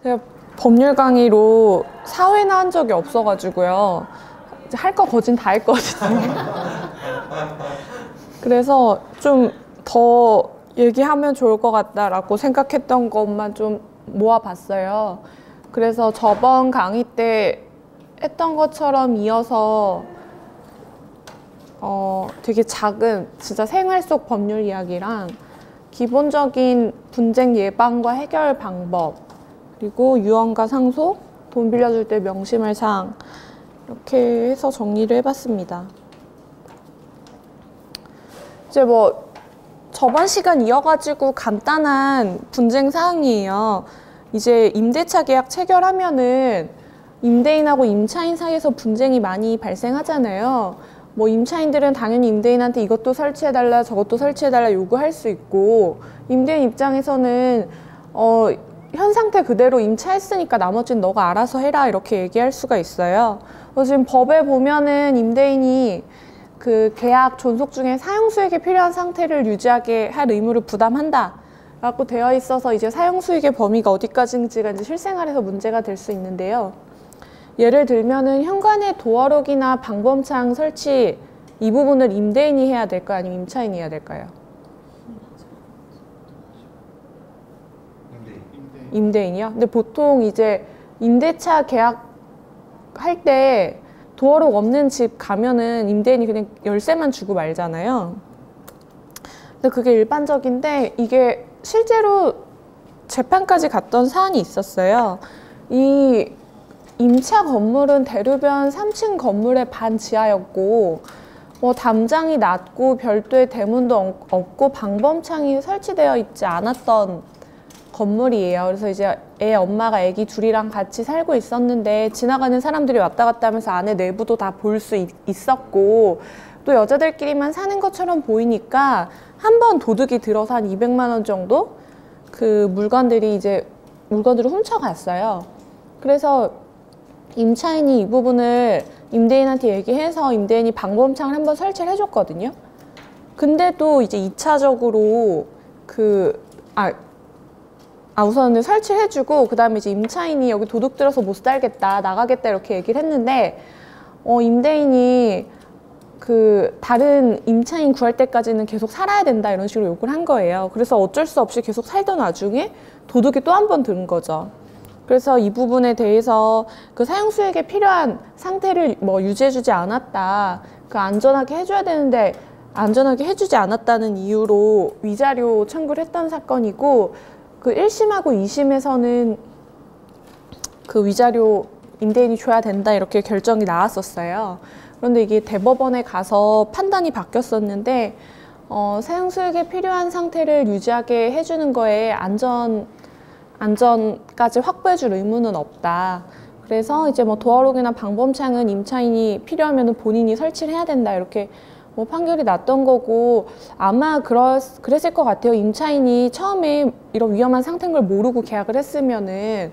제가 법률 강의로 사회나 한 적이 없어가지고요. 할 거 거진 다 했거든요. 그래서 좀 더 얘기하면 좋을 것 같다라고 생각했던 것만 좀 모아봤어요. 그래서 저번 강의 때 했던 것처럼 이어서 되게 작은 진짜 생활 속 법률 이야기랑 기본적인 분쟁 예방과 해결 방법, 그리고 유언과 상속, 돈 빌려줄 때 명심할 사항, 이렇게 해서 정리를 해봤습니다. 이제 뭐 저번 시간 이어가지고 간단한 분쟁 사항이에요. 이제 임대차 계약 체결하면은 임대인하고 임차인 사이에서 분쟁이 많이 발생하잖아요. 뭐 임차인들은 당연히 임대인한테 이것도 설치해달라 저것도 설치해달라 요구할 수 있고, 임대인 입장에서는 현 상태 그대로 임차했으니까 나머지는 너가 알아서 해라 이렇게 얘기할 수가 있어요. 지금 법에 보면은 임대인이 그 계약 존속 중에 사용수익에 필요한 상태를 유지하게 할 의무를 부담한다 라고 되어 있어서 이제 사용수익의 범위가 어디까지인지가 이제 실생활에서 문제가 될 수 있는데요. 예를 들면은 현관에 도어록이나 방범창 설치 이 부분을 임대인이 해야 될까요? 아니면 임차인이 해야 될까요? 임대인이요? 근데 보통 이제 임대차 계약 할 때 도어록 없는 집 가면은 임대인이 그냥 열쇠만 주고 말잖아요. 근데 그게 일반적인데 이게 실제로 재판까지 갔던 사안이 있었어요. 이 임차 건물은 대로변 3층 건물의 반지하였고 담장이 낮고 별도의 대문도 없고 방범창이 설치되어 있지 않았던 건물이에요. 그래서 이제 애 엄마가 애기 둘이랑 같이 살고 있었는데 지나가는 사람들이 왔다 갔다 하면서 안에 내부도 다 볼 수 있었고 또 여자들끼리만 사는 것처럼 보이니까 한번 도둑이 들어서 한 200만 원 정도 그 물건들을 훔쳐갔어요. 그래서 임차인이 이 부분을 임대인한테 얘기해서 임대인이 방범창을 한번 설치를 해줬거든요. 근데도 이제 2차적으로 우선은 설치를 해주고 그 다음에 이제 임차인이 여기 도둑 들어서 못 살겠다 나가겠다 이렇게 얘기를 했는데 임대인이 그 다른 임차인 구할 때까지는 계속 살아야 된다 이런 식으로 요구를 한 거예요. 그래서 어쩔 수 없이 계속 살던 와중에 도둑이 또 한 번 들은 거죠. 그래서 이 부분에 대해서 그 사용수익에 필요한 상태를 유지해주지 않았다, 그 안전하게 해줘야 되는데 안전하게 해주지 않았다는 이유로 위자료 청구를 했던 사건이고, 그 1심하고 2심에서는 그 위자료 임대인이 줘야 된다 이렇게 결정이 나왔었어요. 그런데 이게 대법원에 가서 판단이 바뀌었었는데 사용수익에 필요한 상태를 유지하게 해주는 거에 안전까지 확보해줄 의무는 없다. 그래서 이제 도어록이나 방범창은 임차인이 필요하면 본인이 설치를 해야 된다 이렇게 판결이 났던 거고, 아마 그랬을 것 같아요. 임차인이 처음에 이런 위험한 상태인 걸 모르고 계약을 했으면은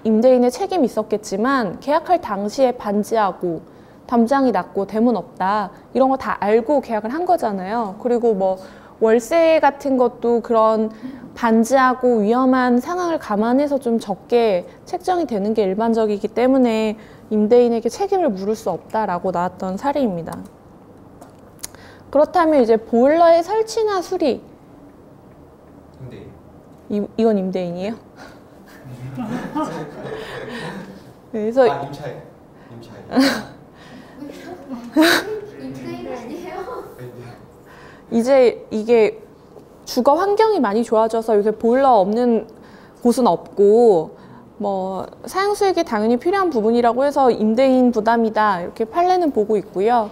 임대인의 책임이 있었겠지만 계약할 당시에 반지하고 담장이 낮고 대문 없다 이런 거 다 알고 계약을 한 거잖아요. 그리고 월세 같은 것도 그런 반지하고 위험한 상황을 감안해서 좀 적게 책정이 되는 게 일반적이기 때문에 임대인에게 책임을 물을 수 없다라고 나왔던 사례입니다. 그렇다면 이제 보일러의 설치나 수리, 이건 임대인이에요? 그래서 임차인. 임대인 아니에요? 이제 이게 주거 환경이 많이 좋아져서 요새 보일러 없는 곳은 없고 사용수익이 당연히 필요한 부분이라고 해서 임대인 부담이다 이렇게 판례는 보고 있고요.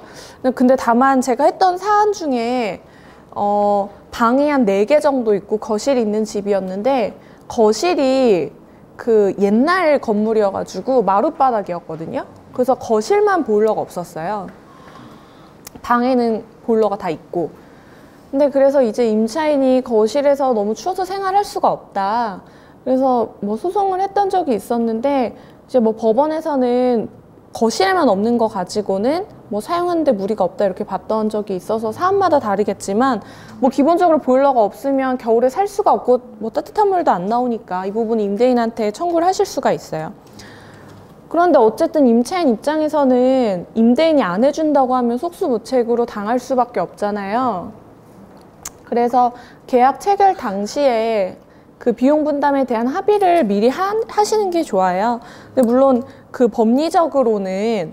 근데 다만 제가 했던 사안 중에 방이 한 4개 정도 있고 거실이 있는 집이었는데, 거실이 그 옛날 건물이어가지고 마룻바닥이었거든요. 그래서 거실만 보일러가 없었어요. 방에는 보일러가 다 있고. 근데 그래서 이제 임차인이 거실에서 너무 추워서 생활할 수가 없다, 그래서 소송을 했던 적이 있었는데, 이제 법원에서는 거실에만 없는 거 가지고는 뭐 사용하는데 무리가 없다 이렇게 봤던 적이 있어서 사람마다 다르겠지만 뭐 기본적으로 보일러가 없으면 겨울에 살 수가 없고 뭐 따뜻한 물도 안 나오니까 이 부분 임대인한테 청구를 하실 수가 있어요. 그런데 어쨌든 임차인 입장에서는 임대인이 안 해준다고 하면 속수무책으로 당할 수밖에 없잖아요. 그래서 계약 체결 당시에 그 비용 분담에 대한 합의를 미리 하시는 게 좋아요. 근데 물론 그 법리적으로는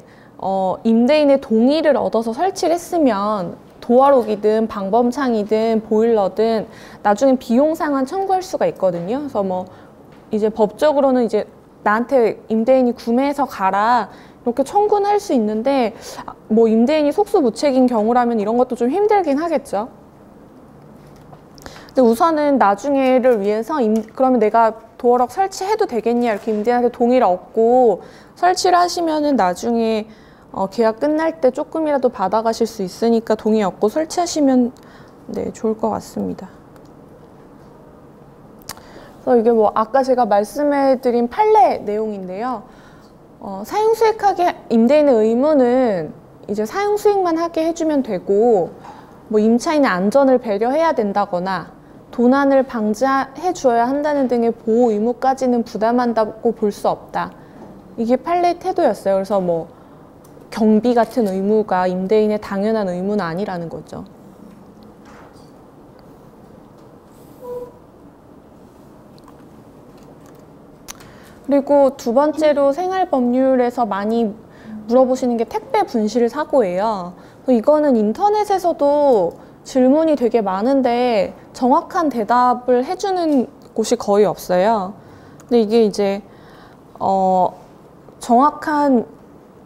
임대인의 동의를 얻어서 설치를 했으면 도어록이든 방범창이든 보일러든 나중에 비용 상환 청구할 수가 있거든요. 그래서 뭐 이제 법적으로는 이제 나한테 임대인이 구매해서 가라 이렇게 청구는 할 수 있는데 뭐 임대인이 속수무책인 경우라면 이런 것도 좀 힘들긴 하겠죠. 근데 우선은 나중에를 위해서 그러면 내가 도어록 설치해도 되겠냐 이렇게 임대인한테 동의를 얻고 설치를 하시면은 나중에 계약 끝날 때 조금이라도 받아가실 수 있으니까 동의 얻고 설치하시면 네, 좋을 것 같습니다. 그래서 이게 뭐 아까 제가 말씀해드린 판례 내용인데요. 사용수익하게 임대인의 의무는 이제 사용수익만 하게 해주면 되고 뭐 임차인의 안전을 배려해야 된다거나 도난을 방지해 주어야 한다는 등의 보호 의무까지는 부담한다고 볼 수 없다. 이게 판례 태도였어요. 그래서 뭐 경비 같은 의무가 임대인의 당연한 의무는 아니라는 거죠. 그리고 두 번째로 생활법률에서 많이 물어보시는 게 택배 분실 사고예요. 이거는 인터넷에서도 질문이 되게 많은데 정확한 대답을 해주는 곳이 거의 없어요. 근데 이게 이제 정확한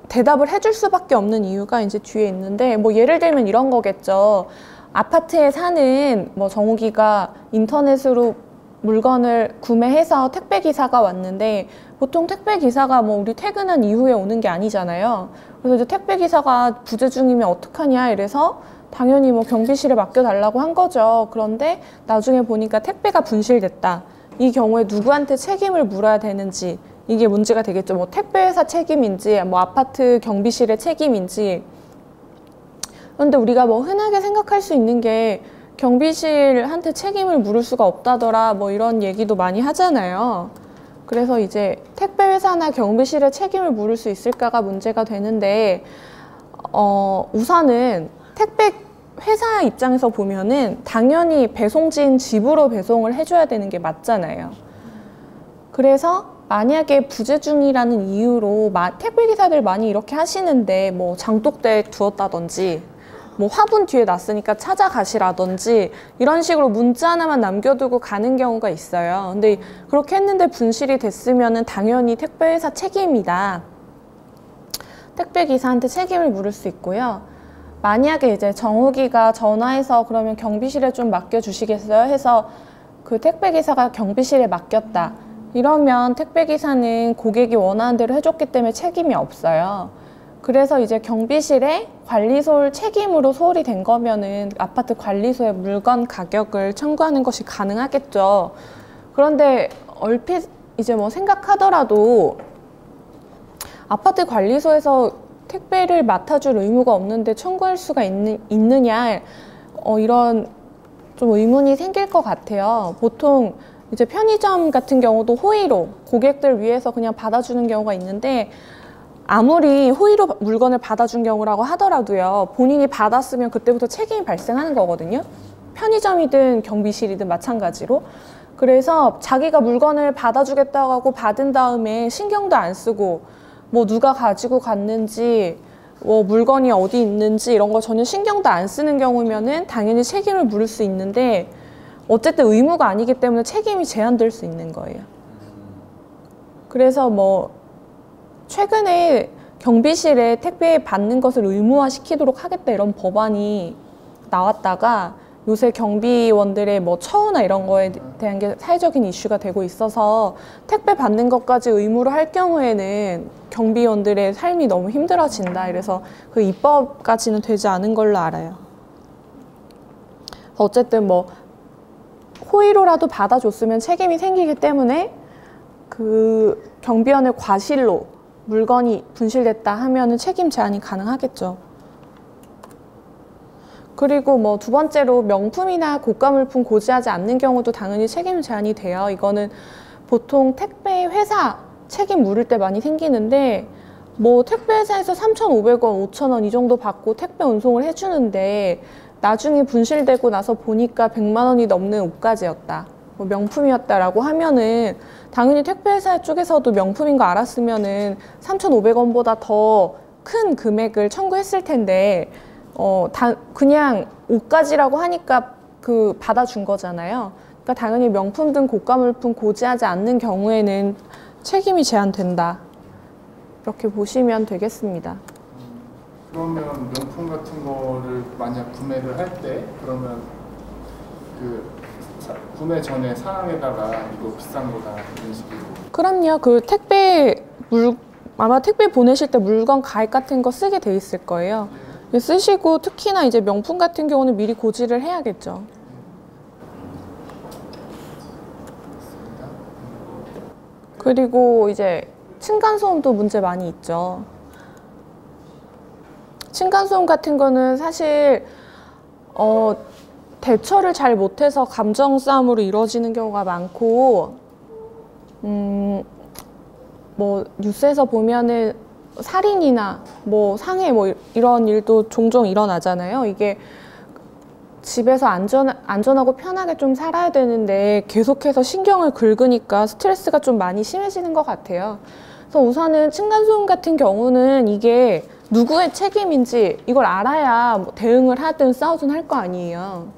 대답을 해줄 수밖에 없는 이유가 이제 뒤에 있는데 뭐 예를 들면 이런 거겠죠. 아파트에 사는 뭐 정욱이가 인터넷으로 물건을 구매해서 택배기사가 왔는데 보통 택배기사가 뭐 우리 퇴근한 이후에 오는 게 아니잖아요. 그래서 이제 택배기사가 부재 중이면 어떡하냐 이래서 당연히 뭐 경비실에 맡겨달라고 한 거죠. 그런데 나중에 보니까 택배가 분실됐다. 이 경우에 누구한테 책임을 물어야 되는지 이게 문제가 되겠죠. 뭐 택배회사 책임인지 뭐 아파트 경비실의 책임인지. 그런데 우리가 뭐 흔하게 생각할 수 있는 게 경비실한테 책임을 물을 수가 없다더라 뭐 이런 얘기도 많이 하잖아요. 그래서 이제 택배회사나 경비실에 책임을 물을 수 있을까가 문제가 되는데 우선은 택배 회사 입장에서 보면은 당연히 배송지인 집으로 배송을 해줘야 되는 게 맞잖아요. 그래서 만약에 부재 중이라는 이유로 택배기사들 많이 이렇게 하시는데 뭐 장독대에 두었다든지 뭐 화분 뒤에 놨으니까 찾아가시라든지 이런 식으로 문자 하나만 남겨두고 가는 경우가 있어요. 근데 그렇게 했는데 분실이 됐으면은 당연히 택배회사 책임이다. 택배기사한테 책임을 물을 수 있고요. 만약에 이제 정욱이가 전화해서 그러면 경비실에 좀 맡겨주시겠어요? 해서 그 택배기사가 경비실에 맡겼다. 이러면 택배기사는 고객이 원하는 대로 해줬기 때문에 책임이 없어요. 그래서 이제 경비실에 관리소를 책임으로 소홀이 된 거면은 아파트 관리소에 물건 가격을 청구하는 것이 가능하겠죠. 그런데 얼핏 이제 뭐 생각하더라도 아파트 관리소에서 택배를 맡아줄 의무가 없는데 청구할 수가 있느냐 이런 좀 의문이 생길 것 같아요. 보통 이제 편의점 같은 경우도 호의로 고객들 위해서 그냥 받아주는 경우가 있는데 아무리 호의로 물건을 받아준 경우라고 하더라도요. 본인이 받았으면 그때부터 책임이 발생하는 거거든요. 편의점이든 경비실이든 마찬가지로. 그래서 자기가 물건을 받아주겠다고 하고 받은 다음에 신경도 안 쓰고 뭐 누가 가지고 갔는지 뭐 물건이 어디 있는지 이런 거 전혀 신경도 안 쓰는 경우면은 당연히 책임을 물을 수 있는데 어쨌든 의무가 아니기 때문에 책임이 제한될 수 있는 거예요. 그래서 뭐 최근에 경비실에 택배 받는 것을 의무화시키도록 하겠다 이런 법안이 나왔다가 요새 경비원들의 뭐 처우나 이런 거에 대한 게 사회적인 이슈가 되고 있어서 택배 받는 것까지 의무로 할 경우에는 경비원들의 삶이 너무 힘들어진다. 이래서 그 입법까지는 되지 않은 걸로 알아요. 어쨌든 뭐 호의로라도 받아줬으면 책임이 생기기 때문에 그 경비원을 과실로 물건이 분실됐다 하면은 책임 제한이 가능하겠죠. 그리고 뭐 두 번째로 명품이나 고가 물품 고지하지 않는 경우도 당연히 책임 제한이 돼요. 이거는 보통 택배 회사 책임 물을 때 많이 생기는데, 뭐 택배 회사에서 3,500원, 5,000원 이 정도 받고 택배 운송을 해주는데 나중에 분실되고 나서 보니까 100만 원이 넘는 옷가지였다, 뭐 명품이었다라고 하면은 당연히 택배 회사 쪽에서도 명품인 거 알았으면은 3,500원보다 더 큰 금액을 청구했을 텐데 그냥 옷가지라고 하니까 받아준 거잖아요. 그러니까 당연히 명품 등 고가 물품 고지하지 않는 경우에는 책임이 제한된다, 이렇게 보시면 되겠습니다. 그러면 명품 같은 거를 만약 구매를 할 때 그러면 구매 전에 사항에다가 이거 비싼 거다 이런 식으로. 그럼요. 아마 택배 보내실 때 물건 가입 같은 거 쓰게 돼 있을 거예요. 쓰시고 특히나 이제 명품 같은 경우는 미리 고지를 해야겠죠. 그리고 이제 층간소음도 문제 많이 있죠. 층간소음 같은 거는 사실 대처를 잘 못해서 감정 싸움으로 이루어지는 경우가 많고, 뭐 뉴스에서 보면은 살인이나 뭐 상해 뭐 이런 일도 종종 일어나잖아요. 이게 집에서 안전하고 편하게 좀 살아야 되는데 계속해서 신경을 긁으니까 스트레스가 좀 많이 심해지는 것 같아요. 그래서 우선은 층간소음 같은 경우는 이게 누구의 책임인지 이걸 알아야 뭐 대응을 하든 싸우든 할 거 아니에요.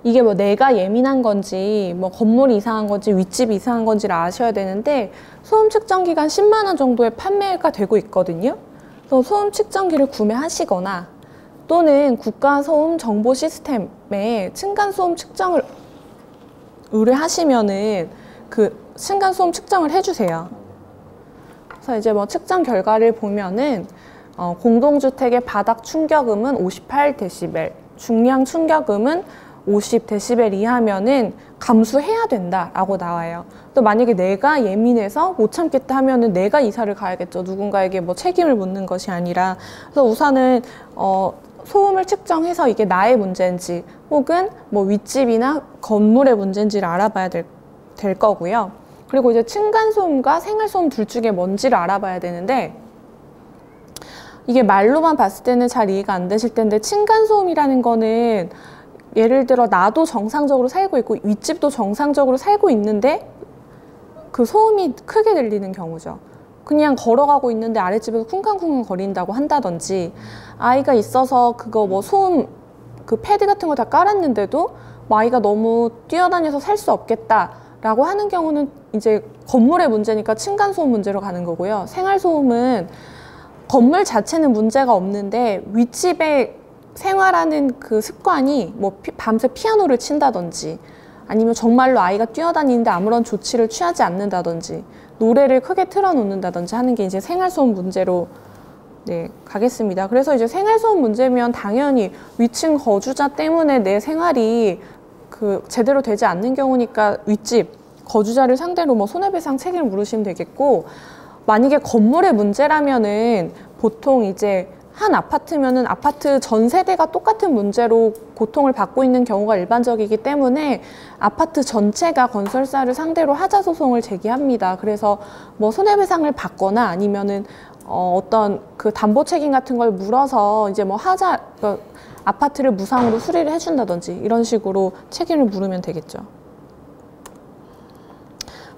이게 뭐 내가 예민한 건지 뭐 건물이 이상한 건지 윗집이 이상한 건지를 아셔야 되는데, 소음 측정기가 10만 원 정도에 판매가 되고 있거든요. 그래서 소음 측정기를 구매하시거나 또는 국가 소음 정보 시스템에 층간 소음 측정을 의뢰하시면은 층간 소음 측정을 해주세요. 그래서 이제 뭐 측정 결과를 보면은 공동주택의 바닥 충격음은 58데시벨, 중량 충격음은 50데시벨 이하면은 감수해야 된다라고 나와요. 또 만약에 내가 예민해서 못 참겠다 하면은 내가 이사를 가야겠죠. 누군가에게 뭐 책임을 묻는 것이 아니라. 그래서 우선은 소음을 측정해서 이게 나의 문제인지 혹은 뭐 윗집이나 건물의 문제인지를 알아봐야 될 거고요. 그리고 이제 층간소음과 생활소음 둘 중에 뭔지를 알아봐야 되는데, 이게 말로만 봤을 때는 잘 이해가 안 되실 텐데, 층간소음이라는 거는 예를 들어 나도 정상적으로 살고 있고 윗집도 정상적으로 살고 있는데 그 소음이 크게 들리는 경우죠. 그냥 걸어가고 있는데 아랫집에서 쿵쾅쿵쾅 거린다고 한다든지, 아이가 있어서 그거 뭐 소음 패드 같은 거 다 깔았는데도 뭐 아이가 너무 뛰어다녀서 살 수 없겠다라고 하는 경우는 이제 건물의 문제니까 층간소음 문제로 가는 거고요. 생활소음은 건물 자체는 문제가 없는데 윗집에 생활하는 그 습관이 뭐 밤새 피아노를 친다든지, 아니면 정말로 아이가 뛰어다니는데 아무런 조치를 취하지 않는다든지, 노래를 크게 틀어놓는다든지 하는 게 이제 생활소음 문제로 가겠습니다. 그래서 이제 생활소음 문제면 당연히 위층 거주자 때문에 내 생활이 제대로 되지 않는 경우니까 윗집 거주자를 상대로 뭐 손해배상 책임을 물으시면 되겠고, 만약에 건물의 문제라면은 보통 이제 한 아파트면은 아파트 전 세대가 똑같은 문제로 고통을 받고 있는 경우가 일반적이기 때문에 아파트 전체가 건설사를 상대로 하자 소송을 제기합니다. 그래서 뭐 손해배상을 받거나 아니면은 어떤 담보 책임 같은 걸 물어서 이제 뭐 아파트를 무상으로 수리를 해준다든지 이런 식으로 책임을 물으면 되겠죠.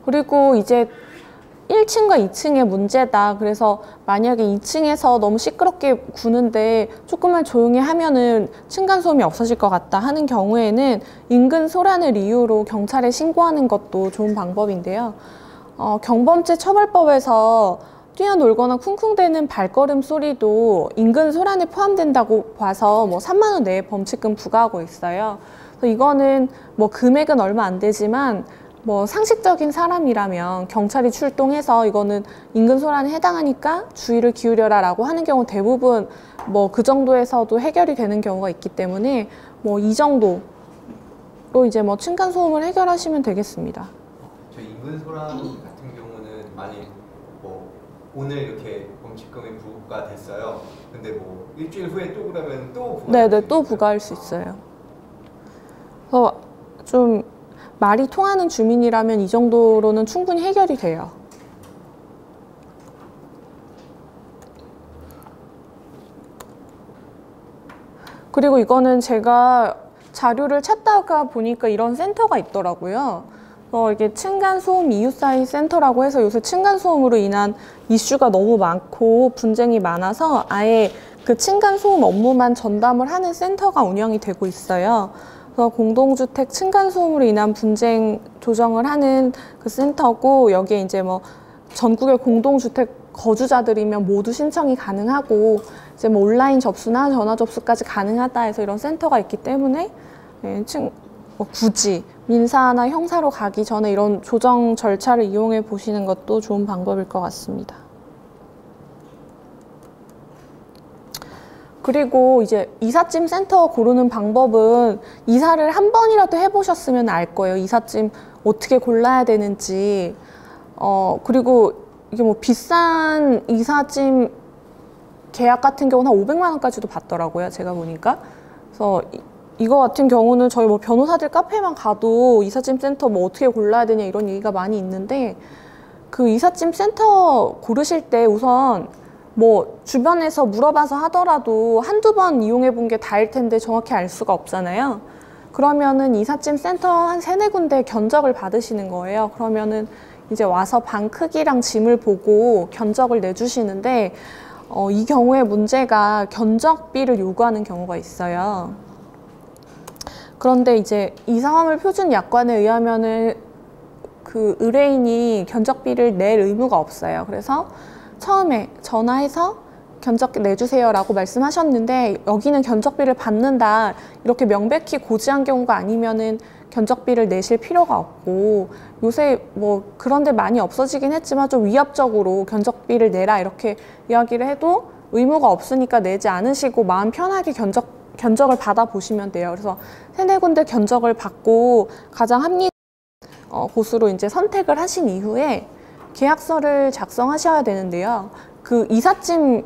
그리고 이제 1층과 2층의 문제다. 그래서 만약에 2층에서 너무 시끄럽게 구는데 조금만 조용히 하면은 층간소음이 없어질 것 같다 하는 경우에는 인근 소란을 이유로 경찰에 신고하는 것도 좋은 방법인데요. 경범죄 처벌법에서 뛰어놀거나 쿵쿵대는 발걸음 소리도 인근 소란에 포함된다고 봐서 뭐 3만 원 내에 범칙금 부과하고 있어요. 그래서 이거는 뭐 금액은 얼마 안 되지만 뭐 상식적인 사람이라면 경찰이 출동해서 이거는 인근 소란에 해당하니까 주의를 기울여라 라고 하는 경우 대부분 뭐 그 정도에서도 해결이 되는 경우가 있기 때문에 뭐 이 정도로 이제 뭐 층간소음을 해결하시면 되겠습니다. 저 인근 소란 같은 경우는 만약 뭐 오늘 이렇게 범칙금이 부과가 됐어요. 근데 뭐 일주일 후에 또 그러면 또 부과. 네네, 또 부과할 수 있어요. 그래서 좀 말이 통하는 주민이라면 이 정도로는 충분히 해결이 돼요. 그리고 이거는 제가 자료를 찾다가 보니까 이런 센터가 있더라고요. 이게 층간소음 이웃사이 센터라고 해서 요새 층간소음으로 인한 이슈가 너무 많고 분쟁이 많아서 아예 그 층간소음 업무만 전담을 하는 센터가 운영이 되고 있어요. 그래서 공동주택 층간소음으로 인한 분쟁 조정을 하는 그 센터고, 여기에 이제 뭐 전국의 공동주택 거주자들이면 모두 신청이 가능하고, 이제 뭐 온라인 접수나 전화 접수까지 가능하다 해서 이런 센터가 있기 때문에 뭐 굳이 민사나 형사로 가기 전에 이런 조정 절차를 이용해 보시는 것도 좋은 방법일 것 같습니다. 그리고 이제 이삿짐 센터 고르는 방법은 이사를 한 번이라도 해보셨으면 알 거예요. 이삿짐 어떻게 골라야 되는지. 그리고 이게 뭐 비싼 이삿짐 계약 같은 경우는 한 500만 원까지도 받더라고요. 제가 보니까. 그래서 이거 같은 경우는 저희 뭐 변호사들 카페만 가도 이삿짐 센터 뭐 어떻게 골라야 되냐 이런 얘기가 많이 있는데, 그 이삿짐 센터 고르실 때 우선 뭐 주변에서 물어봐서 하더라도 한두 번 이용해 본 게 다일 텐데 정확히 알 수가 없잖아요. 그러면은 이삿짐 센터 한 3-4군데 견적을 받으시는 거예요. 그러면은 이제 와서 방 크기랑 짐을 보고 견적을 내주시는데, 이 경우에 문제가 견적비를 요구하는 경우가 있어요. 그런데 이제 이사화물 표준 약관에 의하면은 그 의뢰인이 견적비를 낼 의무가 없어요. 그래서 처음에 전화해서 견적 내주세요 라고 말씀하셨는데, 여기는 견적비를 받는다 이렇게 명백히 고지한 경우가 아니면은 견적비를 내실 필요가 없고, 요새 뭐 그런데 많이 없어지긴 했지만 좀 위압적으로 견적비를 내라 이렇게 이야기를 해도 의무가 없으니까 내지 않으시고 마음 편하게 견적을 받아보시면 돼요. 그래서 3-4군데 견적을 받고 가장 합리적인 곳으로 이제 선택을 하신 이후에 계약서를 작성하셔야 되는데요. 그 이삿짐,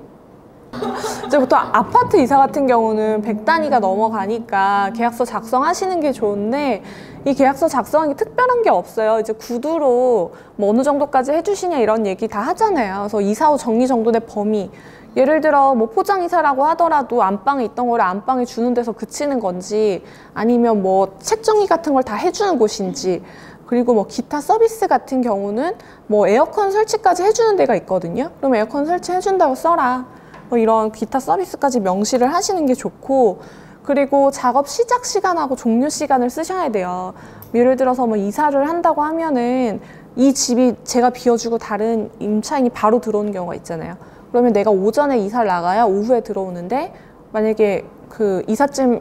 이제 보통 아파트 이사 같은 경우는 100단위가 넘어가니까 계약서 작성하시는 게 좋은데, 이 계약서 작성하기 특별한 게 없어요. 이제 구두로 뭐 어느 정도까지 해주시냐 이런 얘기 다 하잖아요. 그래서 이사 후 정리정돈의 범위, 예를 들어 뭐 포장이사라고 하더라도 안방에 있던 거를 안방에 주는 데서 그치는 건지, 아니면 뭐 책정리 같은 걸 다 해주는 곳인지, 그리고 뭐 기타 서비스 같은 경우는 뭐 에어컨 설치까지 해주는 데가 있거든요. 그럼 에어컨 설치해준다고 써라. 뭐 이런 기타 서비스까지 명시를 하시는 게 좋고, 그리고 작업 시작 시간하고 종료 시간을 쓰셔야 돼요. 예를 들어서 뭐 이사를 한다고 하면은 이 집이 제가 비워주고 다른 임차인이 바로 들어오는 경우가 있잖아요. 그러면 내가 오전에 이사를 나가야 오후에 들어오는데, 만약에 그 이삿짐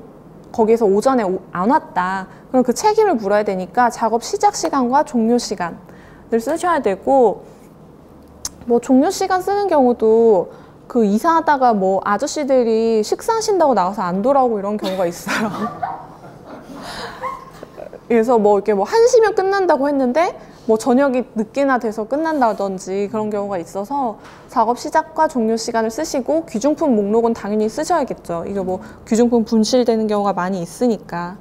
거기에서 오전에 안 왔다, 그럼 그 책임을 물어야 되니까 작업 시작 시간과 종료 시간을 쓰셔야 되고, 뭐 종료 시간 쓰는 경우도 그 이사하다가 뭐 아저씨들이 식사하신다고 나가서 안 돌아오고 이런 경우가 있어요. 그래서 뭐 이렇게 뭐 1시면 끝난다고 했는데 뭐 저녁이 늦게나 돼서 끝난다든지 그런 경우가 있어서 작업 시작과 종료 시간을 쓰시고, 귀중품 목록은 당연히 쓰셔야겠죠. 이게 뭐 귀중품 분실되는 경우가 많이 있으니까.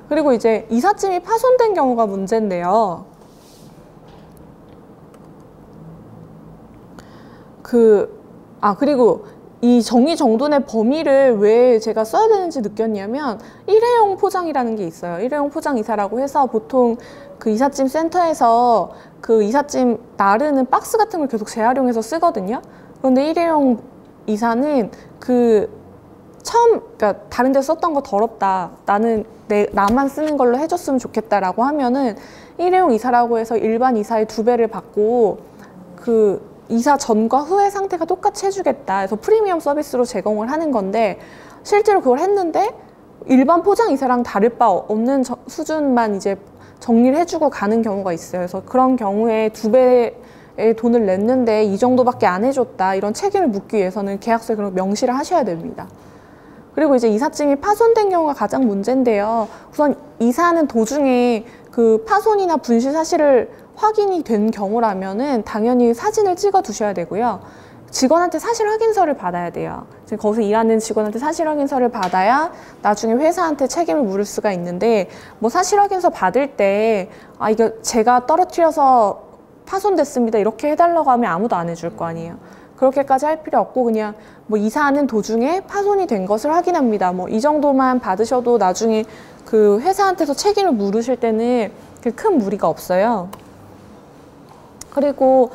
그리고 이제 이삿짐이 파손된 경우가 문제인데요. 그리고 이 정리정돈의 범위를 왜 제가 써야 되는지 느꼈냐면, 일회용 포장이라는 게 있어요. 일회용 포장 이사라고 해서 보통 그 이삿짐 센터에서 그 이삿짐 나르는 박스 같은 걸 계속 재활용해서 쓰거든요. 그런데 일회용 이사는 그러니까 다른 데 썼던 거 더럽다, 나만 쓰는 걸로 해줬으면 좋겠다라고 하면은 일회용 이사라고 해서 일반 이사의 2배를 받고 그 이사 전과 후의 상태가 똑같이 해주겠다 해서 프리미엄 서비스로 제공을 하는 건데, 실제로 그걸 했는데 일반 포장 이사랑 다를 바 없는 수준만 이제 정리를 해주고 가는 경우가 있어요. 그래서 그런 경우에 2배의 돈을 냈는데 이 정도밖에 안 해줬다, 이런 책임을 묻기 위해서는 계약서에 그런 명시를 하셔야 됩니다. 그리고 이제 이삿짐이 파손된 경우가 가장 문제인데요. 우선 이사하는 도중에 그 파손이나 분실 사실을 확인이 된 경우라면은 당연히 사진을 찍어 두셔야 되고요. 직원한테 사실 확인서를 받아야 돼요. 거기서 일하는 직원한테 사실 확인서를 받아야 나중에 회사한테 책임을 물을 수가 있는데, 뭐 사실 확인서 받을 때 이거 제가 떨어뜨려서 파손됐습니다 이렇게 해달라고 하면 아무도 안 해줄 거 아니에요. 그렇게까지 할 필요 없고 그냥 뭐 이사하는 도중에 파손이 된 것을 확인합니다. 뭐 이 정도만 받으셔도 나중에 그 회사한테서 책임을 물으실 때는 큰 무리가 없어요. 그리고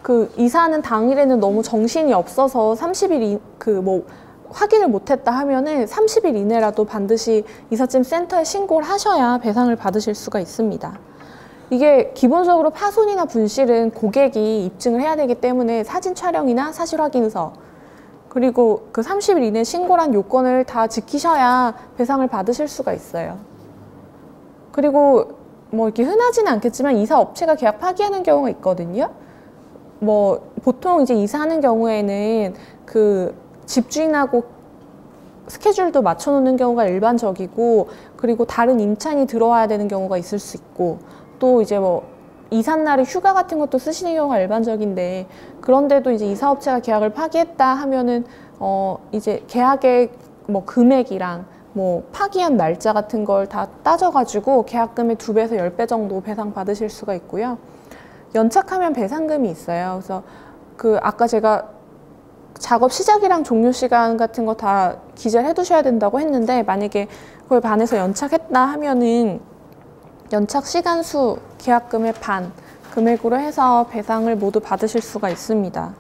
그 이사하는 당일에는 너무 정신이 없어서 30일 뭐 확인을 못했다 하면은 30일 이내라도 반드시 이삿짐 센터에 신고를 하셔야 배상을 받으실 수가 있습니다. 이게 기본적으로 파손이나 분실은 고객이 입증을 해야 되기 때문에 사진 촬영이나 사실 확인서 그리고 그 30일 이내 신고란 요건을 다 지키셔야 배상을 받으실 수가 있어요. 그리고 뭐 이렇게 흔하지는 않겠지만 이사 업체가 계약 파기하는 경우가 있거든요. 뭐 보통 이제 이사하는 경우에는 그 집주인하고 스케줄도 맞춰 놓는 경우가 일반적이고, 그리고 다른 임차인이 들어와야 되는 경우가 있을 수 있고, 또 이제 뭐 이삿날에 휴가 같은 것도 쓰시는 경우가 일반적인데, 그런데도 이제 이사업체가 계약을 파기했다 하면은 이제 계약의 뭐 금액이랑 뭐 파기한 날짜 같은 걸 다 따져가지고 계약금의 2배에서 10배 정도 배상 받으실 수가 있고요. 연착하면 배상금이 있어요. 그래서 그 아까 제가 작업 시작이랑 종료 시간 같은 거 다 기재를 해두셔야 된다고 했는데, 만약에 그걸 반해서 연착했다 하면은 연착 시간 수 계약금의 반 금액으로 해서 배상을 모두 받으실 수가 있습니다.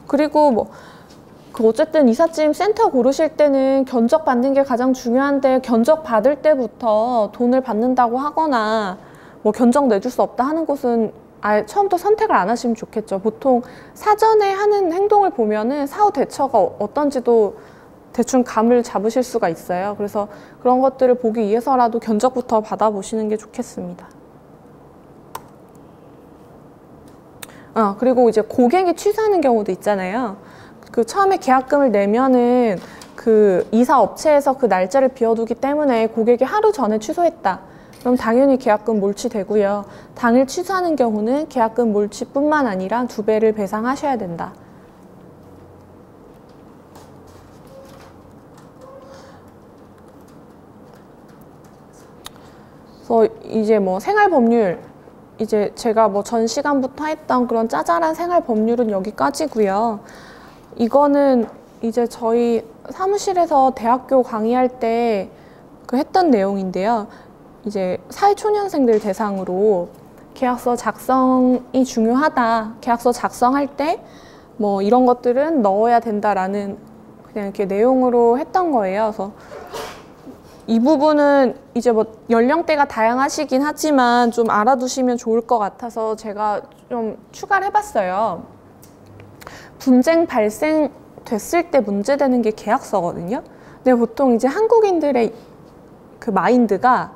그리고 뭐 어쨌든 이삿짐 센터 고르실 때는 견적 받는 게 가장 중요한데, 견적 받을 때부터 돈을 받는다고 하거나 뭐 견적 내줄 수 없다 하는 곳은 아예 처음부터 선택을 안 하시면 좋겠죠. 보통 사전에 하는 행동을 보면은 사후 대처가 어떤지도 대충 감을 잡으실 수가 있어요. 그래서 그런 것들을 보기 위해서라도 견적부터 받아보시는 게 좋겠습니다. 그리고 이제 고객이 취소하는 경우도 있잖아요. 그 처음에 계약금을 내면은 그 이사 업체에서 그 날짜를 비워두기 때문에 고객이 하루 전에 취소했다. 그럼 당연히 계약금 몰치되고요. 당일 취소하는 경우는 계약금 몰치뿐만 아니라 2배를 배상하셔야 된다. 그래서 이제 뭐 생활법률, 이제 제가 뭐 전 시간부터 했던 그런 짜잘한 생활법률은 여기까지고요. 이거는 이제 저희 사무실에서 대학교 강의할 때 그 했던 내용인데요. 이제 사회초년생들 대상으로 계약서 작성이 중요하다. 계약서 작성할 때 뭐 이런 것들은 넣어야 된다라는 그냥 이렇게 내용으로 했던 거예요. 그래서 이 부분은 이제 뭐 연령대가 다양하시긴 하지만 좀 알아두시면 좋을 것 같아서 제가 좀 추가를 해봤어요. 분쟁 발생됐을 때 문제되는 게 계약서거든요. 근데 보통 이제 한국인들의 그 마인드가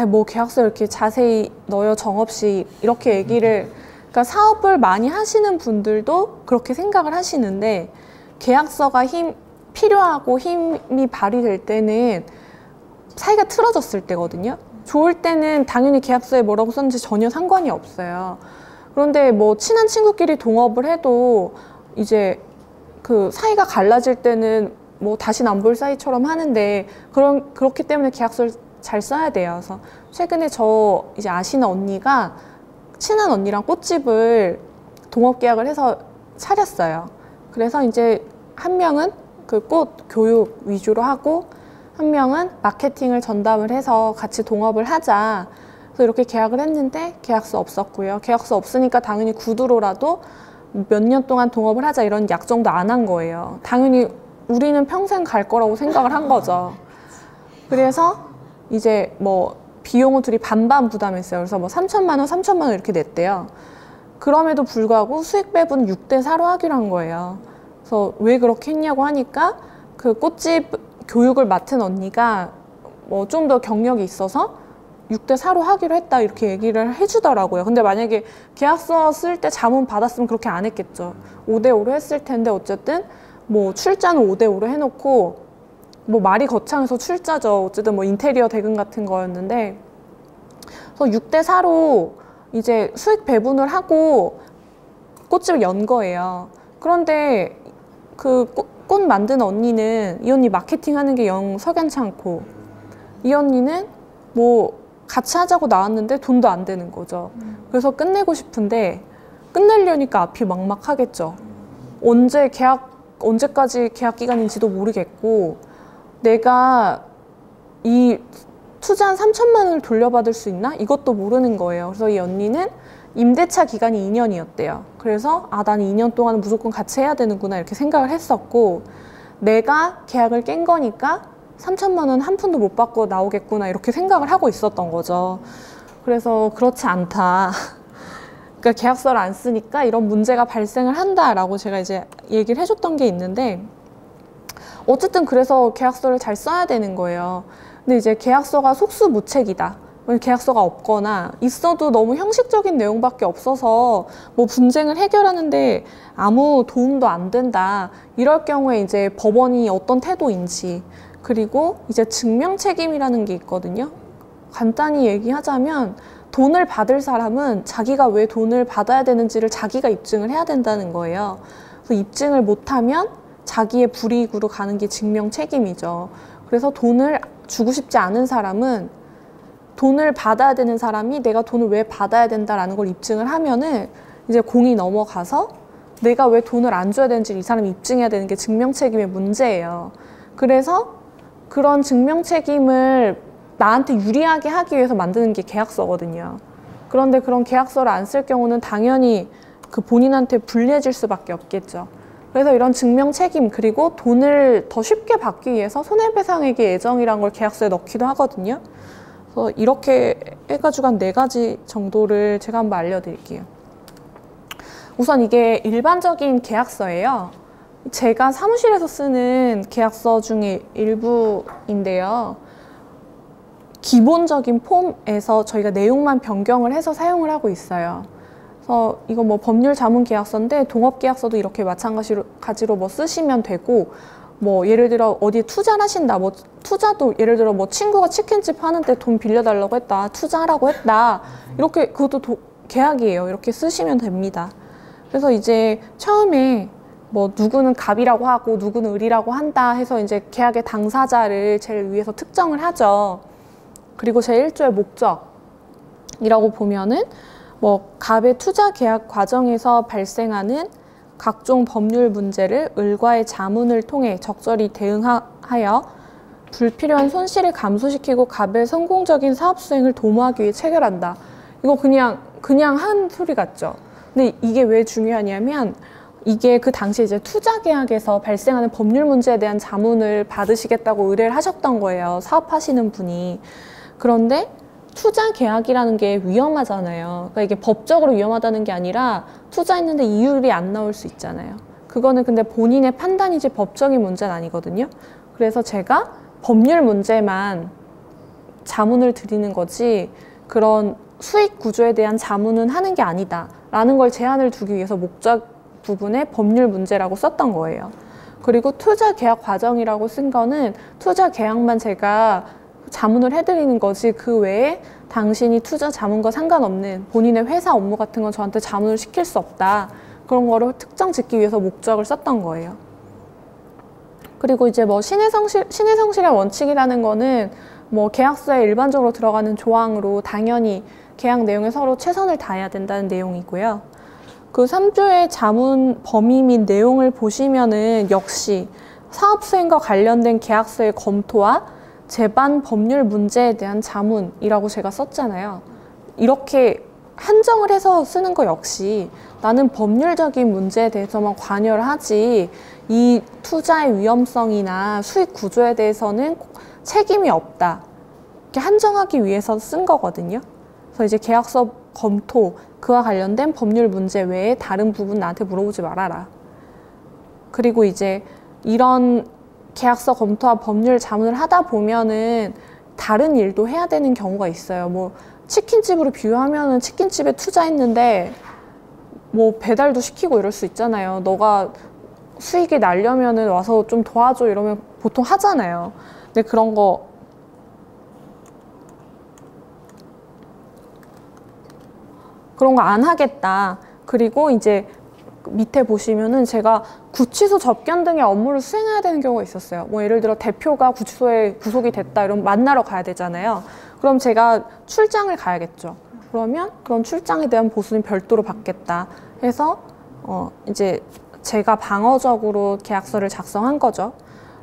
뭐 계약서 이렇게 자세히 넣어요 정없이 이렇게 얘기를, 그러니까 사업을 많이 하시는 분들도 그렇게 생각을 하시는데, 계약서가 필요하고 힘이 발휘될 때는 사이가 틀어졌을 때거든요. 좋을 때는 당연히 계약서에 뭐라고 썼는지 전혀 상관이 없어요. 그런데 뭐 친한 친구끼리 동업을 해도 이제 그 사이가 갈라질 때는 뭐 다시는 안 볼 사이처럼 하는데, 그렇기 때문에 계약서를 잘 써야 돼요. 그래서 최근에 저 이제 아시는 언니가 친한 언니랑 꽃집을 동업 계약을 해서 차렸어요. 그래서 이제 한 명은 그 꽃 교육 위주로 하고 한 명은 마케팅을 전담을 해서 같이 동업을 하자. 그래서 이렇게 계약을 했는데 계약서 없었고요. 계약서 없으니까 당연히 구두로라도 몇 년 동안 동업을 하자 이런 약정도 안 한 거예요. 당연히 우리는 평생 갈 거라고 생각을 한 거죠. 그래서 이제 뭐 비용을 둘이 반반 부담했어요. 그래서 뭐 3천만 원, 3천만 원 이렇게 냈대요. 그럼에도 불구하고 수익 배분 6대 4로 하기로 한 거예요. 그래서 왜 그렇게 했냐고 하니까 그 꽃집 교육을 맡은 언니가 뭐 좀 더 경력이 있어서 6대 4로 하기로 했다 이렇게 얘기를 해주더라고요. 근데 만약에 계약서 쓸 때 자문 받았으면 그렇게 안 했겠죠. 5대 5로 했을 텐데 어쨌든 뭐 출자는 5대 5로 해놓고 뭐 말이 거창해서 출자죠. 어쨌든 뭐 인테리어 대금 같은 거였는데, 그래서 6대 4로 이제 수익 배분을 하고 꽃집을 연 거예요. 그런데 그 꽃 만든 언니는 이 언니 마케팅 하는 게 영 석연치 않고 이 언니는 뭐 같이 하자고 나왔는데 돈도 안 되는 거죠. 그래서 끝내고 싶은데 끝내려니까 앞이 막막하겠죠. 언제까지 계약 기간인지도 모르겠고 내가 이 투자한 3천만 원을 돌려받을 수 있나? 이것도 모르는 거예요. 그래서 이 언니는 임대차 기간이 2년이었대요. 그래서 나는 2년 동안 무조건 같이 해야 되는구나 이렇게 생각을 했었고 내가 계약을 깬 거니까 3천만 원 한 푼도 못 받고 나오겠구나 이렇게 생각을 하고 있었던 거죠. 그래서 그렇지 않다. 그러니까 계약서를 안 쓰니까 이런 문제가 발생을 한다라고 제가 이제 얘기를 해줬던 게 있는데 어쨌든 그래서 계약서를 잘 써야 되는 거예요. 근데 이제 계약서가 속수무책이다. 계약서가 없거나 있어도 너무 형식적인 내용밖에 없어서 뭐 분쟁을 해결하는데 아무 도움도 안 된다. 이럴 경우에 이제 법원이 어떤 태도인지 그리고 이제 증명 책임이라는 게 있거든요. 간단히 얘기하자면 돈을 받을 사람은 자기가 왜 돈을 받아야 되는지를 자기가 입증을 해야 된다는 거예요. 그래서 입증을 못하면 자기의 불이익으로 가는 게 증명 책임이죠. 그래서 돈을 주고 싶지 않은 사람은 돈을 받아야 되는 사람이 내가 돈을 왜 받아야 된다라는 걸 입증을 하면은 이제 공이 넘어가서 내가 왜 돈을 안 줘야 되는지 이 사람이 입증해야 되는 게 증명 책임의 문제예요. 그래서 그런 증명 책임을 나한테 유리하게 하기 위해서 만드는 게 계약서거든요. 그런데 그런 계약서를 안 쓸 경우는 당연히 그 본인한테 불리해질 수밖에 없겠죠. 그래서 이런 증명 책임 그리고 돈을 더 쉽게 받기 위해서 손해배상액의 예정이란 걸 계약서에 넣기도 하거든요. 그래서 이렇게 해가지고 한 4가지 정도를 제가 한번 알려드릴게요. 우선 이게 일반적인 계약서예요. 제가 사무실에서 쓰는 계약서 중에 일부인데요. 기본적인 폼에서 저희가 내용만 변경을 해서 사용을 하고 있어요. 그래서 이거 뭐 법률 자문 계약서인데 동업 계약서도 이렇게 마찬가지로 뭐 쓰시면 되고 뭐 예를 들어 어디에 투자를 하신다. 뭐 투자도 예를 들어 뭐 친구가 치킨집 하는데 돈 빌려달라고 했다. 투자하라고 했다. 이렇게 그것도 계약이에요. 이렇게 쓰시면 됩니다. 그래서 이제 처음에 뭐 누구는 갑이라고 하고 누구는 을이라고 한다 해서 이제 계약의 당사자를 제일 위에서 특정을 하죠. 그리고 제1조의 목적이라고 보면은 뭐 갑의 투자 계약 과정에서 발생하는 각종 법률 문제를 을과의 자문을 통해 적절히 대응하여 불필요한 손실을 감소시키고 갑의 성공적인 사업 수행을 도모하기 위해 체결한다. 이거 그냥 한 소리 같죠. 근데 이게 왜 중요하냐면 이게 그 당시에 이제 투자 계약에서 발생하는 법률 문제에 대한 자문을 받으시겠다고 의뢰를 하셨던 거예요. 사업하시는 분이. 그런데 투자 계약이라는 게 위험하잖아요. 그러니까 이게 법적으로 위험하다는 게 아니라 투자했는데 이율이 안 나올 수 있잖아요. 그거는 근데 본인의 판단이지 법적인 문제는 아니거든요. 그래서 제가 법률 문제만 자문을 드리는 거지 그런 수익 구조에 대한 자문은 하는 게 아니다 라는 걸 제한을 두기 위해서 목적 부분에 법률 문제라고 썼던 거예요. 그리고 투자 계약 과정이라고 쓴 거는 투자 계약만 제가 자문을 해드리는 거지 그 외에 당신이 투자 자문과 상관없는 본인의 회사 업무 같은 건 저한테 자문을 시킬 수 없다. 그런 거를 특정 짓기 위해서 목적을 썼던 거예요. 그리고 이제 뭐 신의 성실의 원칙이라는 거는 뭐 계약서에 일반적으로 들어가는 조항으로 당연히 계약 내용에 서로 최선을 다해야 된다는 내용이고요. 그 3조의 자문 범위 및 내용을 보시면은 역시 사업 수행과 관련된 계약서의 검토와 제반 법률 문제에 대한 자문이라고 제가 썼잖아요. 이렇게 한정을 해서 쓰는 거 역시 나는 법률적인 문제에 대해서만 관여를 하지 이 투자의 위험성이나 수익 구조에 대해서는 책임이 없다. 이렇게 한정하기 위해서 쓴 거거든요. 그래서 이제 계약서 검토, 그와 관련된 법률 문제 외에 다른 부분 나한테 물어보지 말아라. 그리고 이제 이런 계약서 검토와 법률 자문을 하다 보면은 다른 일도 해야 되는 경우가 있어요. 뭐 치킨집으로 비유하면은 치킨집에 투자했는데 뭐 배달도 시키고 이럴 수 있잖아요. 너가 수익이 날려면은 와서 좀 도와줘 이러면 보통 하잖아요. 근데 그런 거 그런 거 안 하겠다. 그리고 이제 밑에 보시면은 제가 구치소 접견 등의 업무를 수행해야 되는 경우가 있었어요. 뭐 예를 들어 대표가 구치소에 구속이 됐다 이러면 만나러 가야 되잖아요. 그럼 제가 출장을 가야겠죠. 그러면 그런 출장에 대한 보수는 별도로 받겠다 해서 이제 제가 방어적으로 계약서를 작성한 거죠.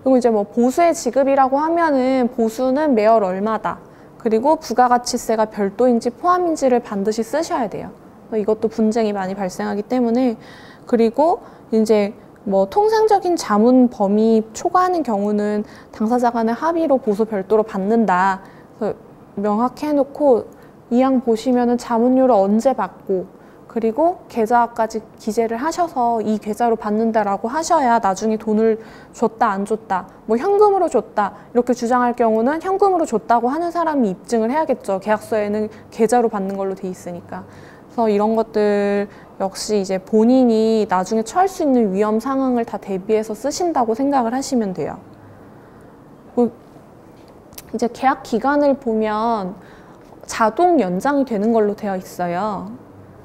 그리고 이제 뭐 보수의 지급이라고 하면은 보수는 매월 얼마다. 그리고 부가가치세가 별도인지 포함인지를 반드시 쓰셔야 돼요. 이것도 분쟁이 많이 발생하기 때문에. 그리고 이제 뭐 통상적인 자문 범위 초과하는 경우는 당사자 간의 합의로 보수 별도로 받는다. 그래서 명확히 해놓고 이 항 보시면은 자문료를 언제 받고 그리고 계좌까지 기재를 하셔서 이 계좌로 받는다라고 하셔야 나중에 돈을 줬다 안 줬다 뭐 현금으로 줬다 이렇게 주장할 경우는 현금으로 줬다고 하는 사람이 입증을 해야겠죠. 계약서에는 계좌로 받는 걸로 돼 있으니까. 그래서 이런 것들 역시 이제 본인이 나중에 처할 수 있는 위험 상황을 다 대비해서 쓰신다고 생각을 하시면 돼요. 이제 계약 기간을 보면 자동 연장이 되는 걸로 되어 있어요.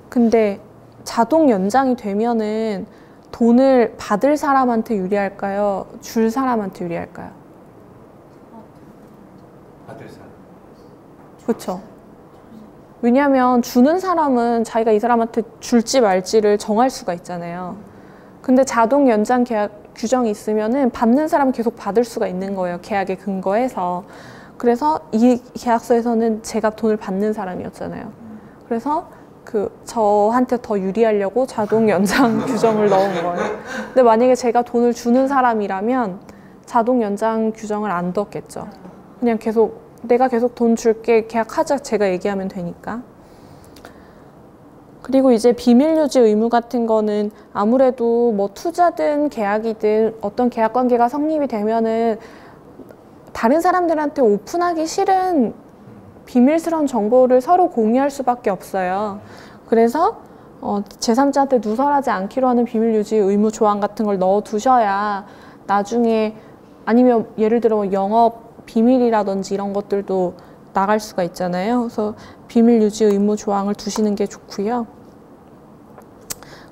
근데 자동 연장이 되면은 돈을 받을 사람한테 유리할까요? 줄 사람한테 유리할까요? 받을 사람. 그렇죠. 왜냐하면 주는 사람은 자기가 이 사람한테 줄지 말지를 정할 수가 있잖아요. 근데 자동 연장 계약 규정이 있으면은 받는 사람은 계속 받을 수가 있는 거예요. 계약에 근거해서. 그래서 이 계약서에서는 제가 돈을 받는 사람이었잖아요. 그래서 저한테 더 유리하려고 자동 연장 규정을 넣은 거예요. 근데 만약에 제가 돈을 주는 사람이라면 자동 연장 규정을 안 뒀겠죠. 그냥 계속 내가 계속 돈 줄게 계약하자 제가 얘기하면 되니까. 그리고 이제 비밀 유지 의무 같은 거는 아무래도 뭐 투자든 계약이든 어떤 계약 관계가 성립이 되면은 다른 사람들한테 오픈하기 싫은 비밀스러운 정보를 서로 공유할 수밖에 없어요. 그래서 제3자한테 누설하지 않기로 하는 비밀 유지 의무 조항 같은 걸 넣어 두셔야 나중에 아니면 예를 들어 영업 비밀이라든지 이런 것들도 나갈 수가 있잖아요. 그래서 비밀 유지 의무 조항을 두시는 게 좋고요.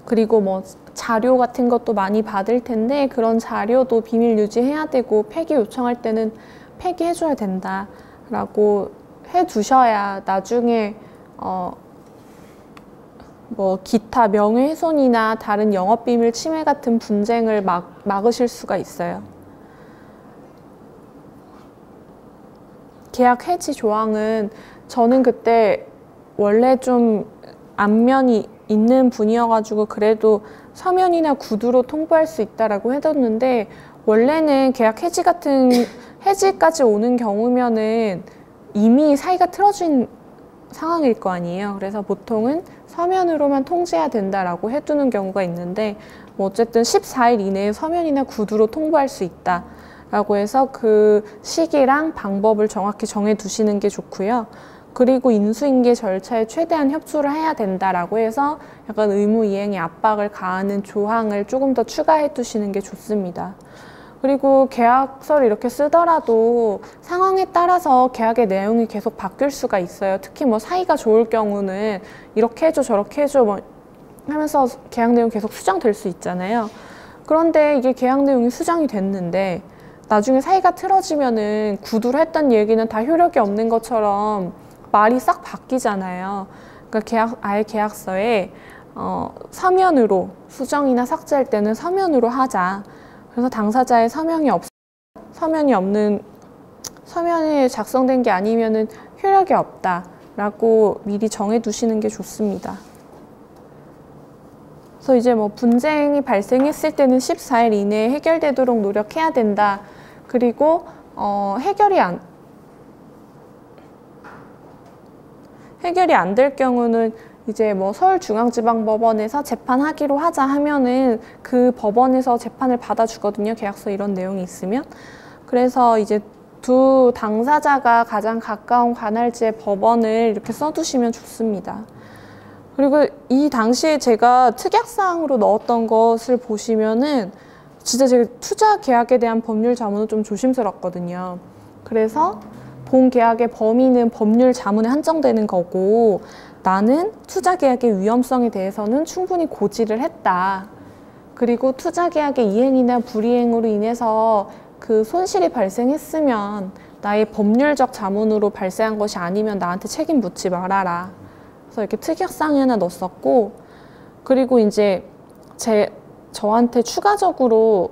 그리고 뭐 자료 같은 것도 많이 받을 텐데 그런 자료도 비밀 유지해야 되고 폐기 요청할 때는 폐기해줘야 된다라고 해두셔야 나중에 뭐 기타 명예훼손이나 다른 영업비밀 침해 같은 분쟁을 막으실 수가 있어요. 계약 해지 조항은 저는 그때 원래 좀 안면이 있는 분이어가지고 그래도 서면이나 구두로 통보할 수 있다라고 해뒀는데 원래는 계약 해지 같은 해지까지 오는 경우면은 이미 사이가 틀어진 상황일 거 아니에요. 그래서 보통은 서면으로만 통지해야 된다라고 해두는 경우가 있는데 뭐 어쨌든 14일 이내에 서면이나 구두로 통보할 수 있다. 라고 해서 그 시기랑 방법을 정확히 정해 두시는 게 좋고요. 그리고 인수인계 절차에 최대한 협조를 해야 된다라고 해서 약간 의무 이행에 압박을 가하는 조항을 조금 더 추가해 두시는 게 좋습니다. 그리고 계약서를 이렇게 쓰더라도 상황에 따라서 계약의 내용이 계속 바뀔 수가 있어요. 특히 뭐 사이가 좋을 경우는 이렇게 해줘 저렇게 해줘 뭐 하면서 계약 내용이 계속 수정될 수 있잖아요. 그런데 이게 계약 내용이 수정이 됐는데 나중에 사이가 틀어지면은 구두로 했던 얘기는 다 효력이 없는 것처럼 말이 싹 바뀌잖아요. 그러니까 아예 계약서에 서면으로 수정이나 삭제할 때는 서면으로 하자. 그래서 당사자의 서면에 작성된 게 아니면은 효력이 없다라고 미리 정해 두시는 게 좋습니다. 그래서 이제 뭐 분쟁이 발생했을 때는 14일 이내에 해결되도록 노력해야 된다. 그리고 해결이 안 될 경우는 이제 뭐 서울중앙지방법원에서 재판하기로 하자 하면은 그 법원에서 재판을 받아주거든요. 계약서 이런 내용이 있으면. 그래서 이제 두 당사자가 가장 가까운 관할지의 법원을 이렇게 써두시면 좋습니다. 그리고 이 당시에 제가 특약사항으로 넣었던 것을 보시면은 진짜 제가 투자 계약에 대한 법률 자문은 좀 조심스럽거든요. 그래서 본 계약의 범위는 법률 자문에 한정되는 거고 나는 투자 계약의 위험성에 대해서는 충분히 고지를 했다. 그리고 투자 계약의 이행이나 불이행으로 인해서 그 손실이 발생했으면 나의 법률적 자문으로 발생한 것이 아니면 나한테 책임 묻지 말아라. 그래서 이렇게 특약사항 하나 넣었었고, 그리고 이제 저한테 추가적으로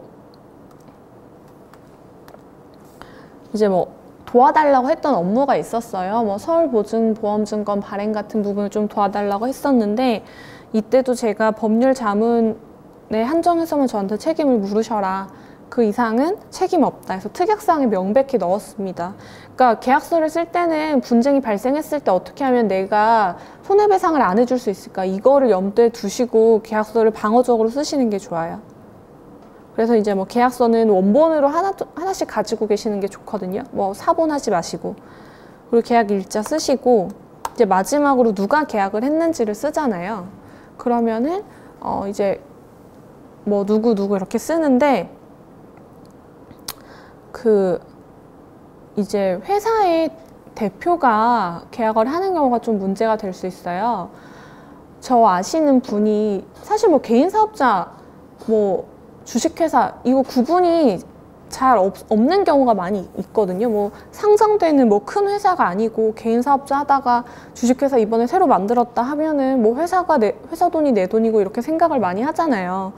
이제 뭐 도와달라고 했던 업무가 있었어요. 뭐 서울보증보험증권 발행 같은 부분을 좀 도와달라고 했었는데, 이때도 제가 법률 자문에 한정해서만 저한테 책임을 물으셔라. 그 이상은 책임 없다. 그래서 특약사항에 명백히 넣었습니다. 그러니까 계약서를 쓸 때는 분쟁이 발생했을 때 어떻게 하면 내가 손해배상을 안 해줄 수 있을까? 이거를 염두에 두시고 계약서를 방어적으로 쓰시는 게 좋아요. 그래서 이제 뭐 계약서는 원본으로 하나씩 가지고 계시는 게 좋거든요. 뭐 사본하지 마시고. 그리고 계약 일자 쓰시고, 이제 마지막으로 누가 계약을 했는지를 쓰잖아요. 그러면은 이제 뭐 누구 이렇게 쓰는데, 이제 회사의 대표가 계약을 하는 경우가 좀 문제가 될 수 있어요. 저 아시는 분이 사실 뭐 개인 사업자, 뭐 주식회사 이거 구분이 잘 없는 경우가 많이 있거든요. 뭐 상장되는 뭐 큰 회사가 아니고 개인 사업자 하다가 주식회사 이번에 새로 만들었다 하면은 뭐 회사 돈이 내 돈이고 이렇게 생각을 많이 하잖아요.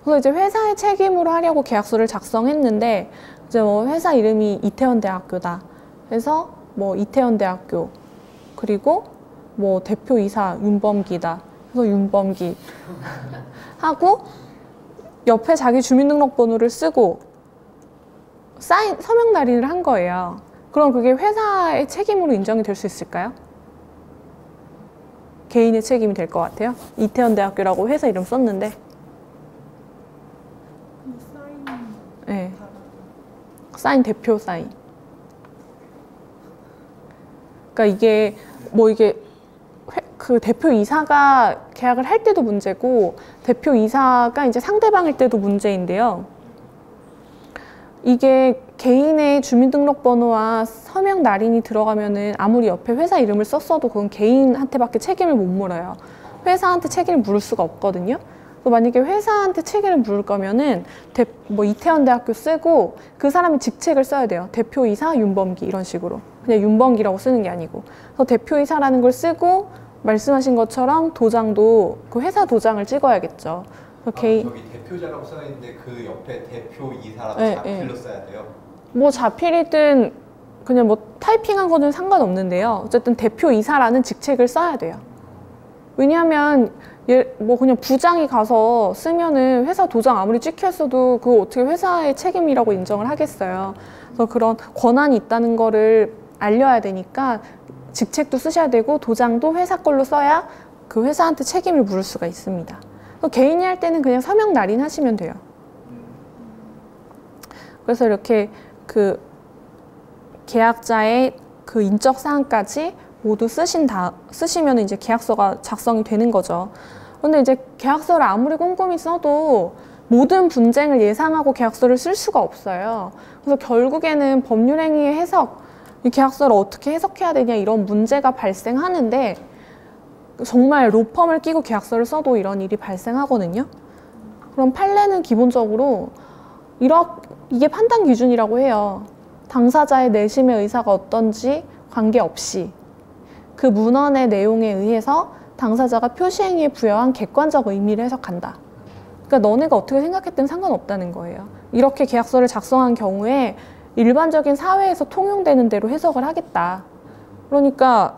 그래서 이제 회사의 책임으로 하려고 계약서를 작성했는데, 이제 뭐 회사 이름이 이태원대학교다. 그래서 뭐 이태원대학교, 그리고 뭐 대표이사 윤범기다. 그래서 윤범기 하고 옆에 자기 주민등록번호를 쓰고 서명 날인을 한 거예요. 그럼 그게 회사의 책임으로 인정이 될 수 있을까요? 개인의 책임이 될 것 같아요. 이태원대학교라고 회사 이름 썼는데. 네. 사인, 대표 사인. 그러니까 이게 그 대표이사가 계약을 할 때도 문제고, 대표이사가 이제 상대방일 때도 문제인데요. 이게 개인의 주민등록번호와 서명 날인이 들어가면은 아무리 옆에 회사 이름을 썼어도 그건 개인한테밖에 책임을 못 물어요. 회사한테 책임을 물을 수가 없거든요. 만약에 회사한테 책임을 물을 거면은 뭐 이태원대학교 쓰고 그 사람의 직책을 써야 돼요. 대표이사 윤범기 이런 식으로. 그냥 윤범기라고 쓰는 게 아니고. 그래서 대표이사라는 걸 쓰고 말씀하신 것처럼 도장도 그 회사 도장을 찍어야겠죠. 저기 대표자라고 써있는데 그 옆에 대표이사라고 자필로 써야 돼요? 뭐 자필이든 그냥 뭐 타이핑한 거는 상관없는데요. 어쨌든 대표이사라는 직책을 써야 돼요. 왜냐하면 뭐 그냥 부장이 가서 쓰면은 회사 도장 아무리 찍혔어도 그거 어떻게 회사의 책임이라고 인정을 하겠어요. 그래서 그런 권한이 있다는 거를 알려야 되니까 직책도 쓰셔야 되고 도장도 회사 걸로 써야 그 회사한테 책임을 물을 수가 있습니다. 개인이 할 때는 그냥 서명 날인 하시면 돼요. 그래서 이렇게 그 계약자의 그 인적 사항까지 모두 쓰시면 이제 계약서가 작성이 되는 거죠. 근데 이제 계약서를 아무리 꼼꼼히 써도 모든 분쟁을 예상하고 계약서를 쓸 수가 없어요. 그래서 결국에는 법률행위의 해석, 이 계약서를 어떻게 해석해야 되냐 이런 문제가 발생하는데, 정말 로펌을 끼고 계약서를 써도 이런 일이 발생하거든요. 그럼 판례는 기본적으로 이게 판단 기준이라고 해요. 당사자의 내심의 의사가 어떤지 관계없이 그 문헌의 내용에 의해서 당사자가 표시행위에 부여한 객관적 의미를 해석한다. 그러니까 너네가 어떻게 생각했든 상관없다는 거예요. 이렇게 계약서를 작성한 경우에 일반적인 사회에서 통용되는 대로 해석을 하겠다. 그러니까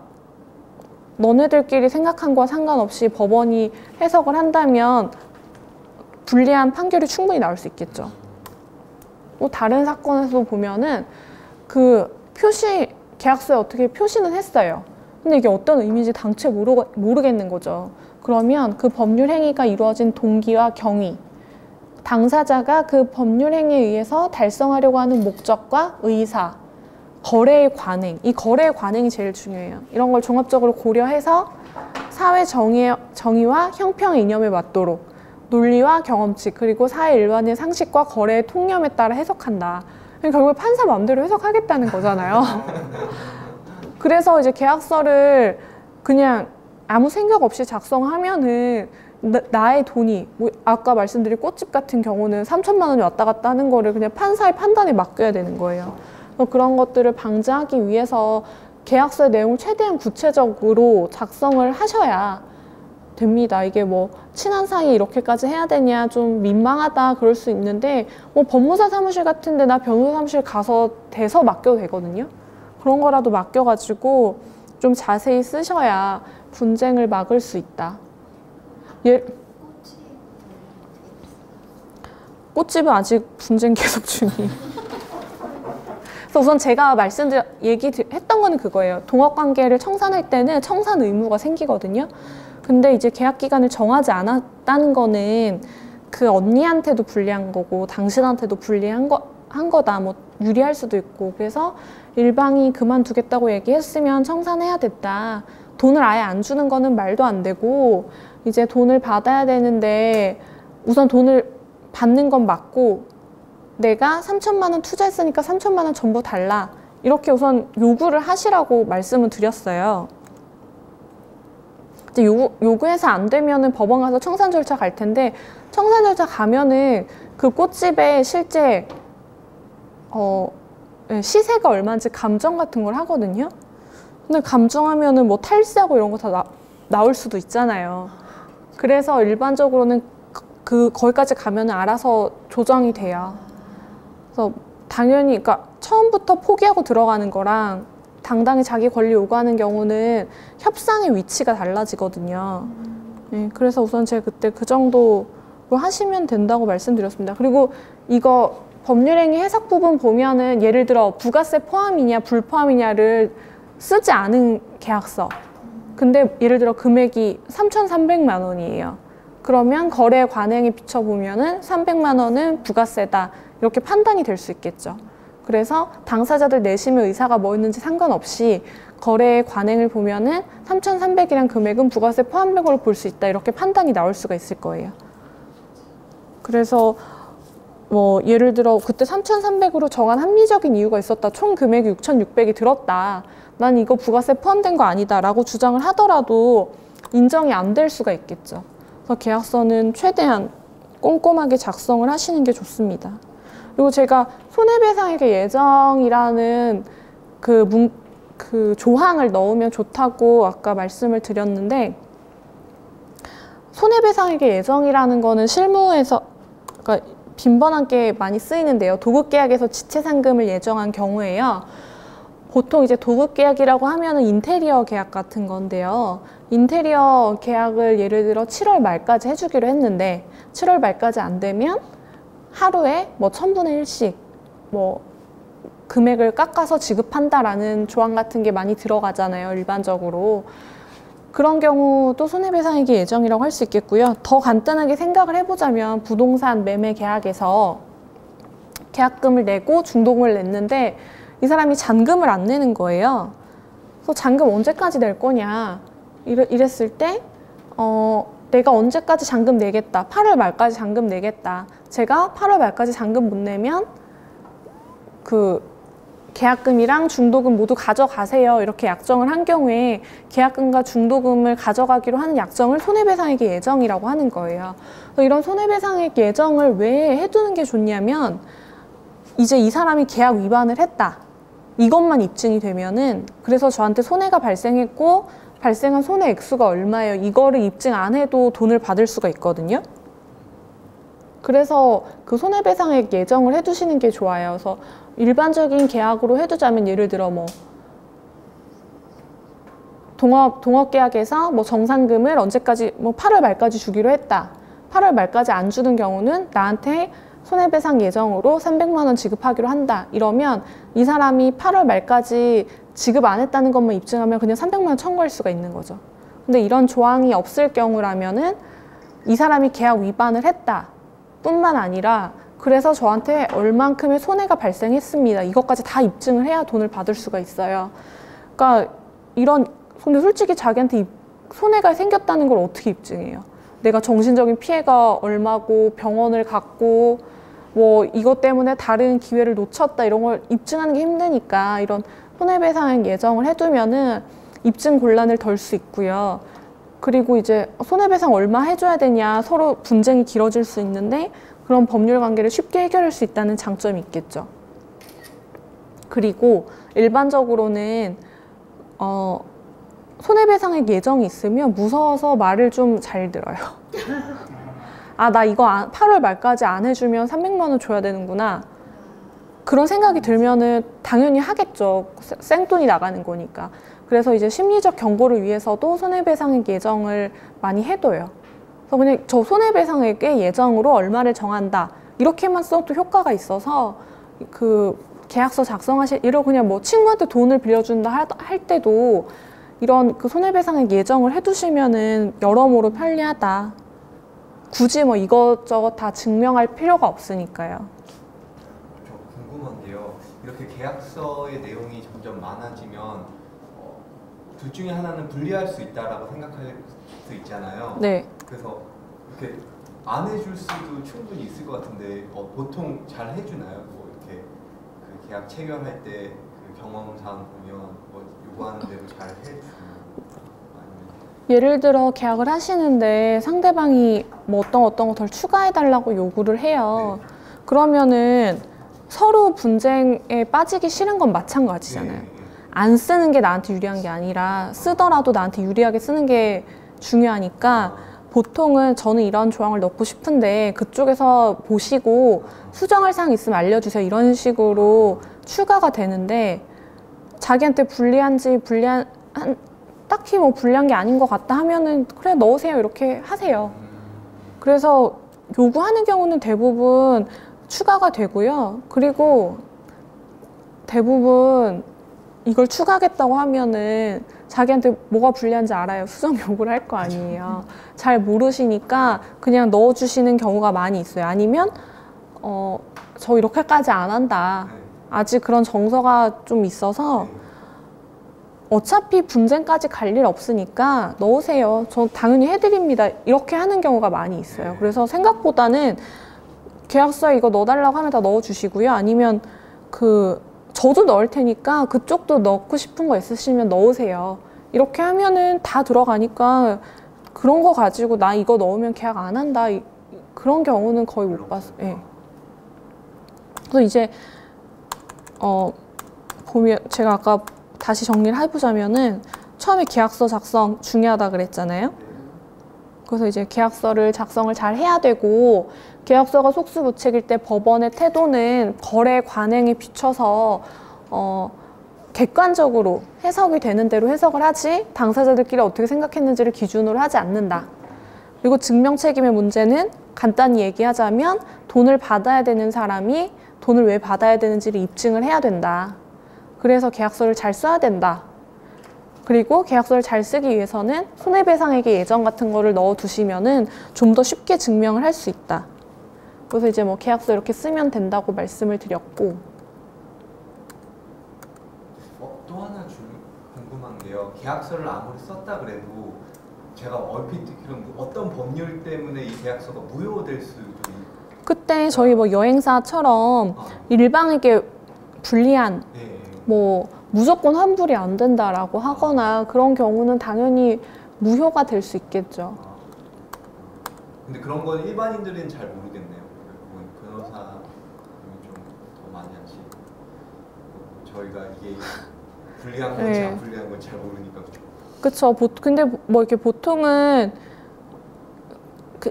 너네들끼리 생각한 거와 상관없이 법원이 해석을 한다면 불리한 판결이 충분히 나올 수 있겠죠. 뭐 다른 사건에서 보면은 그 계약서에 어떻게 표시는 했어요. 근데 이게 어떤 의미인지 당최 모르겠는 거죠. 그러면 그 법률 행위가 이루어진 동기와 경위, 당사자가 그 법률 행위에 의해서 달성하려고 하는 목적과 의사, 거래의 관행, 이 거래의 관행이 제일 중요해요. 이런 걸 종합적으로 고려해서 사회 정의와 형평 이념에 맞도록 논리와 경험치, 그리고 사회 일반의 상식과 거래의 통념에 따라 해석한다. 결국 판사 마음대로 해석하겠다는 거잖아요. 그래서 이제 계약서를 그냥 아무 생각 없이 작성하면은 나의 돈이 뭐 아까 말씀드린 꽃집 같은 경우는 3천만 원이 왔다 갔다 하는 거를 그냥 판사의 판단에 맡겨야 되는 거예요. 그런 것들을 방지하기 위해서 계약서의 내용을 최대한 구체적으로 작성을 하셔야 됩니다. 이게 뭐 친한 사이에 이렇게까지 해야 되냐 좀 민망하다 그럴 수 있는데 뭐 법무사 사무실 같은데 나 변호사 사무실 가서 대서 맡겨도 되거든요. 그런 거라도 맡겨가지고 좀 자세히 쓰셔야 분쟁을 막을 수 있다. 꽃집은 아직 분쟁 계속 중이에요. 그래서 우선 제가 얘기했던 거는 그거예요. 동업관계를 청산할 때는 청산 의무가 생기거든요. 근데 이제 계약 기간을 정하지 않았다는 거는 그 언니한테도 불리한 거고 당신한테도 불리한 거다. 뭐 유리할 수도 있고. 그래서 일방이 그만두겠다고 얘기했으면 청산해야 됐다. 돈을 아예 안 주는 거는 말도 안 되고 이제 돈을 받아야 되는데 우선 돈을 받는 건 맞고 내가 3천만 원 투자했으니까 3천만 원 전부 달라. 이렇게 우선 요구를 하시라고 말씀을 드렸어요. 이제 요구해서 안 되면은 법원 가서 청산 절차 갈 텐데 청산 절차 가면은 그 꽃집에 실제 시세가 얼마인지 감정 같은 걸 하거든요. 근데 감정하면은 뭐 탈세하고 이런 거 다 나올 수도 있잖아요. 그래서 일반적으로는 거기까지 가면은 알아서 조정이 돼요. 그래서 당연히 그러니까 처음부터 포기하고 들어가는 거랑 당당히 자기 권리 요구하는 경우는 협상의 위치가 달라지거든요. 네, 그래서 우선 제가 그때 그 정도로 하시면 된다고 말씀드렸습니다. 그리고 이거 법률행위 해석 부분 보면은 예를 들어 부가세 포함이냐 불포함이냐를 쓰지 않은 계약서. 근데 예를 들어 금액이 3,300만 원이에요. 그러면 거래 관행에 비춰보면은 300만 원은 부가세다. 이렇게 판단이 될 수 있겠죠. 그래서 당사자들 내심의 의사가 뭐였는지 상관없이 거래의 관행을 보면은 3,300이란 금액은 부가세 포함된 걸로 볼 수 있다. 이렇게 판단이 나올 수가 있을 거예요. 그래서 뭐 예를 들어 그때 3,300으로 정한 합리적인 이유가 있었다. 총 금액이 6,600이 들었다. 난 이거 부가세 포함된 거 아니다 라고 주장을 하더라도 인정이 안 될 수가 있겠죠. 그래서 계약서는 최대한 꼼꼼하게 작성을 하시는 게 좋습니다. 그리고 제가 손해배상액의 예정이라는 그 조항을 넣으면 좋다고 아까 말씀을 드렸는데 손해배상액의 예정이라는 거는 실무에서 그러니까 빈번하게 많이 쓰이는데요. 도급계약에서 지체상금을 예정한 경우에요. 보통 이제 도급계약이라고 하면은 인테리어 계약 같은 건데요. 인테리어 계약을 예를 들어 7월 말까지 해주기로 했는데 7월 말까지 안 되면 하루에 뭐 1000분의 1씩 뭐 금액을 깎아서 지급한다라는 조항 같은 게 많이 들어가잖아요. 일반적으로. 그런 경우도 손해배상액의 예정이라고 할 수 있겠고요. 더 간단하게 생각을 해보자면 부동산 매매 계약에서 계약금을 내고 중도금을 냈는데 이 사람이 잔금을 안 내는 거예요. 그래서 잔금 언제까지 낼 거냐 이랬을 때 내가 언제까지 잔금 내겠다. 8월 말까지 잔금 내겠다. 제가 8월 말까지 잔금 못 내면 그 계약금이랑 중도금 모두 가져가세요. 이렇게 약정을 한 경우에 계약금과 중도금을 가져가기로 하는 약정을 손해배상액의 예정이라고 하는 거예요. 그래서 이런 손해배상액 예정을 왜 해두는 게 좋냐면 이제 이 사람이 계약 위반을 했다. 이것만 입증이 되면은 그래서 저한테 손해가 발생했고 발생한 손해 액수가 얼마예요. 이거를 입증 안 해도 돈을 받을 수가 있거든요. 그래서 그 손해배상액 예정을 해두시는 게 좋아요. 그래서 일반적인 계약으로 해두자면 예를 들어 뭐 동업계약에서 뭐 정산금을 언제까지 뭐 8월 말까지 주기로 했다. 8월 말까지 안 주는 경우는 나한테 손해배상 예정으로 300만 원 지급하기로 한다. 이러면 이 사람이 8월 말까지 지급 안 했다는 것만 입증하면 그냥 300만 원 청구할 수가 있는 거죠. 근데 이런 조항이 없을 경우라면은 이 사람이 계약 위반을 했다. 뿐만 아니라 그래서 저한테 얼만큼의 손해가 발생했습니다. 이것까지 다 입증을 해야 돈을 받을 수가 있어요. 그러니까 근데 솔직히 자기한테 손해가 생겼다는 걸 어떻게 입증해요? 내가 정신적인 피해가 얼마고 병원을 갔고 뭐 이것 때문에 다른 기회를 놓쳤다 이런 걸 입증하는 게 힘드니까 이런 손해배상 예정을 해두면은 입증 곤란을 덜 수 있고요. 그리고 이제 손해배상 얼마 해줘야 되냐 서로 분쟁이 길어질 수 있는데 그런 법률 관계를 쉽게 해결할 수 있다는 장점이 있겠죠. 그리고 일반적으로는 손해배상액 예정이 있으면 무서워서 말을 좀 잘 들어요. 아, 나 이거 8월 말까지 안 해주면 300만 원 줘야 되는구나. 그런 생각이 들면은 당연히 하겠죠. 생돈이 나가는 거니까. 그래서 이제 심리적 경고를 위해서도 손해배상액 예정을 많이 해둬요. 그래서 그냥 저 손해배상액의 예정으로 얼마를 정한다. 이렇게만 써도 효과가 있어서 그 계약서 이런 그냥 뭐 친구한테 돈을 빌려준다 할 때도 이런 그 손해배상액 예정을 해두시면은 여러모로 편리하다. 굳이 뭐 이것저것 다 증명할 필요가 없으니까요. 저 궁금한 게요. 이렇게 계약서의 내용이 점점 많아지면 둘 중에 하나는 불리할 수 있다라고 생각할 수 있잖아요. 네. 그래서 이렇게 안 해줄 수도 충분히 있을 것 같은데 보통 잘 해주나요? 뭐 이렇게 그 계약 체결할 때 그 경험상 보면 뭐 요구하는 대로 잘 해주고 예를 들어 계약을 하시는데 상대방이 뭐 어떤 거 덜 추가해달라고 요구를 해요. 네. 그러면은 서로 분쟁에 빠지기 싫은 건 마찬가지잖아요. 네. 안 쓰는 게 나한테 유리한 게 아니라 쓰더라도 나한테 유리하게 쓰는 게 중요하니까 보통은 저는 이런 조항을 넣고 싶은데 그쪽에서 보시고 수정할 사항 있으면 알려주세요. 이런 식으로 추가가 되는데 자기한테 딱히 뭐 불리한 게 아닌 것 같다 하면은 그래 넣으세요 이렇게 하세요. 그래서 요구하는 경우는 대부분 추가가 되고요. 그리고 대부분 이걸 추가하겠다고 하면은 자기한테 뭐가 불리한지 알아요. 수정 요구를 할 거 아니에요. 잘 모르시니까 그냥 넣어주시는 경우가 많이 있어요. 아니면 저 이렇게까지 안 한다. 아직 그런 정서가 좀 있어서 어차피 분쟁까지 갈 일 없으니까 넣으세요. 저 당연히 해드립니다. 이렇게 하는 경우가 많이 있어요. 그래서 생각보다는 계약서에 이거 넣어달라고 하면 다 넣어주시고요. 아니면 저도 넣을 테니까 그쪽도 넣고 싶은 거 있으시면 넣으세요. 이렇게 하면은 다 들어가니까 그런 거 가지고 나 이거 넣으면 계약 안 한다. 그런 경우는 거의 못 봤어요. 예. 그래서 이제 보면 제가 아까 다시 정리를 해보자면은 처음에 계약서 작성 중요하다 그랬잖아요. 그래서 이제 계약서를 작성을 잘 해야 되고 계약서가 속수무책일 때 법원의 태도는 거래 관행에 비춰서 객관적으로 해석이 되는 대로 해석을 하지 당사자들끼리 어떻게 생각했는지를 기준으로 하지 않는다. 그리고 증명 책임의 문제는 간단히 얘기하자면 돈을 받아야 되는 사람이 돈을 왜 받아야 되는지를 입증을 해야 된다. 그래서 계약서를 잘 써야 된다. 그리고 계약서를 잘 쓰기 위해서는 손해배상액의 예정 같은 거를 넣어두시면은 좀 더 쉽게 증명을 할 수 있다. 그래서 이제 뭐 계약서 이렇게 쓰면 된다고 말씀을 드렸고. 또 하나 궁금한 게요. 계약서를 아무리 썼다 그래도 제가 얼핏 듣기로는 어떤 법률 때문에 이 계약서가 무효될 수도 그때 저희 뭐 여행사처럼 일방에게 불리한 뭐 무조건 환불이 안 된다라고 하거나 그런 경우는 당연히 무효가 될 수 있겠죠. 근데 그런 건 일반인들은 잘 모르겠네요. 변호사님이 좀 더 많이 하시고 저희가 이게 불리한 건지 네. 안 불리한 건지 잘 모르니까 그쵸. 근데 뭐 이렇게 보통은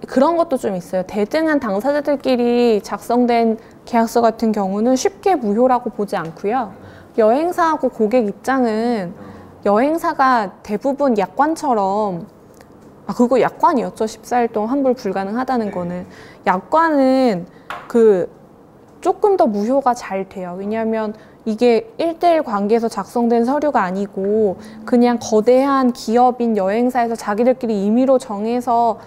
그런 것도 좀 있어요. 대등한 당사자들끼리 작성된 계약서 같은 경우는 쉽게 무효라고 보지 않고요. 여행사하고 고객 입장은 여행사가 대부분 약관처럼 그거 약관이었죠. 14일 동안 환불 불가능하다는 거는. 약관은 조금 더 무효가 잘 돼요. 왜냐하면 이게 1:1 관계에서 작성된 서류가 아니고 그냥 거대한 기업인 여행사에서 자기들끼리 임의로 정해서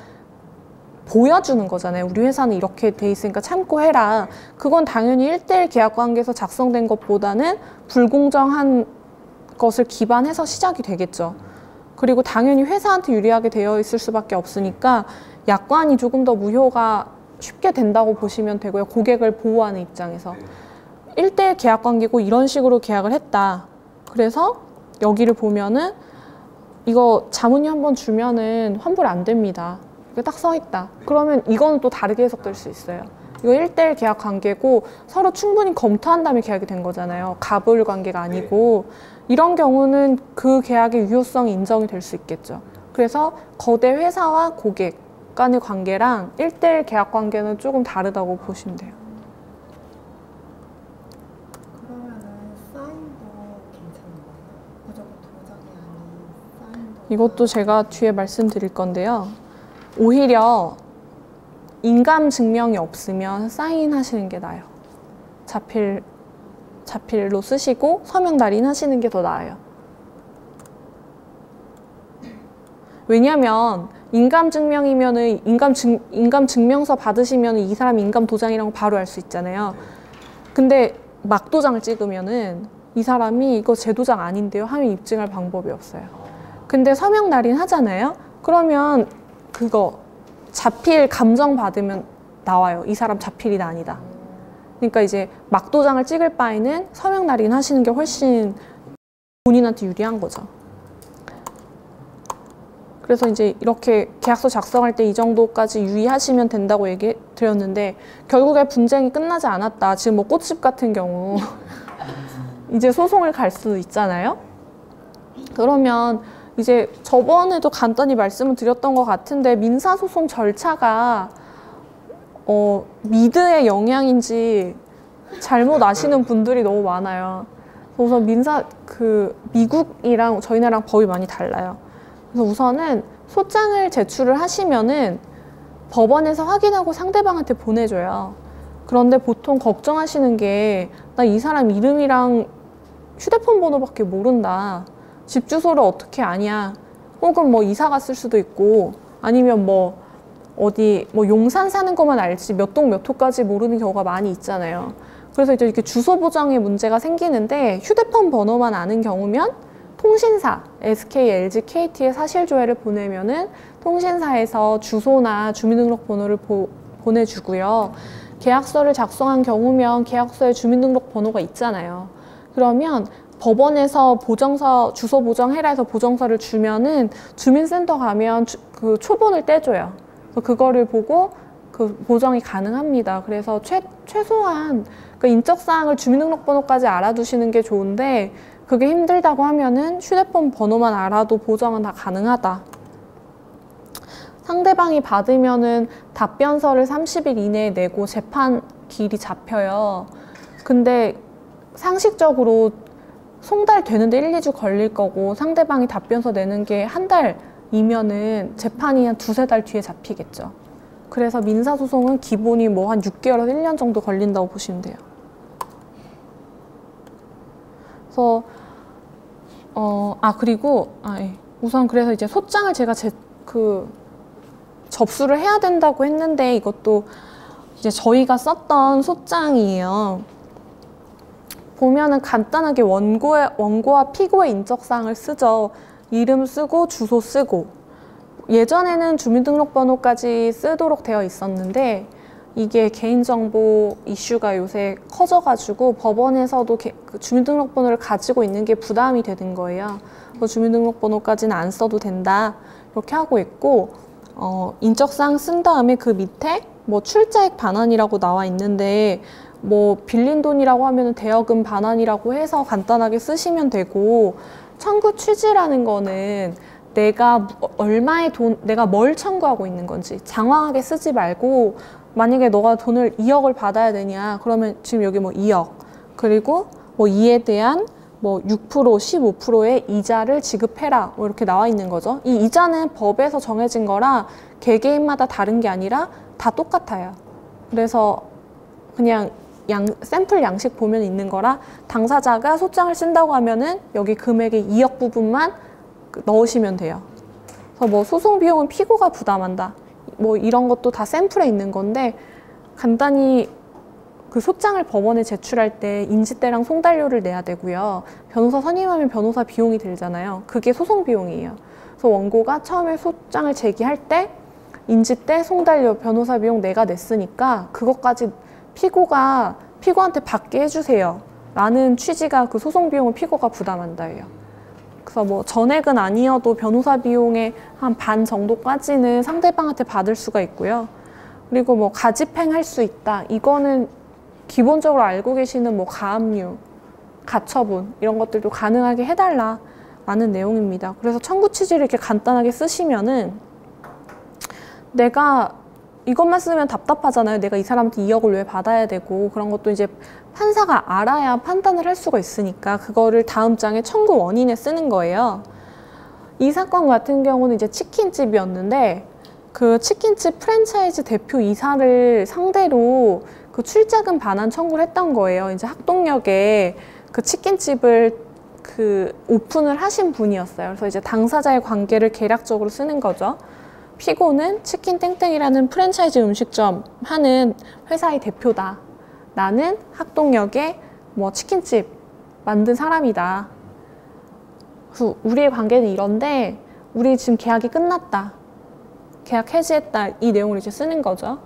보여주는 거잖아요. 우리 회사는 이렇게 돼 있으니까 참고해라. 그건 당연히 1:1 계약 관계에서 작성된 것보다는 불공정한 것을 기반해서 시작이 되겠죠. 그리고 당연히 회사한테 유리하게 되어 있을 수밖에 없으니까 약관이 조금 더 무효가 쉽게 된다고 보시면 되고요. 고객을 보호하는 입장에서. 1:1 계약 관계고 이런 식으로 계약을 했다. 그래서 여기를 보면은 이거 자문료 한번 주면은 환불 안 됩니다. 이게 딱 써 있다. 그러면 이거는 또 다르게 해석될 수 있어요. 이거 1대1 계약 관계고 서로 충분히 검토한 다음에 계약이 된 거잖아요. 갑을 관계가 아니고. 이런 경우는 그 계약의 유효성이 인정이 될 수 있겠죠. 그래서 거대 회사와 고객 간의 관계랑 1대1 계약 관계는 조금 다르다고 보시면 돼요. 그러면은 사인도 괜찮은 거예요? 무조건 도장이 아닌 사인도. 이것도 제가 뒤에 말씀드릴 건데요. 오히려 인감 증명이 없으면 사인하시는 게 나아요. 자필로 쓰시고 서명 날인하시는 게 더 나아요. 왜냐면 인감 증명이면은 인감 증명서 받으시면 이 사람이 인감 도장이라고 바로 알 수 있잖아요. 근데 막 도장을 찍으면은 이 사람이 이거 제 도장 아닌데요 하면 입증할 방법이 없어요. 근데 서명 날인 하잖아요. 그러면 그거 자필 감정 받으면 나와요. 이 사람 자필이다 아니다. 그러니까 이제 막 도장을 찍을 바에는 서명 날인 하시는 게 훨씬 본인한테 유리한 거죠. 그래서 이제 이렇게 계약서 작성할 때 이 정도까지 유의하시면 된다고 얘기 드렸는데 결국에 분쟁이 끝나지 않았다. 지금 뭐 꽃집 같은 경우 이제 소송을 갈 수도 있잖아요. 그러면 이제 저번에도 간단히 말씀을 드렸던 것 같은데 민사소송 절차가 미드의 영향인지 잘못 아시는 분들이 너무 많아요. 그래서 미국이랑 저희 나라랑 법이 많이 달라요. 그래서 우선은 소장을 제출을 하시면은 법원에서 확인하고 상대방한테 보내줘요. 그런데 보통 걱정하시는 게 나 이 사람 이름이랑 휴대폰 번호밖에 모른다. 집 주소를 어떻게 아냐. 혹은 뭐 이사 갔을 수도 있고 아니면 뭐 어디 뭐 용산 사는 것만 알지 몇 동 몇 호까지 모르는 경우가 많이 있잖아요. 그래서 이제 이렇게 주소 보정에 문제가 생기는데 휴대폰 번호만 아는 경우면 통신사, SK, LG, KT에 사실조회를 보내면은 통신사에서 주소나 주민등록번호를 보내주고요. 계약서를 작성한 경우면 계약서에 주민등록번호가 있잖아요. 그러면 법원에서 보정서 주소 보정해라 해서 보정서를 주면은 주민센터 가면 그 초본을 떼줘요. 그래서 그거를 보고 그 보정이 가능합니다. 그래서 최소한 그 인적사항을 주민등록번호까지 알아두시는 게 좋은데 그게 힘들다고 하면은 휴대폰 번호만 알아도 보정은 다 가능하다. 상대방이 받으면은 답변서를 30일 이내에 내고 재판 길이 잡혀요. 근데 상식적으로 송달되는데 1, 2주 걸릴 거고 상대방이 답변서 내는 게 한 달이면은 재판이 한 2~3달 뒤에 잡히겠죠. 그래서 민사소송은 기본이 뭐 한 6개월에서 1년 정도 걸린다고 보시면 돼요. 그래서 우선 그래서 이제 소장을 제가 접수를 해야 된다고 했는데 이것도 이제 저희가 썼던 소장이에요. 보면은 간단하게 원고와 피고의 인적사항을 쓰죠. 이름 쓰고 주소 쓰고. 예전에는 주민등록번호까지 쓰도록 되어 있었는데 이게 개인정보 이슈가 요새 커져가지고 법원에서도 주민등록번호를 가지고 있는 게 부담이 되는 거예요. 그래서 주민등록번호까지는 안 써도 된다 이렇게 하고 있고 인적사항 쓴 다음에 그 밑에 뭐 출자액 반환이라고 나와 있는데 뭐 빌린 돈이라고 하면 대여금 반환이라고 해서 간단하게 쓰시면 되고 청구 취지라는 거는 내가 내가 뭘 청구하고 있는 건지 장황하게 쓰지 말고 만약에 너가 돈을 2억을 받아야 되냐 그러면 지금 여기 뭐 2억 그리고 뭐 이에 대한 뭐 6%, 15%의 이자를 지급해라 뭐 이렇게 나와 있는 거죠. 이 이자는 법에서 정해진 거라 개개인마다 다른 게 아니라 다 똑같아요. 그래서 그냥 샘플 양식 보면 있는 거라 당사자가 소장을 쓴다고 하면은 여기 금액의 2억 부분만 넣으시면 돼요. 그래서 뭐 소송 비용은 피고가 부담한다. 뭐 이런 것도 다 샘플에 있는 건데 간단히 그 소장을 법원에 제출할 때 인지대랑 송달료를 내야 되고요. 변호사 선임하면 변호사 비용이 들잖아요. 그게 소송 비용이에요. 그래서 원고가 처음에 소장을 제기할 때 인지대, 송달료, 변호사 비용 내가 냈으니까 그것까지 피고한테 받게 해주세요. 라는 취지가 그 소송 비용을 피고가 부담한다예요. 그래서 뭐 전액은 아니어도 변호사 비용의 한 반 정도까지는 상대방한테 받을 수가 있고요. 그리고 뭐 가집행할 수 있다. 이거는 기본적으로 알고 계시는 뭐 가압류, 가처분 이런 것들도 가능하게 해달라라는 내용입니다. 그래서 청구 취지를 이렇게 간단하게 쓰시면은 내가 이것만 쓰면 답답하잖아요. 내가 이 사람한테 2억을 왜 받아야 되고 그런 것도 이제 판사가 알아야 판단을 할 수가 있으니까 그거를 다음 장에 청구 원인에 쓰는 거예요. 이 사건 같은 경우는 이제 치킨집이었는데 그 치킨집 프랜차이즈 대표 이사를 상대로 그 출자금 반환 청구를 했던 거예요. 이제 학동역에 그 치킨집을 그 오픈을 하신 분이었어요. 그래서 이제 당사자의 관계를 계략적으로 쓰는 거죠. 피고는 치킨 땡땡이라는 프랜차이즈 음식점 하는 회사의 대표다. 나는 학동역에 뭐 치킨집 만든 사람이다. 그래서 우리의 관계는 이런데 우리 지금 계약이 끝났다. 계약 해지했다. 이 내용을 이제 쓰는 거죠.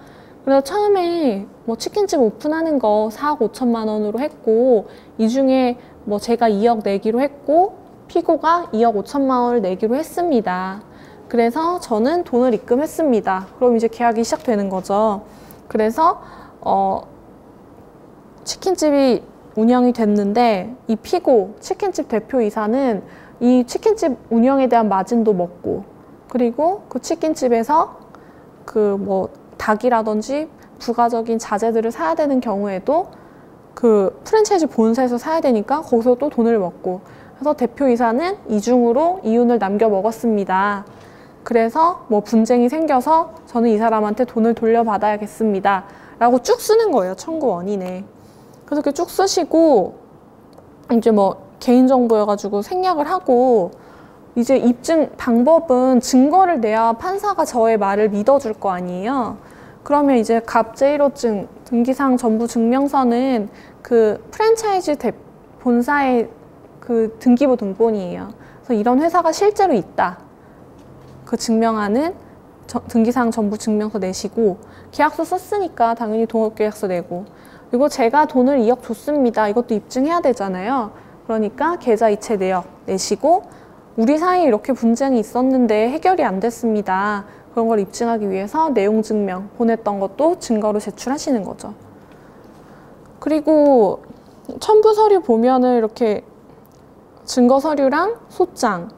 그래서 처음에 뭐 치킨집 오픈하는 거 4억 5천만 원으로 했고 이 중에 뭐 제가 2억 내기로 했고 피고가 2억 5천만 원을 내기로 했습니다. 그래서 저는 돈을 입금했습니다. 그럼 이제 계약이 시작되는 거죠. 그래서 치킨집이 운영이 됐는데 이 피고 치킨집 대표이사는 이 치킨집 운영에 대한 마진도 먹고 그리고 그 치킨집에서 그 뭐 닭이라든지 부가적인 자재들을 사야 되는 경우에도 그 프랜차이즈 본사에서 사야 되니까 거기서 또 돈을 먹고 그래서 대표이사는 이중으로 이윤을 남겨 먹었습니다. 그래서 뭐 분쟁이 생겨서 저는 이 사람한테 돈을 돌려받아야겠습니다. 라고 쭉 쓰는 거예요. 청구 원인에. 그래서 이렇게 쭉 쓰시고 이제 뭐 개인정보여가지고 생략을 하고 이제 입증 방법은 증거를 내야 판사가 저의 말을 믿어줄 거 아니에요. 그러면 이제 갑 제1호증 등기사항 전부 증명서는 그 프랜차이즈 본사의 그 등기부 등본이에요. 그래서 이런 회사가 실제로 있다. 그 증명하는 등기사항 전부 증명서 내시고 계약서 썼으니까 당연히 동업계약서 내고 그리고 제가 돈을 2억 줬습니다. 이것도 입증해야 되잖아요. 그러니까 계좌이체 내역 내시고 우리 사이에 이렇게 분쟁이 있었는데 해결이 안 됐습니다. 그런 걸 입증하기 위해서 내용 증명 보냈던 것도 증거로 제출하시는 거죠. 그리고 첨부 서류 보면은 이렇게 증거 서류랑 소장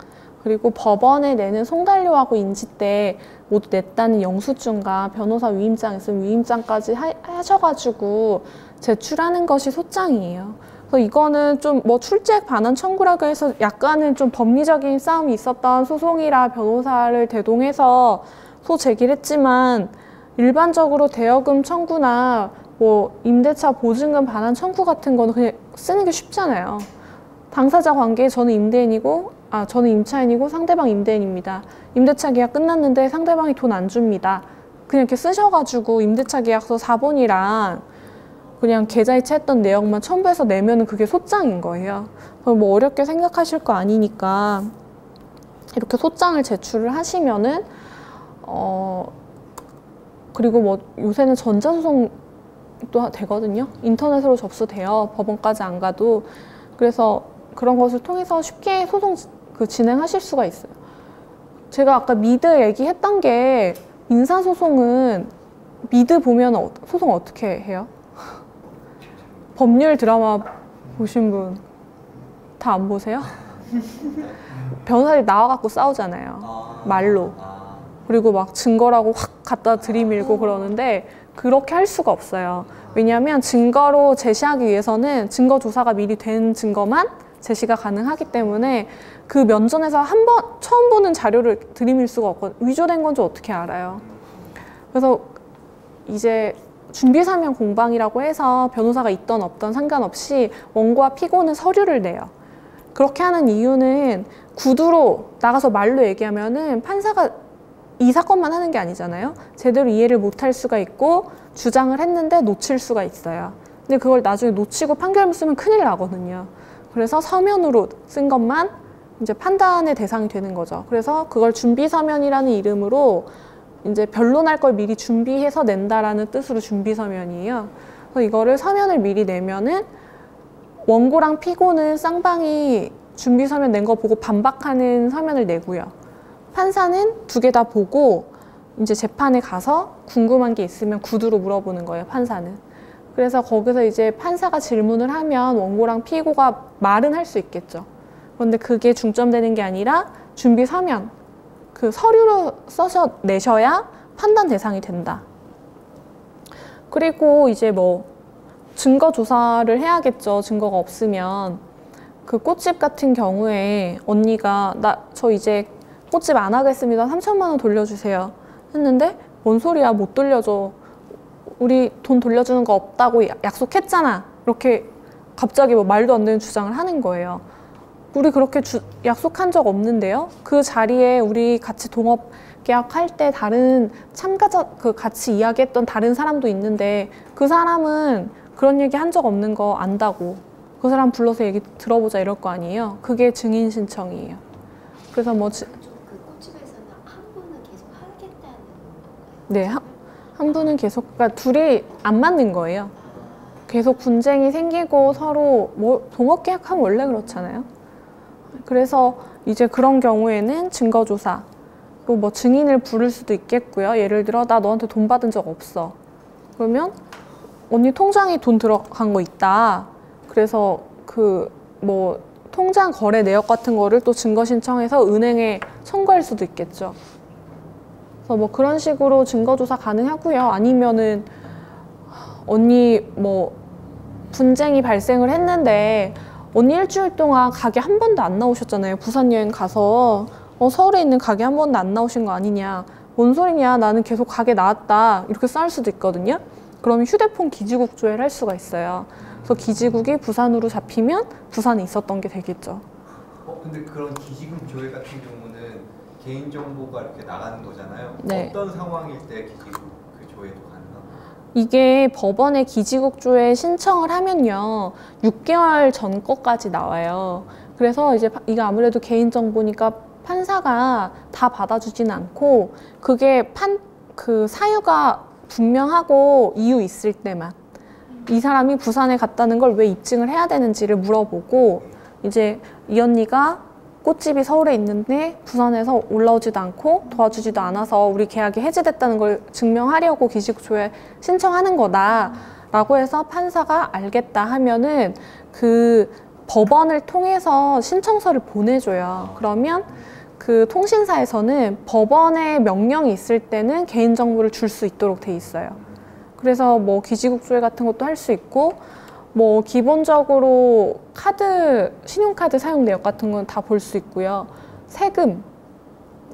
그리고 법원에 내는 송달료하고 인지때 모두 냈다는 영수증과 변호사 위임장 있으면 위임장까지 하셔가지고 제출하는 것이 소장이에요. 그래서 이거는 좀 뭐 출재액 반환 청구라고 해서 약간은 좀 법리적인 싸움이 있었던 소송이라 변호사를 대동해서 소 제기를 했지만 일반적으로 대여금 청구나 뭐 임대차 보증금 반환 청구 같은 거는 그냥 쓰는 게 쉽잖아요. 당사자 관계에 저는 임대인이고 저는 임차인이고 상대방 임대인입니다. 임대차 계약 끝났는데 상대방이 돈 안 줍니다. 그냥 이렇게 쓰셔가지고 임대차 계약서 사본이랑 그냥 계좌이체 했던 내역만 첨부해서 내면은 그게 소장인 거예요. 뭐 어렵게 생각하실 거 아니니까 이렇게 소장을 제출을 하시면은 그리고 뭐 요새는 전자소송도 되거든요. 인터넷으로 접수돼요. 법원까지 안 가도. 그래서 그런 것을 통해서 쉽게 소송 진행하실 수가 있어요. 제가 아까 미드 얘기했던 게 민사소송은 미드 보면 소송 어떻게 해요? 법률 드라마 보신 분 다 안 보세요? 변호사들이 나와갖고 싸우잖아요. 말로. 그리고 막 증거라고 확 갖다 들이밀고 그러는데 그렇게 할 수가 없어요. 왜냐하면 증거로 제시하기 위해서는 증거 조사가 미리 된 증거만 제시가 가능하기 때문에 그 면전에서 한 번 처음 보는 자료를 들이밀 수가 없거든요. 위조된 건지 어떻게 알아요? 그래서 이제 준비서면 공방이라고 해서 변호사가 있던 없던 상관없이 원고와 피고는 서류를 내요. 그렇게 하는 이유는 구두로 나가서 말로 얘기하면은 판사가 이 사건만 하는 게 아니잖아요. 제대로 이해를 못할 수가 있고 주장을 했는데 놓칠 수가 있어요. 근데 그걸 나중에 놓치고 판결문 쓰면 큰일 나거든요. 그래서 서면으로 쓴 것만 이제 판단의 대상이 되는 거죠. 그래서 그걸 준비서면이라는 이름으로 이제 변론할 걸 미리 준비해서 낸다라는 뜻으로 준비서면이에요. 그래서 이거를 서면을 미리 내면은 원고랑 피고는 쌍방이 준비 서면 낸 거 보고 반박하는 서면을 내고요. 판사는 2개 다 보고 이제 재판에 가서 궁금한 게 있으면 구두로 물어보는 거예요, 판사는. 그래서 거기서 이제 판사가 질문을 하면 원고랑 피고가 말은 할 수 있겠죠. 그런데 그게 중점되는 게 아니라 준비 서면, 그 서류로 써서 내셔야 판단 대상이 된다. 그리고 이제 뭐 증거 조사를 해야겠죠. 증거가 없으면. 그 꽃집 같은 경우에 언니가 저 이제 꽃집 안 하겠습니다. 3천만 원 돌려주세요. 했는데 뭔 소리야, 못 돌려줘. 우리 돈 돌려주는 거 없다고 약속했잖아. 이렇게 갑자기 뭐 말도 안 되는 주장을 하는 거예요. 우리 그렇게 약속한 적 없는데요. 그 자리에 우리 같이 동업 계약할 때 다른 참가자, 그 같이 이야기했던 다른 사람도 있는데 그 사람은 그런 얘기 한 적 없는 거 안다고. 그 사람 불러서 얘기 들어보자 이럴 거 아니에요. 그게 증인 신청이에요. 그래서 뭐 그 꽃집에서는 한 분은 계속 하겠다는 건가요? 네, 한 분은 계속, 그러니까 둘이 안 맞는 거예요. 계속 분쟁이 생기고 서로 뭐 동업 계약하면 원래 그렇잖아요. 그래서 이제 그런 경우에는 증거조사, 또 뭐 증인을 부를 수도 있겠고요. 예를 들어 나 너한테 돈 받은 적 없어. 그러면 언니 통장에 돈 들어간 거 있다. 그래서 그 뭐 통장 거래 내역 같은 거를 또 증거 신청해서 은행에 청구할 수도 있겠죠. 그래서 뭐 그런 식으로 증거조사 가능하고요. 아니면은 언니 뭐 분쟁이 발생을 했는데 언니 일주일 동안 가게 한 번도 안 나오셨잖아요. 부산 여행 가서 서울에 있는 가게 한 번도 안 나오신 거 아니냐. 뭔 소리냐. 나는 계속 가게 나왔다. 이렇게 쌀 수도 있거든요. 그러면 휴대폰 기지국 조회를 할 수가 있어요. 그래서 기지국이 부산으로 잡히면 부산에 있었던 게 되겠죠. 근데 그런 기지국 조회 같은 경우는 개인정보가 이렇게 나가는 거잖아요. 네. 어떤 상황일 때 기지국 그 조회도 가능한가요? 이게 법원에 기지국 조회 신청을 하면요. 6개월 전 것까지 나와요. 그래서 이제 이거 아무래도 개인정보니까 판사가 다 받아주지는 않고 그게 그 사유가 분명하고 이유 있을 때만 이 사람이 부산에 갔다는 걸 왜 입증을 해야 되는지를 물어보고 이제 이 언니가 꽃집이 서울에 있는데 부산에서 올라오지도 않고 도와주지도 않아서 우리 계약이 해지됐다는 걸 증명하려고 기지국 조회 신청하는 거다 라고 해서 판사가 알겠다 하면은 그 법원을 통해서 신청서를 보내줘요. 그러면 그 통신사에서는 법원의 명령이 있을 때는 개인정보를 줄 수 있도록 돼 있어요. 그래서 뭐 기지국 조회 같은 것도 할 수 있고 뭐 기본적으로 신용카드 사용 내역 같은 건 다 볼 수 있고요. 세금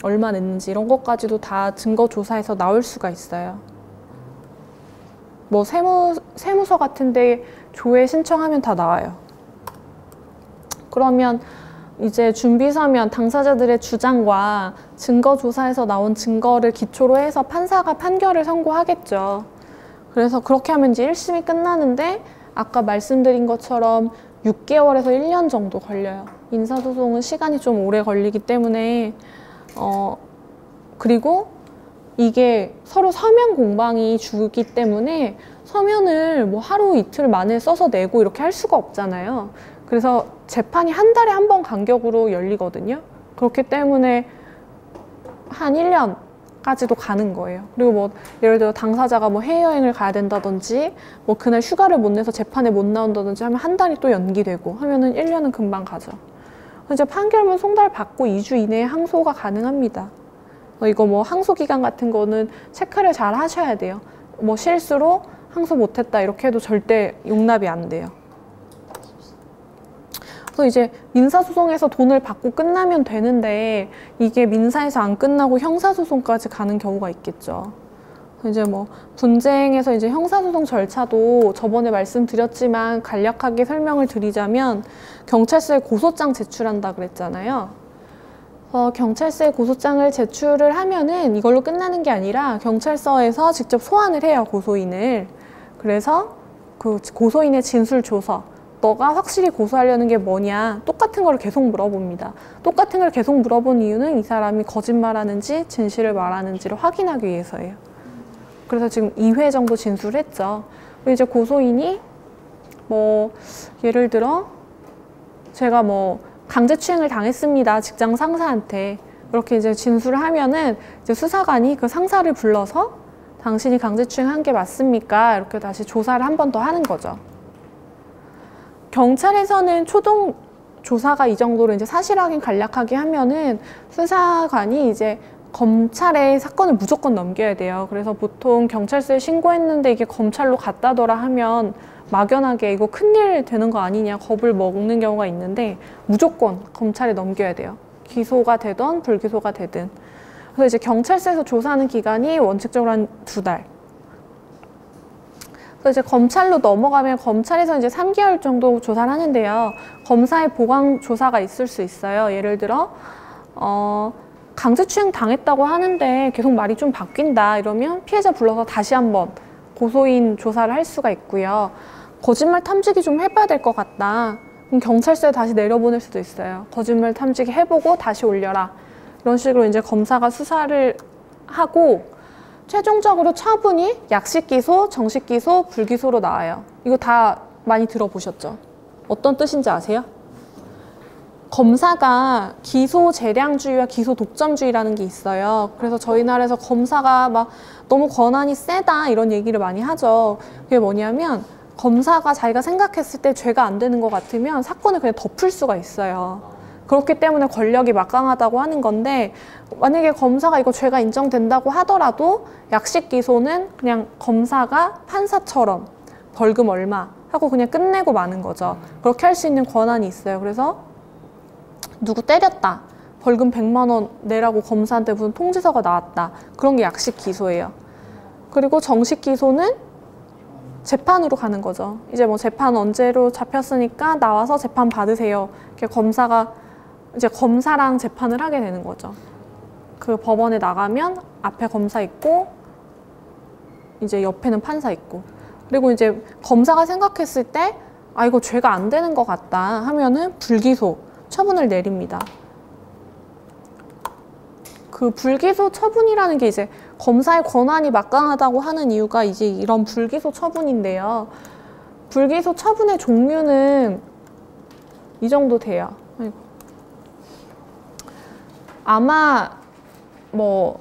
얼마 냈는지 이런 것까지도 다 증거 조사에서 나올 수가 있어요. 뭐 세무서 같은데 조회 신청하면 다 나와요. 그러면 이제 준비서면 당사자들의 주장과 증거 조사에서 나온 증거를 기초로 해서 판사가 판결을 선고하겠죠. 그래서 그렇게 하면 이제 1심이 끝나는데 아까 말씀드린 것처럼 6개월에서 1년 정도 걸려요. 민사소송은 시간이 좀 오래 걸리기 때문에 그리고 이게 서로 서면 공방이 주기 때문에 서면을 뭐 하루 이틀 만에 써서 내고 이렇게 할 수가 없잖아요. 그래서 재판이 한 달에 한 번 간격으로 열리거든요. 그렇기 때문에 한 1년까지도 가는 거예요. 그리고 뭐 예를 들어 당사자가 뭐 해외여행을 가야 된다든지 뭐 그날 휴가를 못 내서 재판에 못 나온다든지 하면 한 달이 또 연기되고 하면은 1년은 금방 가죠. 이제 판결문 송달 받고 2주 이내에 항소가 가능합니다. 이거 뭐 항소 기간 같은 거는 체크를 잘 하셔야 돼요. 뭐 실수로 항소 못했다 이렇게 해도 절대 용납이 안 돼요. 그래서 이제 민사소송에서 돈을 받고 끝나면 되는데 이게 민사에서 안 끝나고 형사소송까지 가는 경우가 있겠죠. 이제 뭐 분쟁에서 이제 형사소송 절차도 저번에 말씀드렸지만 간략하게 설명을 드리자면 경찰서에 고소장 제출한다 그랬잖아요. 경찰서에 고소장을 제출을 하면은 이걸로 끝나는 게 아니라 경찰서에서 직접 소환을 해요, 고소인을. 그래서 그 고소인의 진술 조서, 너가 확실히 고소하려는 게 뭐냐, 똑같은 걸 계속 물어봅니다. 똑같은 걸 계속 물어본 이유는 이 사람이 거짓말하는지 진실을 말하는지를 확인하기 위해서예요. 그래서 지금 2회 정도 진술을 했죠. 이제 고소인이 뭐 예를 들어 제가 뭐 강제추행을 당했습니다. 직장 상사한테. 그렇게 이제 진술을 하면은 이제 수사관이 그 상사를 불러서 당신이 강제추행한 게 맞습니까? 이렇게 다시 조사를 한 번 더 하는 거죠. 경찰에서는 초동 조사가 이 정도로 이제 사실 확인 간략하게 하면은 수사관이 이제 검찰에 사건을 무조건 넘겨야 돼요. 그래서 보통 경찰서에 신고했는데 이게 검찰로 갔다더라 하면 막연하게 이거 큰일 되는 거 아니냐 겁을 먹는 경우가 있는데 무조건 검찰에 넘겨야 돼요. 기소가 되든 불기소가 되든. 그래서 이제 경찰서에서 조사하는 기간이 원칙적으로 한 2달. 그래서 이제 검찰로 넘어가면 검찰에서 이제 3개월 정도 조사를 하는데요. 검사의 보강 조사가 있을 수 있어요. 예를 들어 강제추행 당했다고 하는데 계속 말이 좀 바뀐다 이러면 피해자 불러서 다시 한번 고소인 조사를 할 수가 있고요. 거짓말 탐지기 좀 해봐야 될 것 같다. 그럼 경찰서에 다시 내려보낼 수도 있어요. 거짓말 탐지기 해보고 다시 올려라. 이런 식으로 이제 검사가 수사를 하고 최종적으로 처분이 약식 기소, 정식 기소, 불기소로 나와요. 이거 다 많이 들어보셨죠? 어떤 뜻인지 아세요? 검사가 기소 재량주의와 기소 독점주의라는 게 있어요. 그래서 저희 나라에서 검사가 막 너무 권한이 세다 이런 얘기를 많이 하죠. 그게 뭐냐면 검사가 자기가 생각했을 때 죄가 안 되는 것 같으면 사건을 그냥 덮을 수가 있어요. 그렇기 때문에 권력이 막강하다고 하는 건데 만약에 검사가 이거 죄가 인정된다고 하더라도 약식 기소는 그냥 검사가 판사처럼 벌금 얼마 하고 그냥 끝내고 마는 거죠. 그렇게 할 수 있는 권한이 있어요. 그래서 누구 때렸다. 벌금 100만 원 내라고 검사한테 무슨 통지서가 나왔다. 그런 게 약식 기소예요. 그리고 정식 기소는 재판으로 가는 거죠. 이제 뭐 재판 언제로 잡혔으니까 나와서 재판 받으세요. 이렇게 검사가 이제 검사랑 재판을 하게 되는 거죠. 그 법원에 나가면 앞에 검사 있고 이제 옆에는 판사 있고 그리고 이제 검사가 생각했을 때 아 이거 죄가 안 되는 것 같다 하면은 불기소 처분을 내립니다. 그 불기소 처분이라는 게 이제 검사의 권한이 막강하다고 하는 이유가 이제 이런 불기소 처분인데요. 불기소 처분의 종류는 이 정도 돼요. 아마 뭐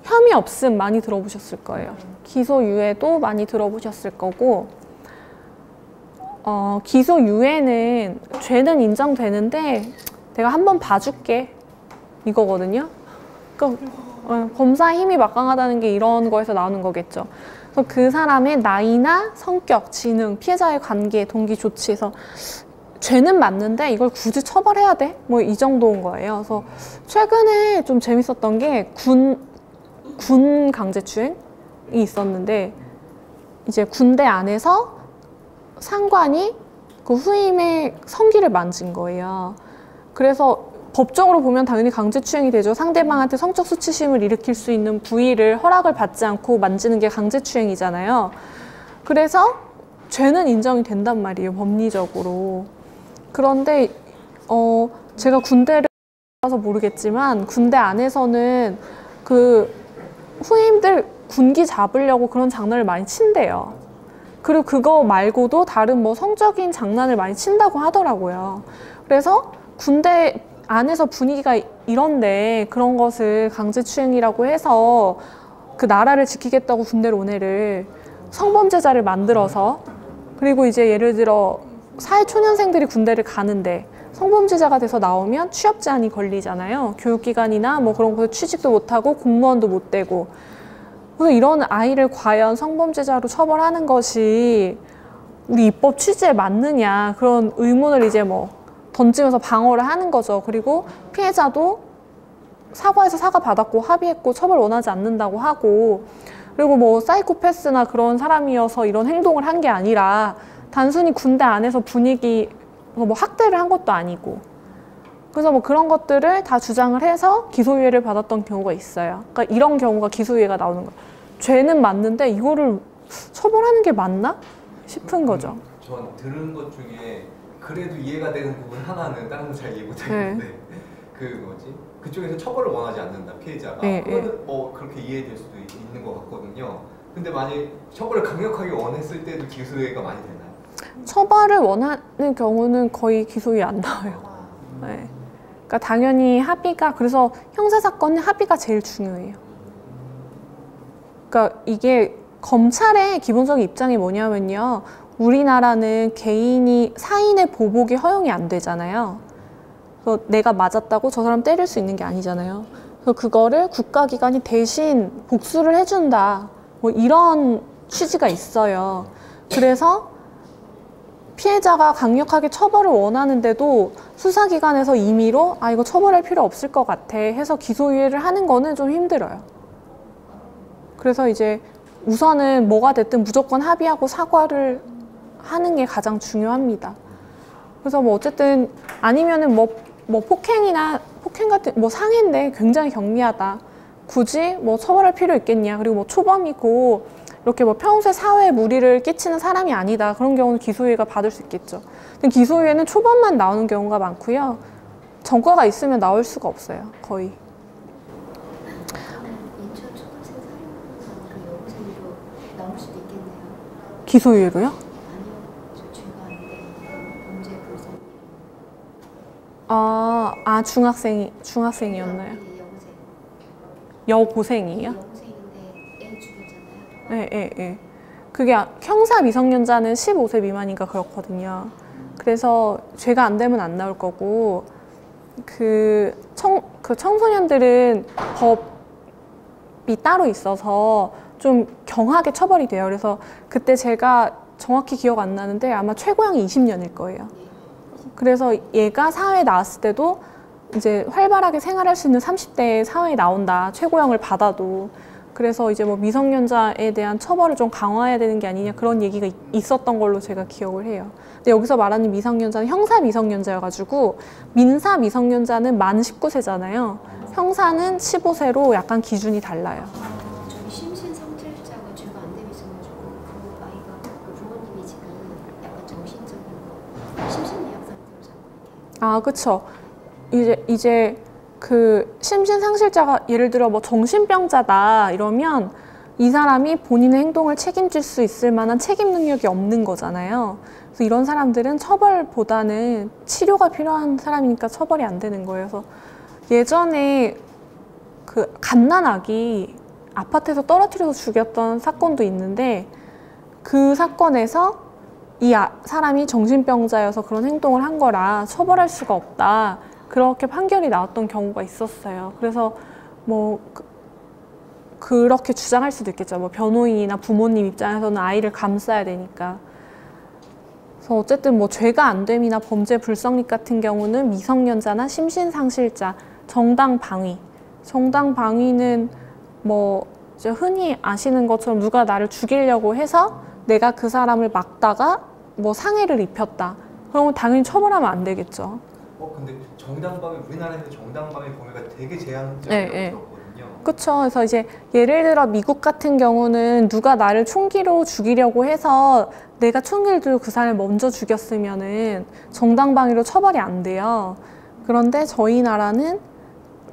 혐의 없음 많이 들어보셨을 거예요. 기소유예도 많이 들어보셨을 거고 기소유예는 죄는 인정되는데 내가 한번 봐줄게 이거거든요. 그러니까 검사의 힘이 막강하다는 게 이런 거에서 나오는 거겠죠. 그래서 그 사람의 나이나 성격, 지능, 피해자의 관계, 동기, 조치에서 죄는 맞는데 이걸 굳이 처벌해야 돼? 뭐 이 정도인 거예요. 그래서 최근에 좀 재밌었던 게 군 강제추행이 있었는데 이제 군대 안에서 상관이 그 후임의 성기를 만진 거예요. 그래서 법적으로 보면 당연히 강제추행이 되죠. 상대방한테 성적 수치심을 일으킬 수 있는 부위를 허락을 받지 않고 만지는 게 강제추행이잖아요. 그래서 죄는 인정이 된단 말이에요, 법리적으로. 그런데 제가 군대를 가서 모르겠지만 군대 안에서는 그 후임들 군기 잡으려고 그런 장난을 많이 친대요. 그리고 그거 말고도 다른 뭐 성적인 장난을 많이 친다고 하더라고요. 그래서 군대 안에서 분위기가 이런데 그런 것을 강제추행이라고 해서 그 나라를 지키겠다고 군대로 온 애를 성범죄자를 만들어서 그리고 이제 예를 들어 사회초년생들이 군대를 가는데 성범죄자가 돼서 나오면 취업 제한이 걸리잖아요. 교육기관이나 뭐 그런 곳에 취직도 못하고 공무원도 못 되고. 그래서 이런 아이를 과연 성범죄자로 처벌하는 것이 우리 입법 취지에 맞느냐 그런 의문을 이제 뭐 던지면서 방어를 하는 거죠. 그리고 피해자도 사과해서 사과 받았고 합의했고 처벌 원하지 않는다고 하고 그리고 뭐 사이코패스나 그런 사람이어서 이런 행동을 한 게 아니라 단순히 군대 안에서 분위기 뭐 학대를 한 것도 아니고 그래서 뭐 그런 것들을 다 주장을 해서 기소유예를 받았던 경우가 있어요. 그러니까 이런 경우가 기소유예가 나오는 거예요. 죄는 맞는데 이거를 처벌하는 게 맞나 싶은 거죠. 전 들은 것 중에 그래도 이해가 되는 부분 하나는 다른 거 잘 이해 못하겠는데 그 뭐지? 그쪽에서 처벌을 원하지 않는다 피해자가 그거는 뭐 그렇게 이해될 수도 있는 것 같거든요. 근데 만약 처벌을 강력하게 원했을 때도 기소유예가 많이 되나요? 처벌을 원하는 경우는 거의 기소유예 안 나와요. 네. 그러니까 당연히 합의가, 그래서 형사사건은 합의가 제일 중요해요. 그러니까 이게 검찰의 기본적인 입장이 뭐냐면요. 우리나라는 개인이 사인의 보복이 허용이 안 되잖아요. 그래서 내가 맞았다고 저 사람 때릴 수 있는 게 아니잖아요. 그래서 그거를 국가기관이 대신 복수를 해준다. 뭐 이런 취지가 있어요. 그래서 피해자가 강력하게 처벌을 원하는데도 수사기관에서 임의로 아 이거 처벌할 필요 없을 것 같아 해서 기소유예를 하는 거는 좀 힘들어요. 그래서 이제 우선은 뭐가 됐든 무조건 합의하고 사과를 하는 게 가장 중요합니다. 그래서 뭐 어쨌든 아니면은 뭐 폭행 같은 뭐 상해인데 굉장히 경미하다. 굳이 뭐 처벌할 필요 있겠냐. 그리고 뭐 초범이고 이렇게 뭐 평소에 사회에 무리를 끼치는 사람이 아니다. 그런 경우는 기소유예가 받을 수 있겠죠. 근데 기소유예는 초범만 나오는 경우가 많고요. 전과가 있으면 나올 수가 없어요. 거의. 인천 초등생 살인범 그 여고생으로 나올 수도 있겠네요. 기소유예로요? 아니요, 저 죄가 안 되는 범죄 불성. 중학생이었나요? 여고생. 여고생이에요? 여고생인데 애 죽였잖아요. 네. 그게 형사 미성년자는 15세 미만인가 그렇거든요. 그래서 죄가 안 되면 안 나올 거고 그 청소년들은 법이 따로 있어서 좀 경하게 처벌이 돼요. 그래서 그때 제가 정확히 기억 안 나는데 아마 최고형이 20년일 거예요. 그래서 얘가 사회에 나왔을 때도 이제 활발하게 생활할 수 있는 30대에 사회에 나온다. 최고형을 받아도. 그래서 이제 뭐 미성년자에 대한 처벌을 좀 강화해야 되는 게 아니냐 그런 얘기가 있었던 걸로 제가 기억을 해요. 근데 여기서 말하는 미성년자는 형사 미성년자여가지고 민사 미성년자는 만 19세잖아요. 형사는 15세로 약간 기준이 달라요. 저기 심신상실자가 죄가 안 되고 있어가지고 그 아이가 그 부모님이 지금 약간 정신적인 거 심신미약 상태로 자꾸 이렇게. 그쵸. 이제 그 심신상실자가 예를 들어 뭐 정신병자다 이러면 이 사람이 본인의 행동을 책임질 수 있을 만한 책임 능력이 없는 거잖아요. 그래서 이런 사람들은 처벌보다는 치료가 필요한 사람이니까 처벌이 안 되는 거예요. 그래서 예전에 그 갓난아기 아파트에서 떨어뜨려서 죽였던 사건도 있는데 그 사건에서 이 사람이 정신병자여서 그런 행동을 한 거라 처벌할 수가 없다. 그렇게 판결이 나왔던 경우가 있었어요. 그래서 뭐 그렇게 주장할 수도 있겠죠. 뭐 변호인이나 부모님 입장에서는 아이를 감싸야 되니까. 그래서 어쨌든 뭐 죄가 안 됨이나 범죄 불성립 같은 경우는 미성년자나 심신상실자, 정당방위. 정당방위는 뭐 이제 흔히 아시는 것처럼 누가 나를 죽이려고 해서 내가 그 사람을 막다가 뭐 상해를 입혔다. 그러면 당연히 처벌하면 안 되겠죠. 근데 정당방위 우리나라에서 정당방위 범위가 되게 제한적이라고 네. 들었거든요. 그렇죠. 그래서 이제 예를 들어 미국 같은 경우는 누가 나를 총기로 죽이려고 해서 내가 총기를 들고 그 사람을 먼저 죽였으면은 정당방위로 처벌이 안 돼요. 그런데 저희 나라는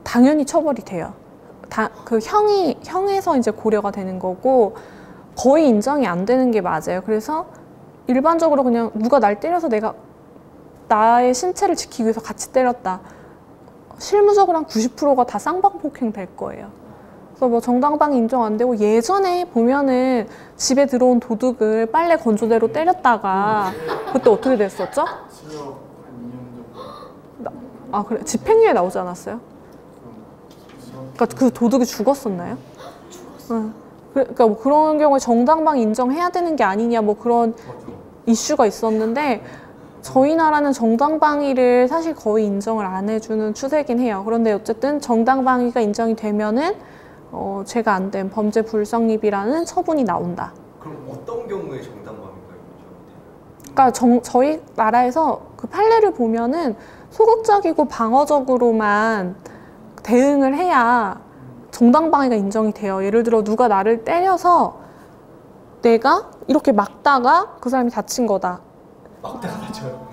당연히 처벌이 돼요. 그 형에서 이제 고려가 되는 거고 거의 인정이 안 되는 게 맞아요. 그래서 일반적으로 그냥 누가 날 때려서 내가 나의 신체를 지키기 위해서 같이 때렸다. 실무적으로 한 90%가 다 쌍방폭행 될 거예요. 그래서 뭐 정당방위 인정 안 되고 예전에 보면은 집에 들어온 도둑을 빨래 건조대로 때렸다가 그때 어떻게 됐었죠? 실력 한 2년 정도. 그래 집행유예 나오지 않았어요? 그러니까 그 도둑이 죽었었나요? 응. 그러니까 뭐 그런 경우에 정당방위 인정해야 되는 게 아니냐 뭐 그런 이슈가 있었는데 저희 나라는 정당방위를 사실 거의 인정을 안 해주는 추세긴 해요. 그런데 어쨌든 정당방위가 인정이 되면은 죄가 안 된 범죄 불성립이라는 처분이 나온다. 그럼 어떤 경우에 정당방위가 인정돼요? 그러니까 저희 나라에서 그 판례를 보면은 소극적이고 방어적으로만 대응을 해야 정당방위가 인정이 돼요. 예를 들어 누가 나를 때려서 내가 이렇게 막다가 그 사람이 다친 거다. 막다가 다쳐요.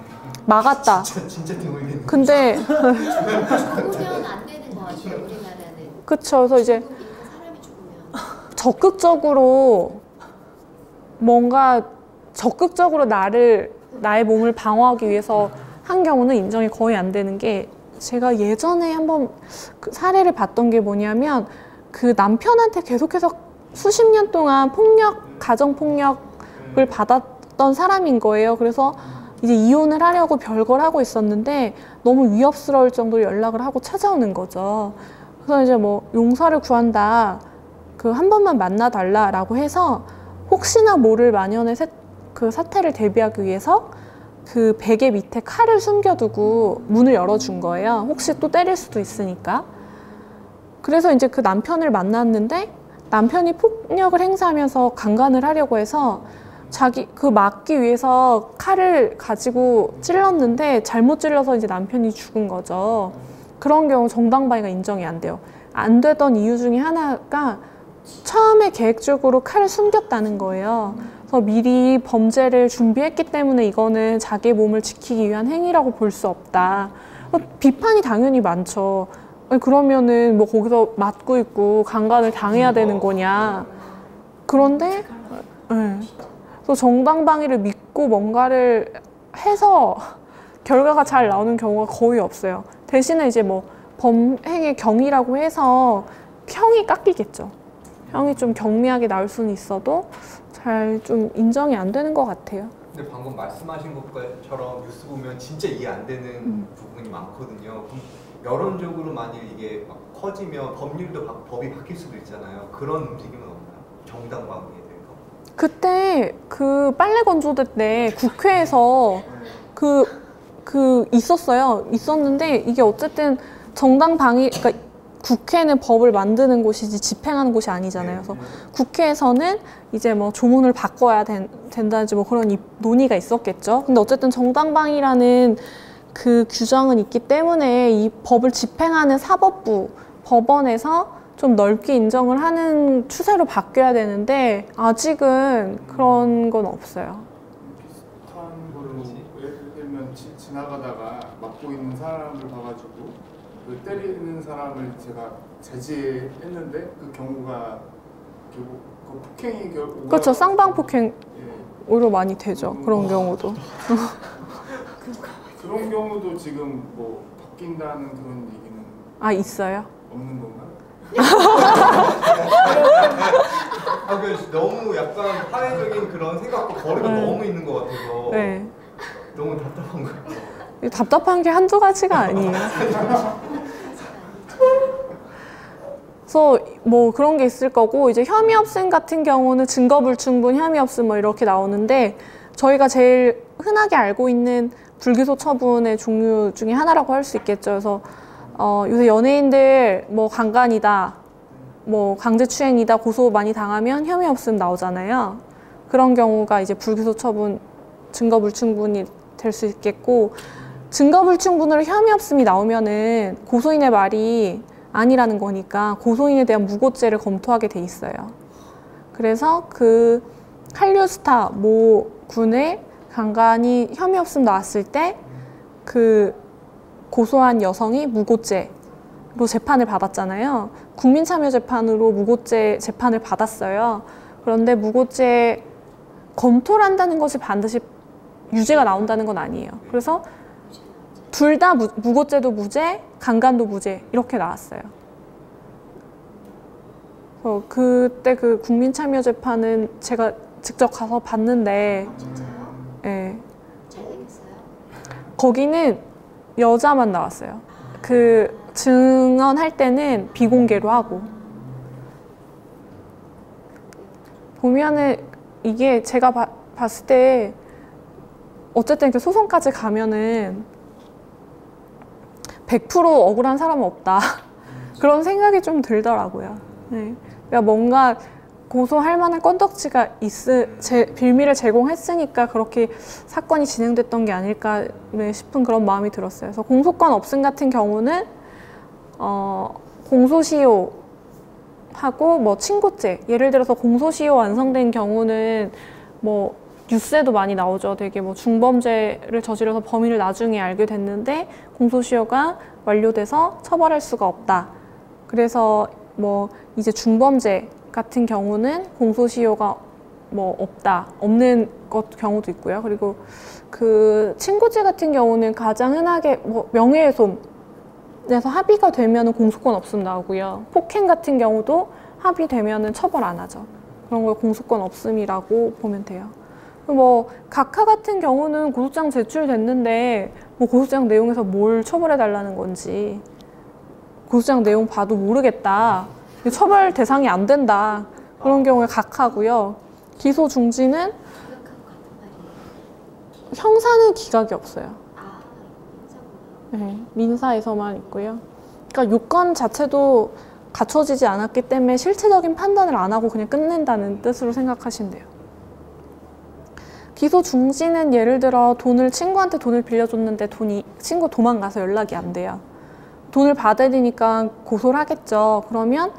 막았다. 진짜 드물겠네. 근데 죽으면 안 되는 거 같아요. 우리나라는. 그쵸. 그래서 이제 사람이 죽으면. 적극적으로 뭔가 적극적으로 나의 몸을 방어하기 위해서 한 경우는 인정이 거의 안 되는 게 제가 예전에 한번 그 사례를 봤던 게 뭐냐면 그 남편한테 계속해서 수십 년 동안 가정폭력을 받았던 사람인 거예요. 그래서 이제 이혼을 하려고 별걸 하고 있었는데 너무 위협스러울 정도로 연락을 하고 찾아오는 거죠. 그래서 이제 뭐 용서를 구한다. 그 한 번만 만나달라라고 해서 혹시나 모를 만연의 그 사태를 대비하기 위해서 그 베개 밑에 칼을 숨겨두고 문을 열어준 거예요. 혹시 또 때릴 수도 있으니까. 그래서 이제 그 남편을 만났는데 남편이 폭력을 행사하면서 강간을 하려고 해서 그 막기 위해서 칼을 가지고 찔렀는데 잘못 찔러서 이제 남편이 죽은 거죠. 그런 경우 정당방위가 인정이 안 돼요. 안 되던 이유 중에 하나가 처음에 계획적으로 칼을 숨겼다는 거예요. 그래서 미리 범죄를 준비했기 때문에 이거는 자기의 몸을 지키기 위한 행위라고 볼 수 없다. 비판이 당연히 많죠. 아니, 그러면은 뭐 거기서 맞고 있고 강간을 당해야 되는 거냐. 그런데 네. 그래서 정당방위를 믿고 뭔가를 해서 결과가 잘 나오는 경우가 거의 없어요. 대신에 이제 뭐 범행의 경위라고 해서 형이 깎이겠죠. 형이 좀 경미하게 나올 수는 있어도 잘 좀 인정이 안 되는 것 같아요. 근데 방금 말씀하신 것처럼 뉴스 보면 진짜 이해 안 되는 부분이 많거든요. 그럼 여론적으로 만약 이게 막 커지면 법이 바뀔 수도 있잖아요. 그런 움직임은 없나요? 정당방위에 대해서? 그때 그 빨래 건조대 때 국회에서 있었는데 이게 어쨌든 정당방위, 그러니까 국회는 법을 만드는 곳이지 집행하는 곳이 아니잖아요. 그래서 국회에서는 이제 뭐 조문을 바꿔야 된다든지 뭐 그런 논의가 있었겠죠. 근데 어쨌든 정당방위라는 그 규정은 있기 때문에 이 법을 집행하는 사법부, 법원에서 좀 넓게 인정을 하는 추세로 바뀌어야 되는데 아직은 그런 건 없어요. 비슷한 걸로 예를 들면 지나가다가 맞고 있는 사람을 봐가지고 그 때리는 사람을 제가 제지했는데 그 경우가 결국 그 폭행이 그렇죠. 쌍방폭행 예. 오히려 많이 되죠. 그런 경우도. 그런 경우도 지금 뭐 바뀐다는 그런 얘기는 있어요? 없는 건가요? 너무 약간 사회적인 그런 생각도 거리가 너무 있는 것 같아서 네. 너무 답답한 거예요. 답답한 게 한두 가지가 아니에요. 그래서 뭐 그런 게 있을 거고 이제 혐의 없음 같은 경우는 증거 불충분, 혐의 없음 뭐 이렇게 나오는데 저희가 제일 흔하게 알고 있는 불기소 처분의 종류 중에 하나라고 할 수 있겠죠. 그래서 요새 연예인들 뭐 강간이다, 뭐 강제추행이다 고소 많이 당하면 혐의 없음 나오잖아요. 그런 경우가 이제 불기소 처분, 증거 불충분이 될 수 있겠고 증거 불충분으로 혐의 없음이 나오면은 고소인의 말이 아니라는 거니까 고소인에 대한 무고죄를 검토하게 돼 있어요. 그래서 그 한류스타 모 군의 강간이 혐의 없음 나왔을 때 그 고소한 여성이 무고죄로 재판을 받았잖아요. 국민참여재판으로 무고죄 재판을 받았어요. 그런데 무고죄 검토를 한다는 것이 반드시 유죄가 나온다는 건 아니에요. 그래서 둘 다 무고죄도 무죄, 강간도 무죄 이렇게 나왔어요. 그때 그 국민참여재판은 제가 직접 가서 봤는데 진짜요? 네. 잘 되겠어요? 거기는 여자만 나왔어요. 그 증언할 때는 비공개로 하고 보면은 이게 제가 봤을 때 어쨌든 이렇게 소송까지 가면은 100% 억울한 사람은 없다. 그런 생각이 좀 들더라고요. 네. 그러니까 뭔가 고소할 만한 건덕지가 빌미를 제공했으니까 그렇게 사건이 진행됐던 게 아닐까 싶은 그런 마음이 들었어요. 그래서 공소권 없음 같은 경우는 공소시효하고 뭐 친고죄, 예를 들어서 공소시효 완성된 경우는 뭐 뉴스에도 많이 나오죠. 되게 뭐 중범죄를 저질러서 범인을 나중에 알게 됐는데 공소시효가 완료돼서 처벌할 수가 없다. 그래서 뭐 이제 중범죄 같은 경우는 공소시효가 뭐 없는 경우도 있고요. 그리고 그 친고죄 같은 경우는 가장 흔하게 뭐 명예훼손에서 합의가 되면은 공소권 없음 나오고요. 폭행 같은 경우도 합의되면은 처벌 안 하죠. 그런 걸 공소권 없음이라고 보면 돼요. 뭐 각하 같은 경우는 고소장 제출됐는데 뭐 고소장 내용에서 뭘 처벌해 달라는 건지 고소장 내용 봐도 모르겠다. 처벌 대상이 안 된다. 그런 경우에 각하고요. 기소 중지는 기각하고 같은 말이에요. 형사는 기각이 없어요. 아, 민사구나. 네, 민사에서만 있고요. 그러니까 요건 자체도 갖춰지지 않았기 때문에 실체적인 판단을 안 하고 그냥 끝낸다는 뜻으로 생각하시면 돼요. 기소 중지는 예를 들어 친구한테 돈을 빌려줬는데 친구 도망가서 연락이 안 돼요. 돈을 받아야 되니까 고소를 하겠죠. 그러면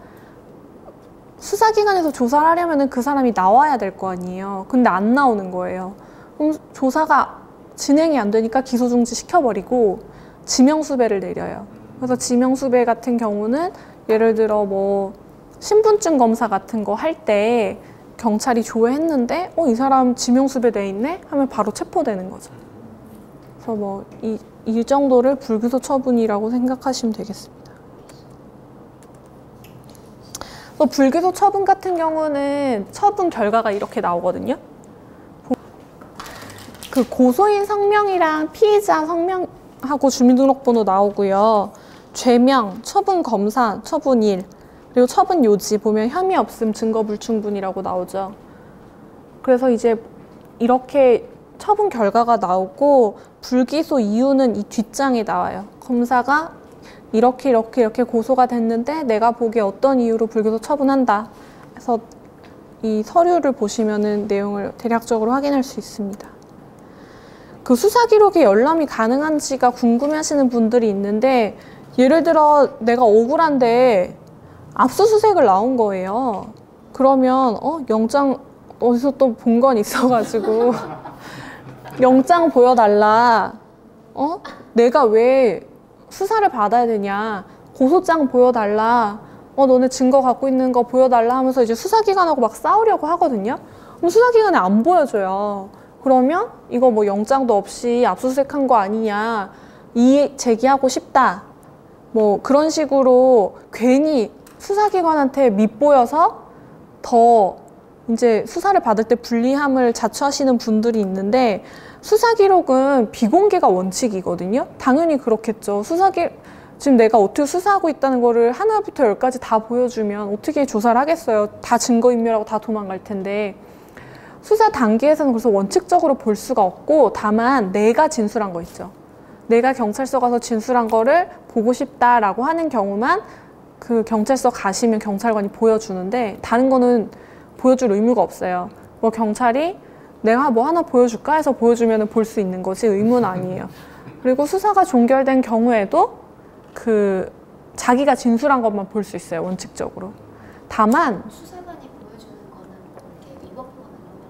수사기관에서 조사를 하려면 그 사람이 나와야 될 거 아니에요. 근데 안 나오는 거예요. 그럼 조사가 진행이 안 되니까 기소 중지 시켜버리고 지명수배를 내려요. 그래서 지명수배 같은 경우는 예를 들어 뭐 신분증 검사 같은 거 할 때 경찰이 조회했는데 이 사람 지명수배 돼 있네? 하면 바로 체포되는 거죠. 그래서 뭐 이 정도를 불기소 처분이라고 생각하시면 되겠습니다. 불기소 처분 같은 경우는 처분 결과가 이렇게 나오거든요. 그 고소인 성명이랑 피의자 성명하고 주민등록번호 나오고요. 죄명, 처분 검사, 처분일, 그리고 처분 요지 보면 혐의 없음, 증거 불충분이라고 나오죠. 그래서 이제 이렇게 처분 결과가 나오고 불기소 이유는 이 뒷장에 나와요. 검사가 이렇게 고소가 됐는데 내가 보기에 어떤 이유로 불기소 처분한다. 그래서 이 서류를 보시면은 내용을 대략적으로 확인할 수 있습니다. 그 수사 기록에 열람이 가능한지가 궁금해하시는 분들이 있는데 예를 들어 내가 억울한데 압수수색을 나온 거예요. 그러면 영장 어디서 또 본 건 있어가지고 영장 보여달라. 내가 왜 수사를 받아야 되냐. 고소장 보여달라. 너네 증거 갖고 있는 거 보여달라 하면서 이제 수사기관하고 막 싸우려고 하거든요. 그럼 수사기관에 안 보여줘요. 그러면 이거 뭐 영장도 없이 압수수색한 거 아니냐. 이의 제기하고 싶다. 뭐 그런 식으로 괜히 수사기관한테 밉보여서 더 이제 수사를 받을 때 불리함을 자초하시는 분들이 있는데 수사기록은 비공개가 원칙이거든요. 당연히 그렇겠죠. 지금 내가 어떻게 수사하고 있다는 거를 하나부터 열까지 다 보여주면 어떻게 조사를 하겠어요. 다 증거인멸하고 다 도망갈 텐데 수사 단계에서는 그래서 원칙적으로 볼 수가 없고 다만 내가 진술한 거 있죠. 내가 경찰서 가서 진술한 거를 보고 싶다라고 하는 경우만 그 경찰서 가시면 경찰관이 보여주는데 다른 거는 보여줄 의무가 없어요. 뭐 경찰이 내가 뭐 하나 보여줄까 해서 보여주면 볼 수 있는 거지 의무는 아니에요. 그리고 수사가 종결된 경우에도 그 자기가 진술한 것만 볼 수 있어요. 원칙적으로. 다만 수사관이 보여주는 거는 뭐 이렇게 위법거나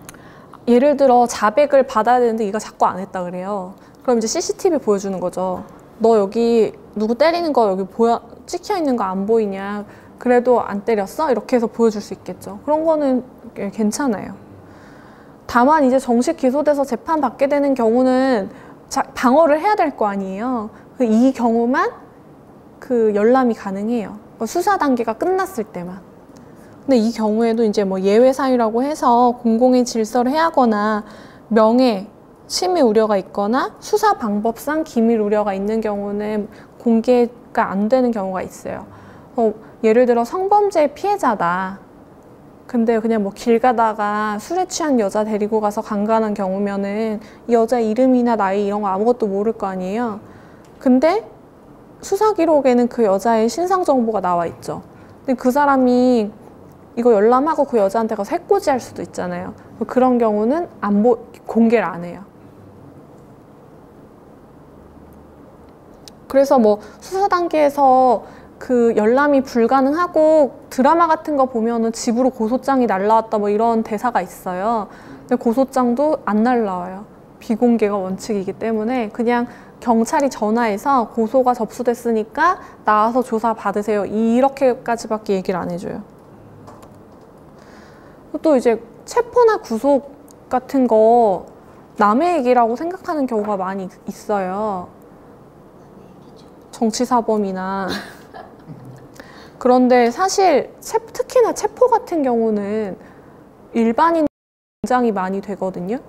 이런 건 예를 들어 자백을 받아야 되는데 이거 자꾸 안 했다 그래요. 그럼 이제 CCTV 보여주는 거죠. 너 여기 누구 때리는 거 여기 찍혀 있는 거 안 보이냐. 그래도 안 때렸어? 이렇게 해서 보여줄 수 있겠죠. 그런 거는 괜찮아요. 다만 이제 정식 기소돼서 재판 받게 되는 경우는 방어를 해야 될 거 아니에요. 이 경우만 그 열람이 가능해요. 수사 단계가 끝났을 때만. 근데 이 경우에도 이제 뭐 예외 사유라고 해서 공공의 질서를 해하거나 명예, 침해 우려가 있거나 수사 방법상 기밀 우려가 있는 경우는 공개가 안 되는 경우가 있어요. 예를 들어 성범죄 피해자다. 근데 그냥 뭐 길 가다가 술에 취한 여자 데리고 가서 강간한 경우면은 이 여자 이름이나 나이 이런 거 아무것도 모를 거 아니에요. 근데 수사 기록에는 그 여자의 신상 정보가 나와 있죠. 근데 그 사람이 이거 열람하고 그 여자한테 가서 해코지할 수도 있잖아요. 그런 경우는 공개를 안 해요. 그래서 뭐 수사 단계에서 그 열람이 불가능하고 드라마 같은 거 보면은 집으로 고소장이 날라왔다 뭐 이런 대사가 있어요. 근데 고소장도 안 날라와요. 비공개가 원칙이기 때문에 그냥 경찰이 전화해서 고소가 접수됐으니까 나와서 조사 받으세요. 이렇게까지밖에 얘기를 안 해줘요. 또 이제 체포나 구속 같은 거 남의 얘기라고 생각하는 경우가 많이 있어요. 정치사범이나. 그런데 사실 특히나 체포 같은 경우는 일반인 굉장히 많이 되거든요.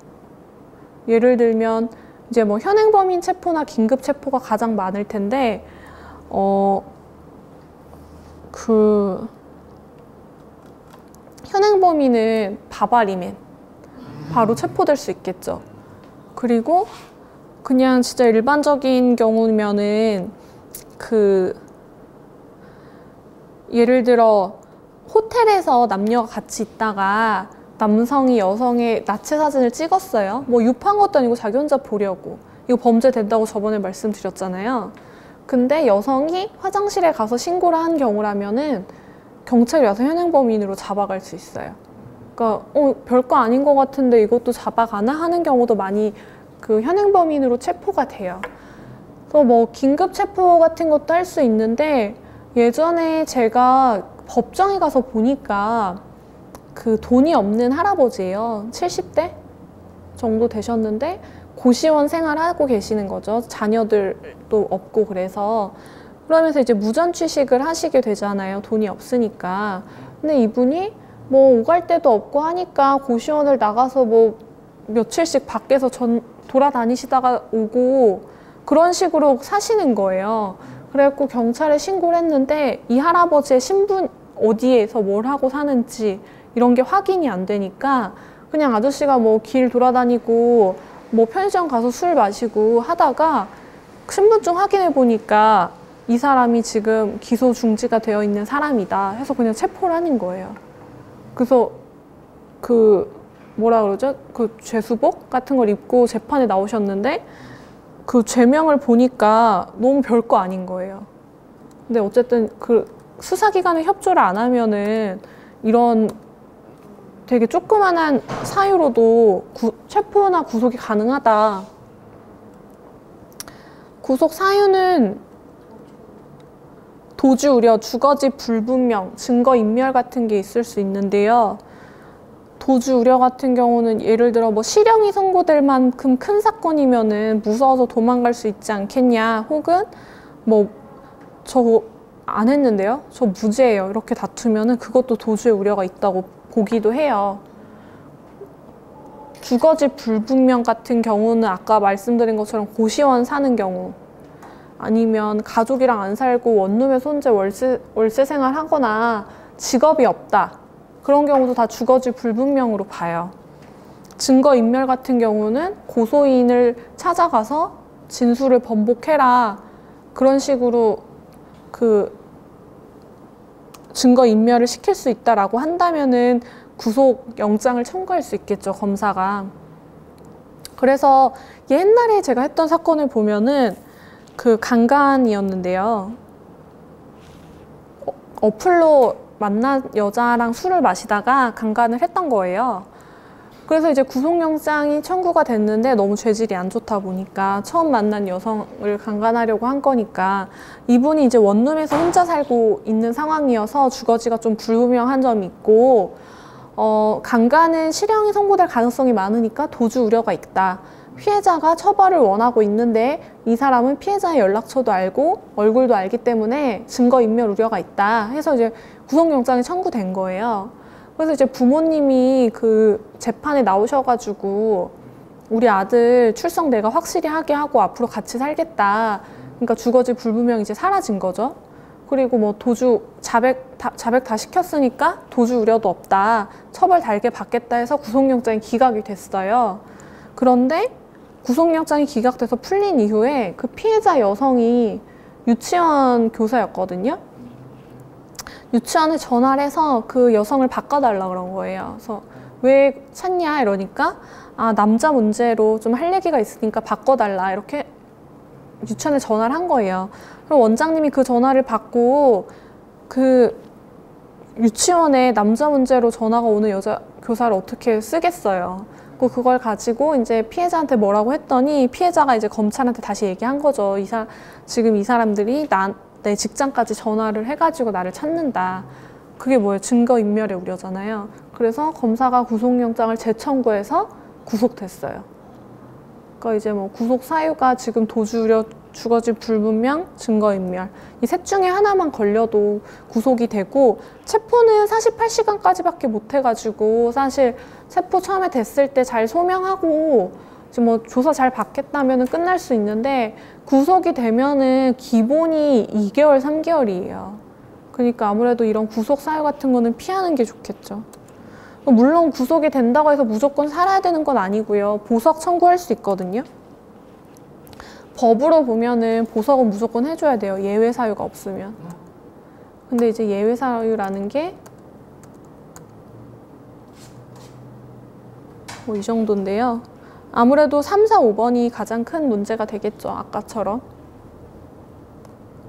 예를 들면 이제 뭐 현행범인 체포나 긴급 체포가 가장 많을 텐데 현행범인은 바바리맨 바로 체포될 수 있겠죠. 그리고 그냥 진짜 일반적인 경우면은 예를 들어 호텔에서 남녀가 같이 있다가 남성이 여성의 나체 사진을 찍었어요. 뭐 유포한 것도 아니고 자기 혼자 보려고. 이거 범죄 된다고 저번에 말씀드렸잖아요. 근데 여성이 화장실에 가서 신고를 한 경우라면은 경찰이 와서 현행범인으로 잡아갈 수 있어요. 그러니까 별거 아닌 것 같은데 이것도 잡아가나 하는 경우도 많이 현행범인으로 체포가 돼요. 또 뭐 긴급 체포 같은 것도 할 수 있는데 예전에 제가 법정에 가서 보니까 돈이 없는 할아버지예요. 70대 정도 되셨는데 고시원 생활하고 계시는 거죠. 자녀들도 없고 그러면서 이제 무전 취식을 하시게 되잖아요. 돈이 없으니까. 근데 이분이 뭐 오갈 데도 없고 하니까 고시원을 나가서 뭐 며칠씩 밖에서 돌아다니시다가 오고 그런 식으로 사시는 거예요. 그래갖고 경찰에 신고를 했는데 이 할아버지의 신분 어디에서 뭘 하고 사는지 이런 게 확인이 안 되니까 그냥 아저씨가 뭐 길 돌아다니고 뭐 편의점 가서 술 마시고 하다가 신분증 확인해 보니까 이 사람이 지금 기소 중지가 되어 있는 사람이다 해서 그냥 체포를 하는 거예요. 그래서 뭐라 그러죠? 죄수복 같은 걸 입고 재판에 나오셨는데 죄명을 보니까 너무 별거 아닌 거예요. 근데 어쨌든 수사기관에 협조를 안 하면은 이런 되게 조그만한 사유로도 체포나 구속이 가능하다. 구속 사유는 도주 우려, 주거지 불분명, 증거인멸 같은 게 있을 수 있는데요. 도주 우려 같은 경우는 예를 들어 뭐 실형이 선고될 만큼 큰 사건이면은 무서워서 도망갈 수 있지 않겠냐, 혹은 뭐 저 안 했는데요, 저 무죄예요 이렇게 다투면은 그것도 도주의 우려가 있다고 보기도 해요. 주거지 불분명 같은 경우는 아까 말씀드린 것처럼 고시원 사는 경우, 아니면 가족이랑 안 살고 원룸에 손재 월세 생활하거나 직업이 없다, 그런 경우도 다 주거지 불분명으로 봐요. 증거인멸 같은 경우는 고소인을 찾아가서 진술을 번복해라, 그런 식으로 증거인멸을 시킬 수 있다라고 한다면은 구속영장을 청구할 수 있겠죠, 검사가. 그래서 옛날에 제가 했던 사건을 보면은 강간이었는데요. 어플로 만난 여자랑 술을 마시다가 강간을 했던 거예요. 그래서 이제 구속영장이 청구가 됐는데 너무 죄질이 안 좋다 보니까 처음 만난 여성을 강간하려고 한 거니까 이분이 이제 원룸에서 혼자 살고 있는 상황이어서 주거지가 좀 불분명한 점이 있고 강간은 실형이 선고될 가능성이 많으니까 도주 우려가 있다. 피해자가 처벌을 원하고 있는데 이 사람은 피해자의 연락처도 알고 얼굴도 알기 때문에 증거인멸 우려가 있다 해서 이제 구속영장이 청구된 거예요. 그래서 이제 부모님이 재판에 나오셔가지고 우리 아들 출석 내가 확실히 하게 하고 앞으로 같이 살겠다. 그러니까 주거지 불분명이 이제 사라진 거죠. 그리고 뭐 자백 다 시켰으니까 도주 우려도 없다. 처벌 달게 받겠다 해서 구속영장이 기각이 됐어요. 그런데 구속영장이 기각돼서 풀린 이후에 피해자 여성이 유치원 교사였거든요. 유치원에 전화를 해서 그 여성을 바꿔달라 그런 거예요. 그래서 왜 찾냐 이러니까 남자 문제로 좀 할 얘기가 있으니까 바꿔달라 이렇게 유치원에 전화를 한 거예요. 그럼 원장님이 그 전화를 받고 유치원에 남자 문제로 전화가 오는 여자 교사를 어떻게 쓰겠어요. 그걸 가지고 이제 피해자한테 뭐라고 했더니 피해자가 이제 검찰한테 다시 얘기한 거죠. 지금 이 사람들이 내 직장까지 전화를 해가지고 나를 찾는다. 그게 뭐예요? 증거인멸의 우려잖아요. 그래서 검사가 구속영장을 재청구해서 구속됐어요. 그러니까 이제 뭐 구속 사유가 지금 도주우려, 주거지 불분명, 증거인멸 이 셋 중에 하나만 걸려도 구속이 되고, 체포는 48시간까지밖에 못 해가지고 사실 체포 처음에 됐을 때 잘 소명하고 지금 뭐 조사 잘 받겠다면은 끝날 수 있는데, 구속이 되면은 기본이 2개월, 3개월이에요. 그러니까 아무래도 이런 구속 사유 같은 거는 피하는 게 좋겠죠. 물론 구속이 된다고 해서 무조건 살아야 되는 건 아니고요. 보석 청구할 수 있거든요. 법으로 보면은 보석은 무조건 해줘야 돼요. 예외 사유가 없으면. 근데 이제 예외 사유라는 게 뭐 이 정도인데요. 아무래도 3, 4, 5번이 가장 큰 문제가 되겠죠. 아까처럼.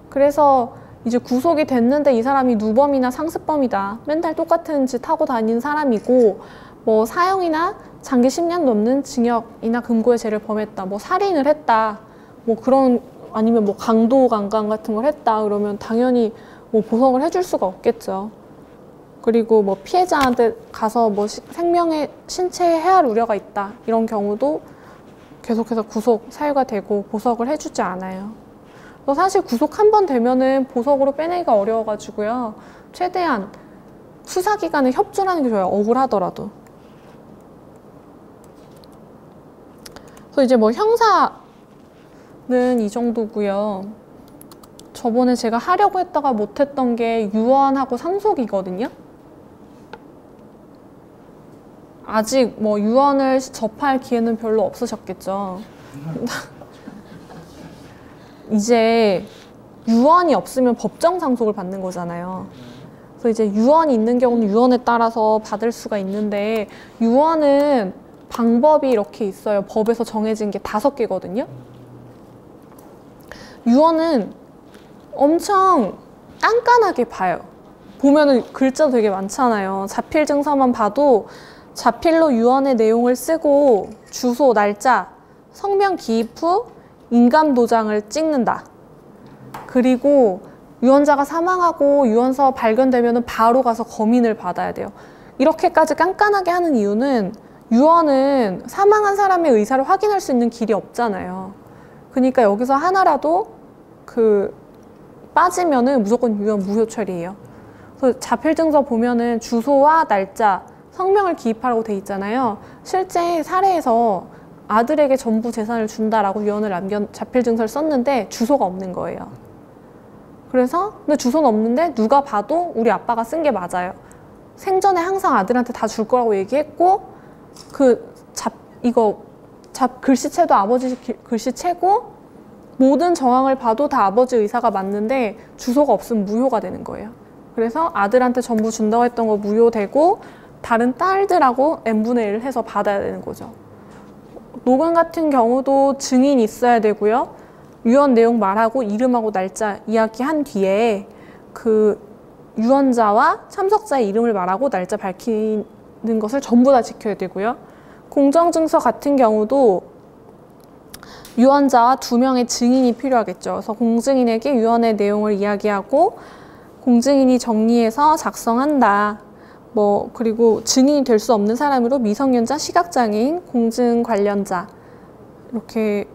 그래서 이제 구속이 됐는데 이 사람이 누범이나 상습범이다. 맨날 똑같은 짓 하고 다니는 사람이고, 뭐 사형이나 장기 10년 넘는 징역이나 금고의 죄를 범했다. 뭐 살인을 했다. 뭐 그런, 아니면 뭐 강도 강간 같은 걸 했다. 그러면 당연히 뭐 보석을 해줄 수가 없겠죠. 그리고 뭐 피해자한테 가서 뭐 생명의 신체에 해할 우려가 있다. 이런 경우도 계속해서 구속 사유가 되고 보석을 해주지 않아요. 사실 구속 한 번 되면은 보석으로 빼내기가 어려워가지고요. 최대한 수사기관에 협조하는 게 좋아요. 억울하더라도. 그래서 이제 뭐 형사는 이 정도고요. 저번에 제가 하려고 했다가 못했던 게 유언하고 상속이거든요. 아직 뭐 유언을 접할 기회는 별로 없으셨겠죠. 이제 유언이 없으면 법정 상속을 받는 거잖아요. 그래서 이제 유언이 있는 경우는 유언에 따라서 받을 수가 있는데, 유언은 방법이 이렇게 있어요. 법에서 정해진 게 5개거든요. 유언은 엄청 깐깐하게 봐요. 보면은 글자도 되게 많잖아요. 자필 증서만 봐도 자필로 유언의 내용을 쓰고 주소, 날짜, 성명 기입 후 인감 도장을 찍는다. 그리고 유언자가 사망하고 유언서 발견되면 바로 가서 검인을 받아야 돼요. 이렇게까지 깐깐하게 하는 이유는, 유언은 사망한 사람의 의사를 확인할 수 있는 길이 없잖아요. 그러니까 여기서 하나라도 빠지면은 무조건 유언 무효 처리예요. 그래서 자필증서 보면은 주소와 날짜, 성명을 기입하라고 돼 있잖아요. 실제 사례에서 아들에게 전부 재산을 준다라고 유언을 자필증서를 썼는데 주소가 없는 거예요. 그래서 근데 주소는 없는데 누가 봐도 우리 아빠가 쓴 게 맞아요. 생전에 항상 아들한테 다 줄 거라고 얘기했고, 글씨체도 아버지 글씨체고, 모든 정황을 봐도 다 아버지 의사가 맞는데 주소가 없으면 무효가 되는 거예요. 그래서 아들한테 전부 준다고 했던 거 무효되고, 다른 딸들하고 n분의 1을 해서 받아야 되는 거죠. 노관 같은 경우도 증인이 있어야 되고요. 유언 내용 말하고 이름하고 날짜 이야기한 뒤에 그 유언자와 참석자의 이름을 말하고 날짜 밝히는 것을 전부 다 지켜야 되고요. 공정증서 같은 경우도 유언자와 2명의 증인이 필요하겠죠. 그래서 공증인에게 유언의 내용을 이야기하고 공증인이 정리해서 작성한다. 그리고 증인이 될 수 없는 사람으로 미성년자, 시각장애인, 공증 관련자 이렇게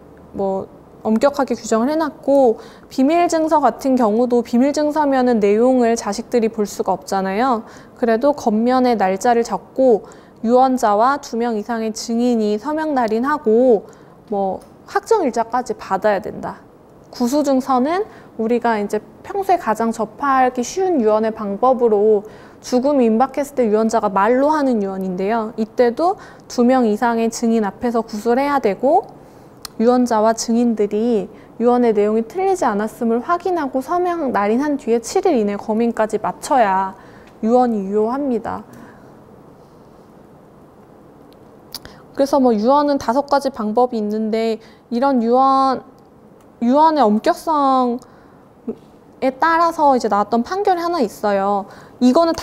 엄격하게 규정을 해놨고, 비밀증서 같은 경우도 비밀증서면은 내용을 자식들이 볼 수가 없잖아요. 그래도 겉면에 날짜를 적고 유언자와 2명 이상의 증인이 서명 날인하고 확정일자까지 받아야 된다. 구수증서는 우리가 이제 평소에 가장 접하기 쉬운 유언의 방법으로 죽음이 임박했을 때 유언자가 말로 하는 유언인데요. 이때도 2명 이상의 증인 앞에서 구술을 해야 되고, 유언자와 증인들이 유언의 내용이 틀리지 않았음을 확인하고 서명 날인한 뒤에 7일 이내 검인까지 마쳐야 유언이 유효합니다. 그래서 유언은 5가지 방법이 있는데, 이런 유언의 엄격성에 따라서 이제 나왔던 판결이 하나 있어요. 이거는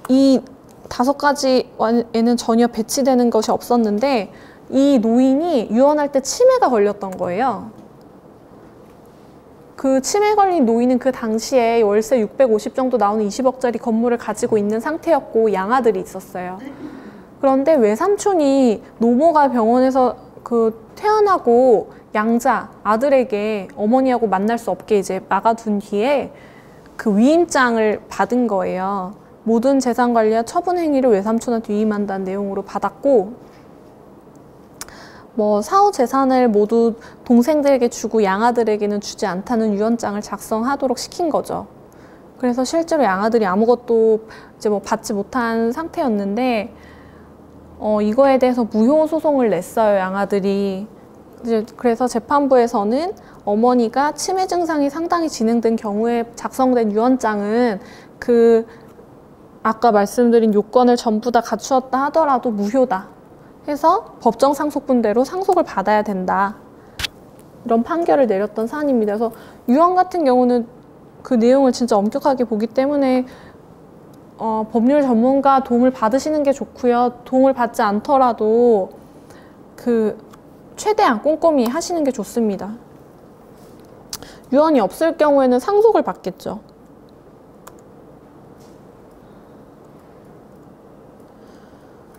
이 5가지에는 전혀 배치되는 것이 없었는데, 이 노인이 유언할 때 치매가 걸렸던 거예요. 그 치매 걸린 노인은 그 당시에 월세 650 정도 나오는 20억짜리 건물을 가지고 있는 상태였고 양아들이 있었어요. 그런데 외삼촌이 노모가 병원에서 그 퇴원하고 양자 아들에게 어머니하고 만날 수 없게 이제 막아둔 뒤에 그 위임장을 받은 거예요. 모든 재산 관리와 처분 행위를 외삼촌한테 위임한다는 내용으로 받았고, 뭐 사후 재산을 모두 동생들에게 주고 양아들에게는 주지 않다는 유언장을 작성하도록 시킨 거죠. 그래서 실제로 양아들이 아무것도 이제 뭐 받지 못한 상태였는데, 이거에 대해서 무효 소송을 냈어요, 양아들이. 이제 그래서 재판부에서는 어머니가 치매 증상이 상당히 진행된 경우에 작성된 유언장은 그 아까 말씀드린 요건을 전부 다 갖추었다 하더라도 무효다 해서 법정 상속분대로 상속을 받아야 된다, 이런 판결을 내렸던 사안입니다. 그래서 유언 같은 경우는 그 내용을 진짜 엄격하게 보기 때문에 법률 전문가 도움을 받으시는 게 좋고요. 도움을 받지 않더라도 그 최대한 꼼꼼히 하시는 게 좋습니다. 유언이 없을 경우에는 상속을 받겠죠.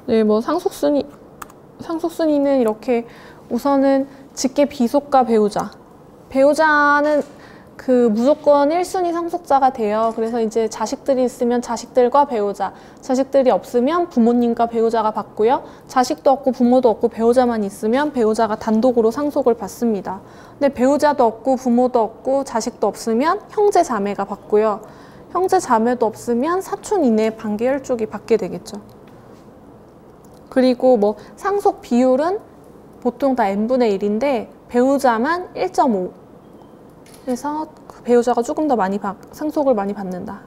네, 뭐 상속순위는 이렇게 우선은 직계 비속과 배우자. 배우자는 그 무조건 1순위 상속자가 돼요. 그래서 이제 자식들이 있으면 자식들과 배우자, 자식들이 없으면 부모님과 배우자가 받고요. 자식도 없고 부모도 없고 배우자만 있으면 배우자가 단독으로 상속을 받습니다. 근데 배우자도 없고 부모도 없고 자식도 없으면 형제 자매가 받고요. 형제 자매도 없으면 사촌 이내 반계열 쪽이 받게 되겠죠. 그리고 뭐 상속 비율은 보통 다 n분의 1인데 배우자만 1.5. 그래서 그 배우자가 조금 더 많이 상속을 많이 받는다.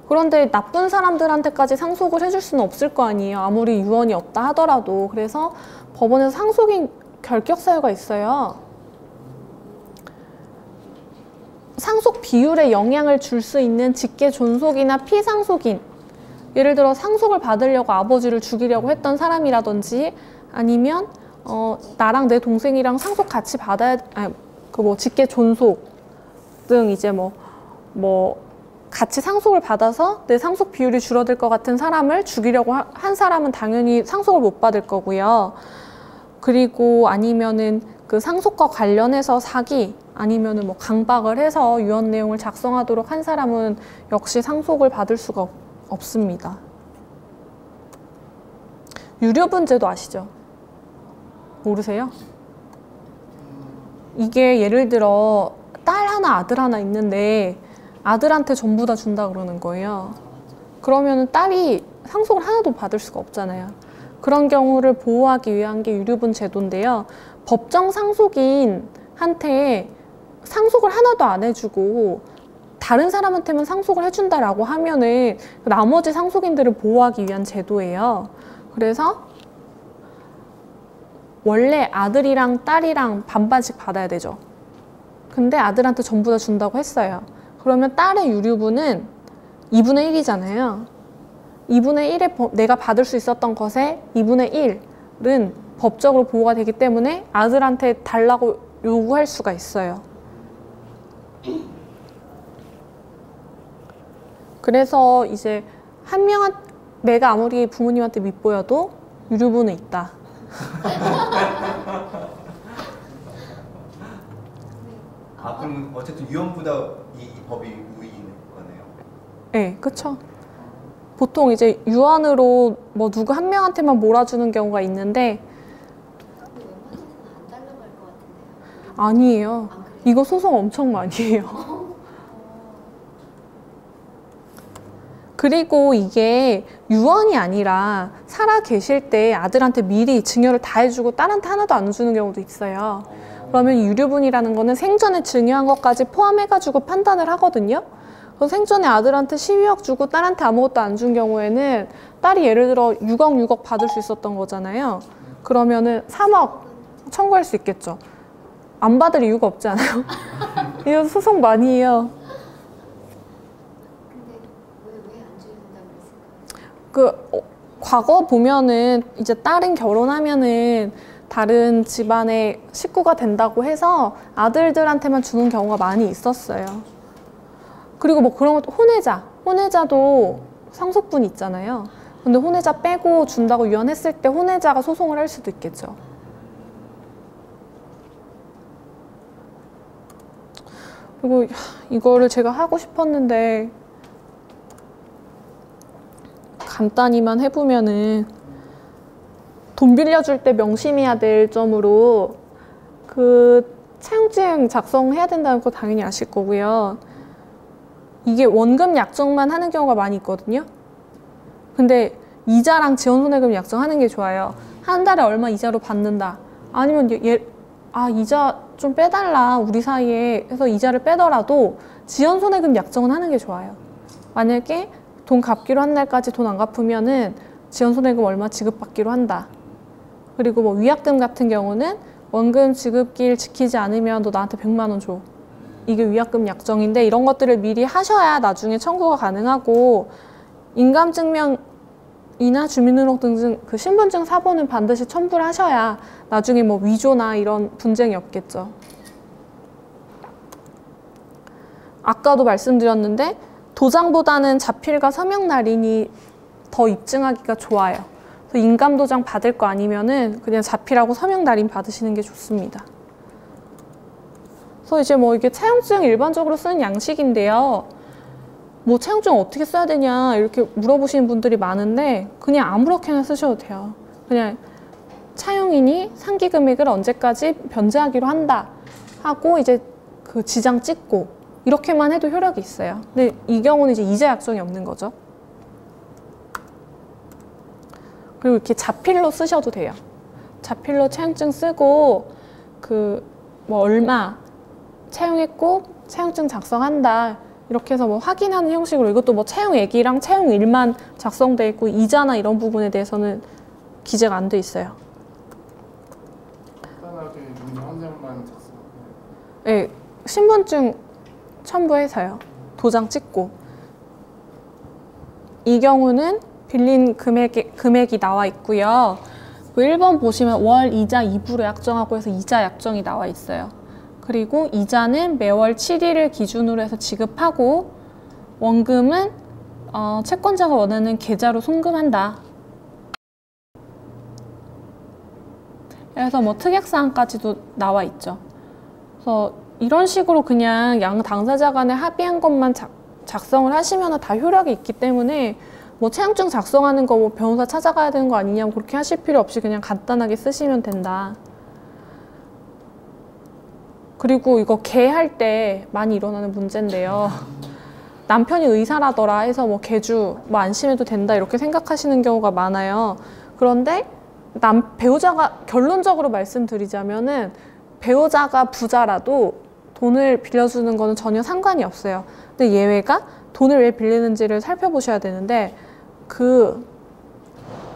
그런데 나쁜 사람들한테까지 상속을 해줄 수는 없을 거 아니에요. 아무리 유언이 없다 하더라도. 그래서 법원에서 상속인 결격 사유가 있어요. 상속 비율에 영향을 줄 수 있는 직계 존속이나 피상속인, 예를 들어 상속을 받으려고 아버지를 죽이려고 했던 사람이라든지, 아니면 나랑 내 동생이랑 상속 같이 받아야, 그 뭐 직계 존속 등 이제 뭐 같이 상속을 받아서 내 상속 비율이 줄어들 것 같은 사람을 죽이려고 한 사람은 당연히 상속을 못 받을 거고요. 그리고 아니면은 그 상속과 관련해서 사기, 아니면은 뭐 강박을 해서 유언 내용을 작성하도록 한 사람은 역시 상속을 받을 수가 없습니다. 유류분제도 아시죠? 모르세요? 이게 예를 들어 딸 하나 아들 하나 있는데 아들한테 전부 다 준다 그러는 거예요. 그러면은 딸이 상속을 하나도 받을 수가 없잖아요. 그런 경우를 보호하기 위한 게 유류분 제도인데요. 법정 상속인한테 상속을 하나도 안 해주고 다른 사람한테만 상속을 해준다라고 하면은 나머지 상속인들을 보호하기 위한 제도예요. 그래서 원래 아들이랑 딸이랑 반반씩 받아야 되죠. 근데 아들한테 전부 다 준다고 했어요. 그러면 딸의 유류분은 2분의 1이잖아요. 2분의 1에 내가 받을 수 있었던 것에 2분의 1은 법적으로 보호가 되기 때문에 아들한테 달라고 요구할 수가 있어요. 그래서 이제 한 명한, 내가 아무리 부모님한테 밉보여도 유류분은 있다. 그럼 어쨌든 유언보다 이 법이 우위인 거네요. 네, 그쵸. 보통 이제 유언으로 뭐 누구 한 명한테만 몰아주는 경우가 있는데 웬만해서는 안 달라고 할 것 같은데요. 아니에요. 안 그래요? 이거 소송 엄청 많이 해요. 그리고 이게 유언이 아니라 살아 계실 때 아들한테 미리 증여를 다 해주고 딸한테 하나도 안 주는 경우도 있어요. 그러면 유류분이라는 거는 생전에 증여한 것까지 포함해가지고 판단을 하거든요. 그래서 생전에 아들한테 12억 주고 딸한테 아무것도 안 준 경우에는 딸이 예를 들어 6억 받을 수 있었던 거잖아요. 그러면은 3억 청구할 수 있겠죠. 안 받을 이유가 없지 않아요? 이거 소송 많이 해요. 근데 왜 안 주는다고 그랬을까요? 과거 보면은 이제 딸은 결혼하면은 다른 집안의 식구가 된다고 해서 아들들한테만 주는 경우가 많이 있었어요. 그리고 뭐 그런 것도 혼외자도 상속분 있잖아요. 근데 혼외자 빼고 준다고 유언했을 때 혼외자가 소송을 할 수도 있겠죠. 그리고 이거를 제가 하고 싶었는데 간단히만 해보면은 돈 빌려줄 때 명심해야 될 점으로 그 차용증 작성해야 된다는 거 당연히 아실 거고요. 이게 원금 약정만 하는 경우가 많이 있거든요. 근데 이자랑 지원손해금 약정하는 게 좋아요. 한 달에 얼마 이자로 받는다. 아니면 이자 좀 빼달라 우리 사이에 해서 이자를 빼더라도 지연손해금 약정은 하는 게 좋아요. 만약에 돈 갚기로 한 날까지 돈 안 갚으면은 지연손해금 얼마 지급받기로 한다. 그리고 뭐 위약금 같은 경우는 원금 지급기일 지키지 않으면 너 나한테 100만 원 줘. 이게 위약금 약정인데 이런 것들을 미리 하셔야 나중에 청구가 가능하고 인감증명이나 주민등록증 그 신분증 사본은 반드시 첨부를 하셔야 나중에 뭐 위조나 이런 분쟁이 없겠죠. 아까도 말씀드렸는데 도장보다는 자필과 서명 날인이 더 입증하기가 좋아요. 그래서 인감도장 받을 거 아니면은 그냥 자필하고 서명 날인 받으시는 게 좋습니다. 그래서 이제 뭐 이게 차용증 일반적으로 쓰는 양식인데요. 뭐 차용증 어떻게 써야 되냐 이렇게 물어보시는 분들이 많은데 그냥 아무렇게나 쓰셔도 돼요. 그냥 차용인이 상기 금액을 언제까지 변제하기로 한다 하고 이제 그 지장 찍고 이렇게만 해도 효력이 있어요. 근데 이 경우는 이제 이자 약정이 없는 거죠. 그리고 이렇게 자필로 쓰셔도 돼요. 자필로 차용증 쓰고 그 뭐 얼마 차용했고 차용증 작성한다 이렇게 해서 뭐 확인하는 형식으로 이것도 뭐 차용액이랑 차용일만 작성돼 있고 이자나 이런 부분에 대해서는 기재가 안 돼 있어요. 간단하게 문서 한 장만 작성해요. 네, 신분증 첨부해서요. 도장 찍고. 이 경우는 빌린 금액이 나와 있고요. 그 1번 보시면 월 이자 2부로 약정하고 해서 이자 약정이 나와 있어요. 그리고 이자는 매월 7일을 기준으로 해서 지급하고 원금은 채권자가 원하는 계좌로 송금한다. 그래서 뭐 특약사항까지도 나와 있죠. 그래서 이런 식으로 그냥 양 당사자 간에 합의한 것만 작성을 하시면 다 효력이 있기 때문에 뭐 차용증 작성하는 거 뭐 변호사 찾아가야 되는 거 아니냐고 그렇게 하실 필요 없이 그냥 간단하게 쓰시면 된다. 그리고 이거 개할 때 많이 일어나는 문제인데요. 남편이 의사라더라 해서 뭐 개주 뭐 안심해도 된다 이렇게 생각하시는 경우가 많아요. 그런데 배우자가 결론적으로 말씀드리자면은 배우자가 부자라도 돈을 빌려주는 거는 전혀 상관이 없어요. 근데 예외가 돈을 왜 빌리는지를 살펴보셔야 되는데 그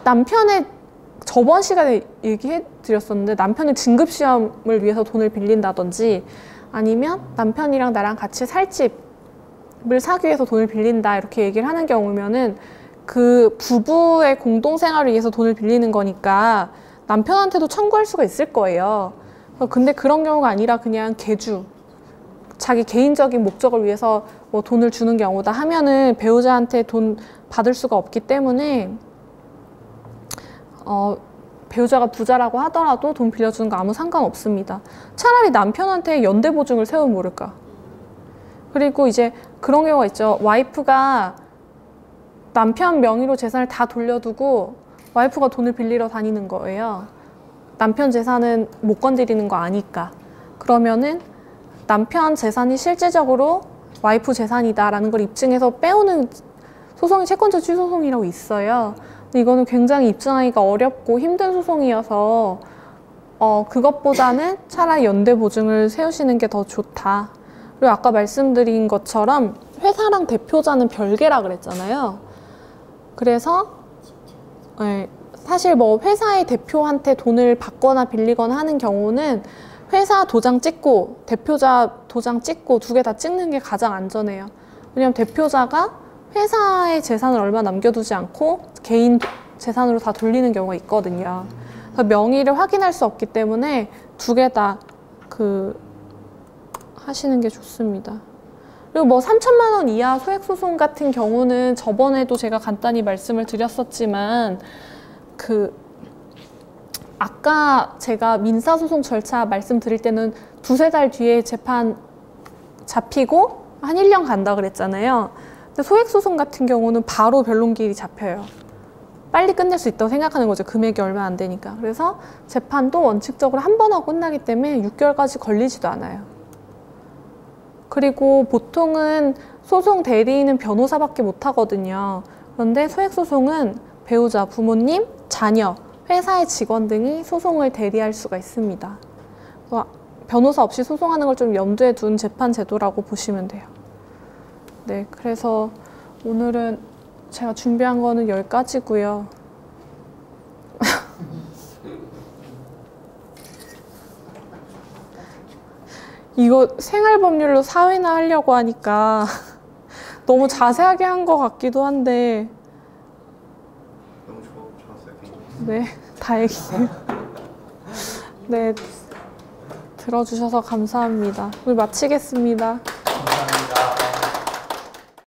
남편의 저번 시간에 얘기해 드렸었는데 남편의 진급시험을 위해서 돈을 빌린다든지 아니면 남편이랑 나랑 같이 살 집을 사기 위해서 돈을 빌린다 이렇게 얘기를 하는 경우면은 그 부부의 공동생활을 위해서 돈을 빌리는 거니까 남편한테도 청구할 수가 있을 거예요. 근데 그런 경우가 아니라 그냥 개주 자기 개인적인 목적을 위해서 뭐 돈을 주는 경우다 하면은 배우자한테 돈 받을 수가 없기 때문에 배우자가 부자라고 하더라도 돈 빌려주는 거 아무 상관없습니다. 차라리 남편한테 연대보증을 세우면 모를까. 그리고 이제 그런 경우가 있죠. 와이프가 남편 명의로 재산을 다 돌려두고 와이프가 돈을 빌리러 다니는 거예요. 남편 재산은 못 건드리는 거 아니까. 그러면은 남편 재산이 실질적으로 와이프 재산이다라는 걸 입증해서 빼오는 소송이 채권자 취소송이라고 있어요. 근데 이거는 굉장히 입증하기가 어렵고 힘든 소송이어서 그것보다는 차라리 연대보증을 세우시는 게 더 좋다. 그리고 아까 말씀드린 것처럼 회사랑 대표자는 별개라 그랬잖아요. 그래서 사실 뭐 회사의 대표한테 돈을 받거나 빌리거나 하는 경우는 회사 도장 찍고 대표자 도장 찍고 두 개 다 찍는 게 가장 안전해요. 왜냐하면 대표자가 회사의 재산을 얼마 남겨두지 않고 개인 재산으로 다 돌리는 경우가 있거든요. 그래서 명의를 확인할 수 없기 때문에 두 개 다 하시는 게 좋습니다. 그리고 뭐 3천만 원 이하 소액소송 같은 경우는 저번에도 제가 간단히 말씀을 드렸었지만 아까 제가 민사소송 절차 말씀드릴 때는 두세 달 뒤에 재판 잡히고 한 1년 간다 그랬잖아요. 근데 소액소송 같은 경우는 바로 변론기일이 잡혀요. 빨리 끝낼 수 있다고 생각하는 거죠. 금액이 얼마 안 되니까. 그래서 재판도 원칙적으로 한 번 하고 끝나기 때문에 6개월까지 걸리지도 않아요. 그리고 보통은 소송 대리인은 변호사밖에 못 하거든요. 그런데 소액소송은 배우자, 부모님, 자녀, 회사의 직원 등이 소송을 대리할 수가 있습니다. 변호사 없이 소송하는 걸 좀 염두에 둔 재판 제도라고 보시면 돼요. 네, 그래서 오늘은 제가 준비한 거는 여기까지고요. 이거 생활법률로 사회나 하려고 하니까 너무 자세하게 한 것 같기도 한데 너무 좋았어요. 네, 다행이네요. 네, 들어주셔서 감사합니다. 우리 마치겠습니다.